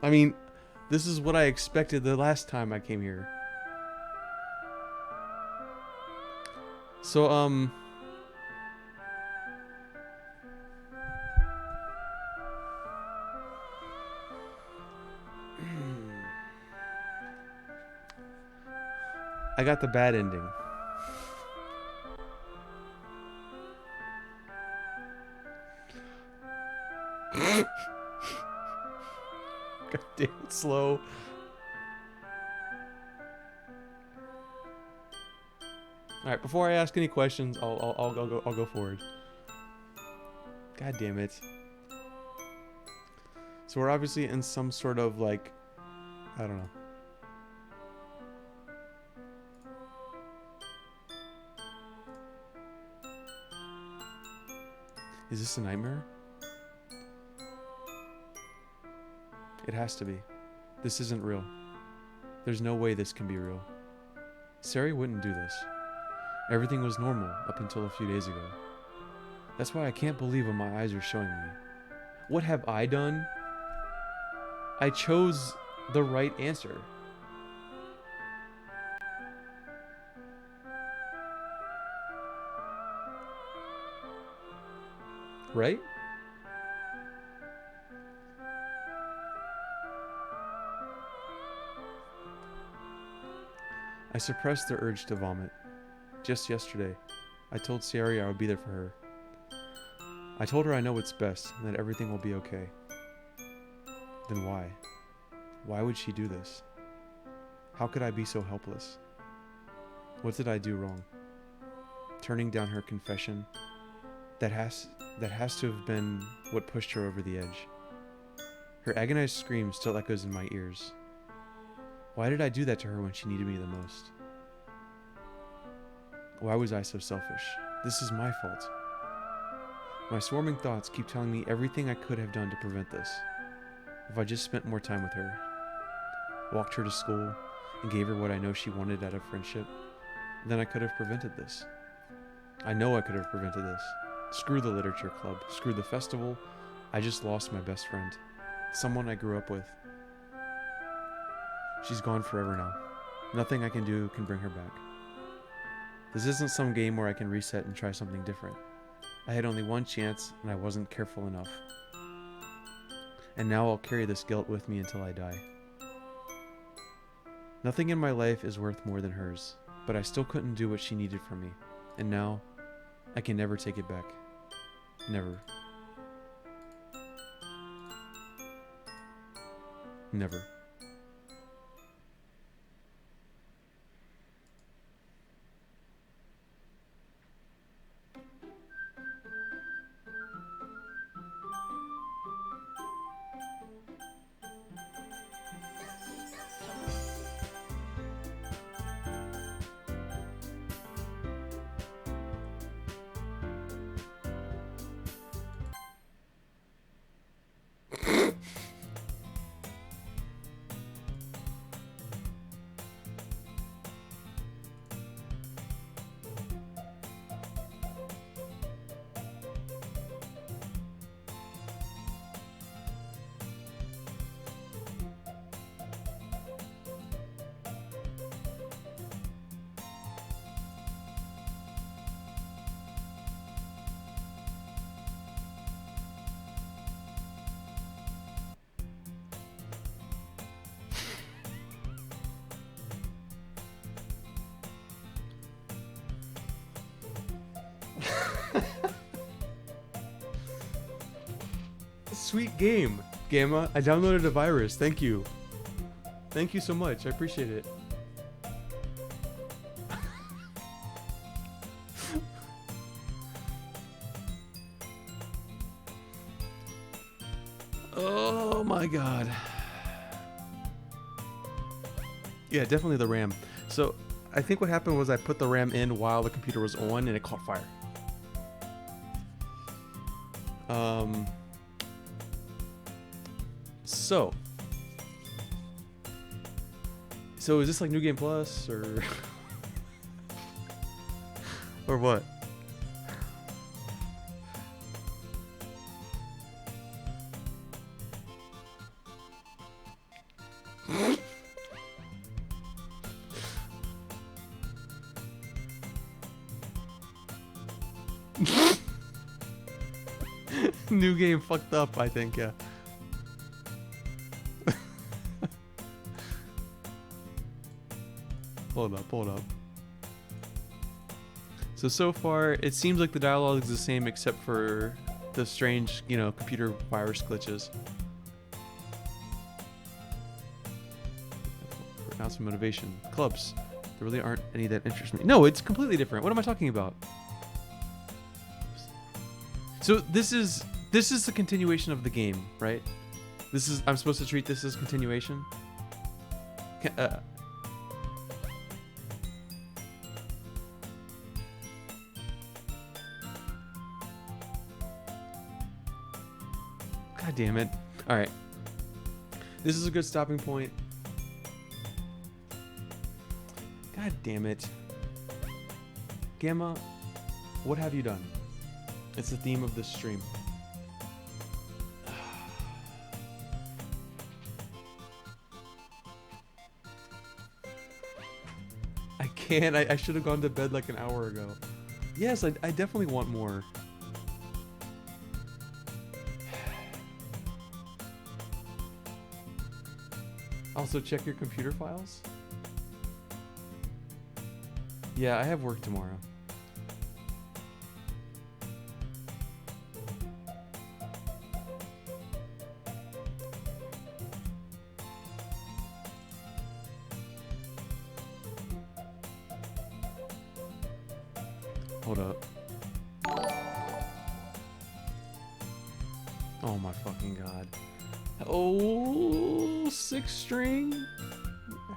I mean, this is what I expected the last time I came here. So, I got the bad ending. God damn. Slow. All right, before I ask any questions, I'll go forward. God damn it. So we're obviously in some sort of like, I don't know. Is this a nightmare? It has to be. This isn't real. There's no way this can be real. Sari wouldn't do this. Everything was normal up until a few days ago. That's why I can't believe what my eyes are showing me. What have I done? I chose the right answer. Right? I suppressed the urge to vomit. Just yesterday, I told Sari I would be there for her. I told her I know what's best and that everything will be okay. Then why? Why would she do this? How could I be so helpless? What did I do wrong? Turning down her confession? That has to have been what pushed her over the edge. Her agonized scream still echoes in my ears. Why did I do that to her when she needed me the most? Why was I so selfish? This is my fault. My swarming thoughts keep telling me everything I could have done to prevent this. If I just spent more time with her, walked her to school, and gave her what I know she wanted out of friendship, then I could have prevented this. I know I could have prevented this. Screw the literature club. Screw the festival. I just lost my best friend. Someone I grew up with. She's gone forever now. Nothing I can do can bring her back. This isn't some game where I can reset and try something different. I had only one chance and I wasn't careful enough. And now I'll carry this guilt with me until I die. Nothing in my life is worth more than hers, but I still couldn't do what she needed from me. And now, I can never take it back. Never. Never. Sweet game, Gamma. I downloaded a virus. Thank you. Thank you so much. I appreciate it. Oh my god. Yeah, definitely the RAM. So I think what happened was I put the RAM in while the computer was on and it caught fire. So is this like New Game Plus or or what? New game fucked up, I think, yeah. Hold up. So far, it seems like the dialogue is the same except for the strange, computer virus glitches. found some motivation. Clubs. There really aren't any that interest me. No, it's completely different. What am I talking about? So this is the continuation of the game, right? I'm supposed to treat this as continuation? God damn it. Alright. This is a good stopping point. God damn it. Gamma, what have you done? It's the theme of this stream. I can't. I should have gone to bed like an hour ago. Yes, I definitely want more. Also, check your computer files. Yeah, I have work tomorrow. Hold up. Oh my fucking god. Oh, 6 string.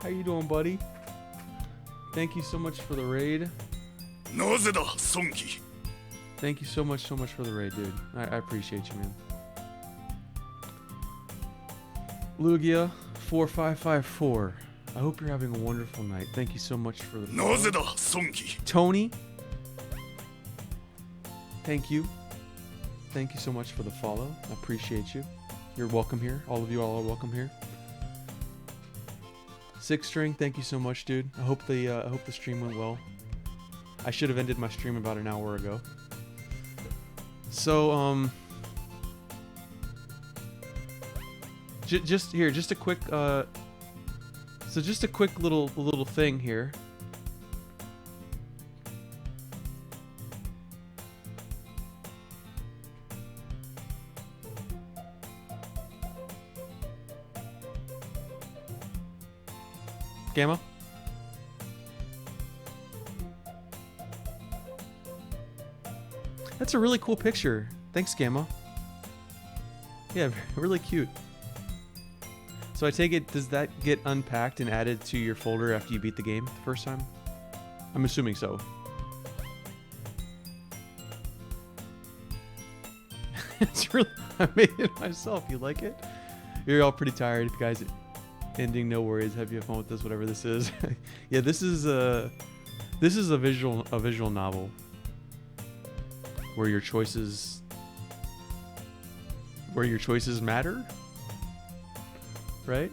How you doing, buddy? Thank you so much for the raid. なぜだ孫義 Thank you so much for the raid, dude. I appreciate you, man. Lugia 4554. I hope you're having a wonderful night. Thank you so much for the なぜだ孫義 Tony. Thank you. Thank you so much for the follow. I appreciate you. You're welcome here. All of you all are welcome here. 6 string, thank you so much, dude. I hope the stream went well. I should have ended my stream about an hour ago. So just a quick just a quick little thing here. Gamma? That's a really cool picture. Thanks, Gamma. Yeah, really cute. So I take it, does that get unpacked and added to your folder after you beat the game the first time? I'm assuming so. It's really, I made it myself. You like it? You're all pretty tired, guys. Ending, no worries. Have you fun with this, whatever this is. Yeah, this is a visual novel where your choices matter, right?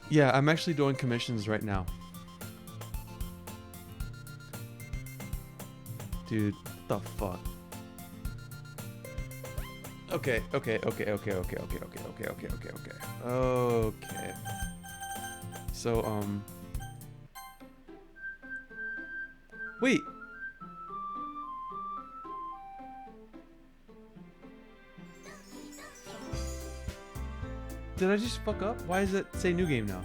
Yeah, I'm actually doing commissions right now. Dude, what the fuck? Okay. So, wait. Did I just fuck up? Why does it say new game now?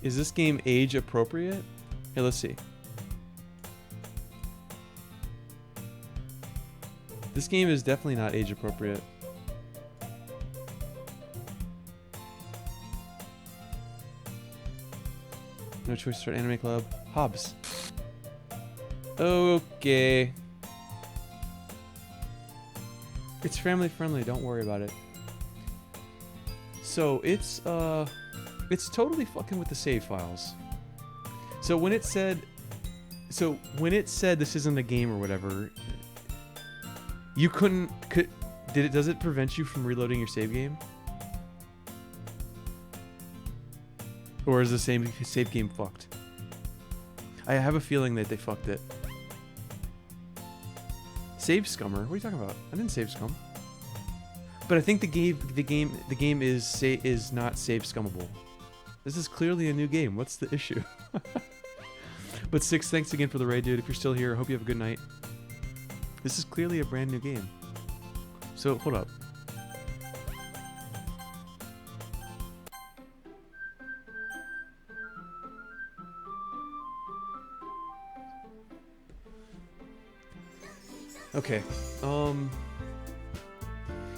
Is this game age appropriate? Hey, let's see. This game is definitely not age appropriate. No choice to start anime club. Hobbs. Okay. It's family friendly, don't worry about it. So it's totally fucking with the save files. So when it said this isn't a game or whatever, you does it prevent you from reloading your save game? Or is the same save game fucked? I have a feeling that they fucked it. Save scummer? What are you talking about? I didn't save scum. But I think the game is not save scummable. This is clearly a new game. What's the issue? But Six, thanks again for the raid, dude. If you're still here, I hope you have a good night. This is clearly a brand new game. So hold up. Okay.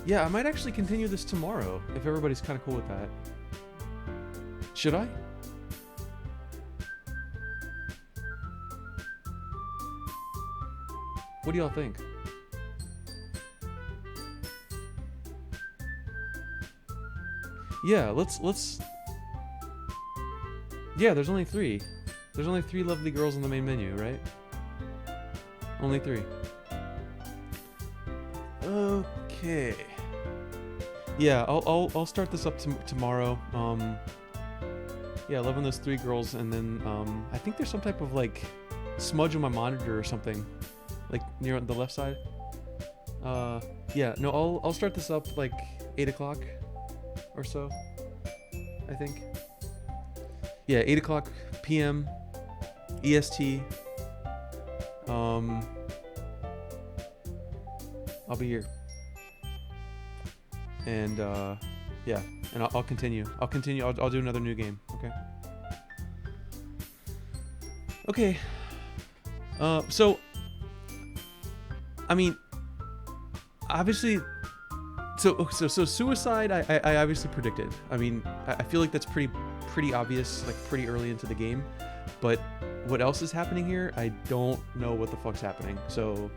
Yeah, I might actually continue this tomorrow if everybody's kind of cool with that. Should I? What do y'all think? Yeah, let's. Yeah, there's only 3. There's only 3 lovely girls on the main menu, right? Only 3. Okay. Yeah, I'll start this up tomorrow. Yeah, loving those 3 girls, and then I think there's some type of like smudge on my monitor or something, like near on the left side. Yeah, no, I'll start this up like 8 o'clock or so, I think. Yeah, 8 o'clock p.m. EST. I'll be here. And yeah, and I'll continue. I'll do another new game. Okay. So I mean, obviously, so suicide. I obviously predicted. I mean, I feel like that's pretty obvious, like pretty early into the game. But what else is happening here? I don't know what the fuck's happening. So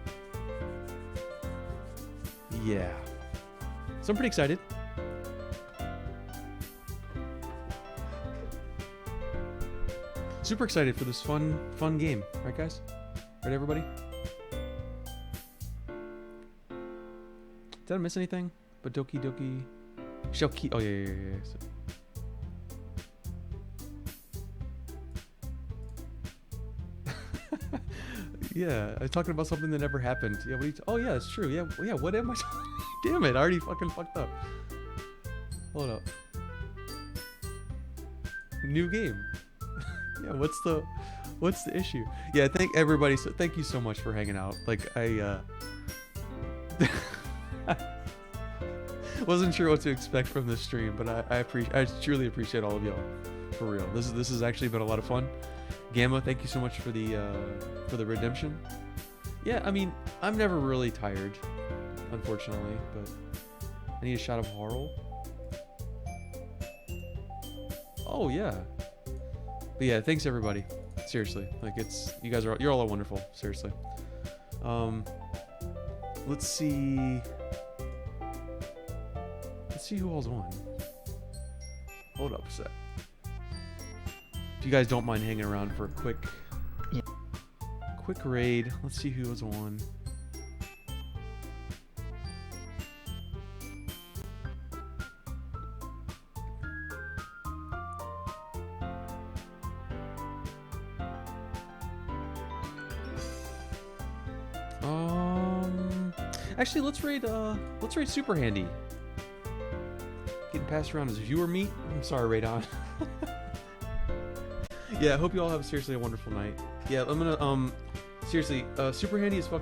yeah. So I'm pretty excited. Super excited for this fun game. Right, guys? Right, everybody? Did I miss anything? But Doki shall keep. Oh yeah. Yeah, I was talking about something that never happened. Yeah, what are you oh yeah, it's true. Yeah. What am I? Damn it! I already fucking fucked up. Hold up. New game. Yeah, what's the issue? Yeah, thank everybody. So thank you so much for hanging out. Like I wasn't sure what to expect from this stream, but I truly appreciate all of y'all. For real. This has actually been a lot of fun. Gamma, thank you so much for the redemption. Yeah, I mean, I'm never really tired, unfortunately, but I need a shot of Harl. Oh yeah. But yeah, thanks everybody. Seriously, like you're all wonderful. Seriously. Let's see who all's on. Hold up a sec. If you guys don't mind hanging around for a quick raid, let's see who was on. Actually, let's raid Super Handy. Getting passed around as viewer meat. I'm sorry, Raidon. Yeah, I hope you all have seriously a wonderful night. Yeah, I'm gonna seriously, Super Handy is fucking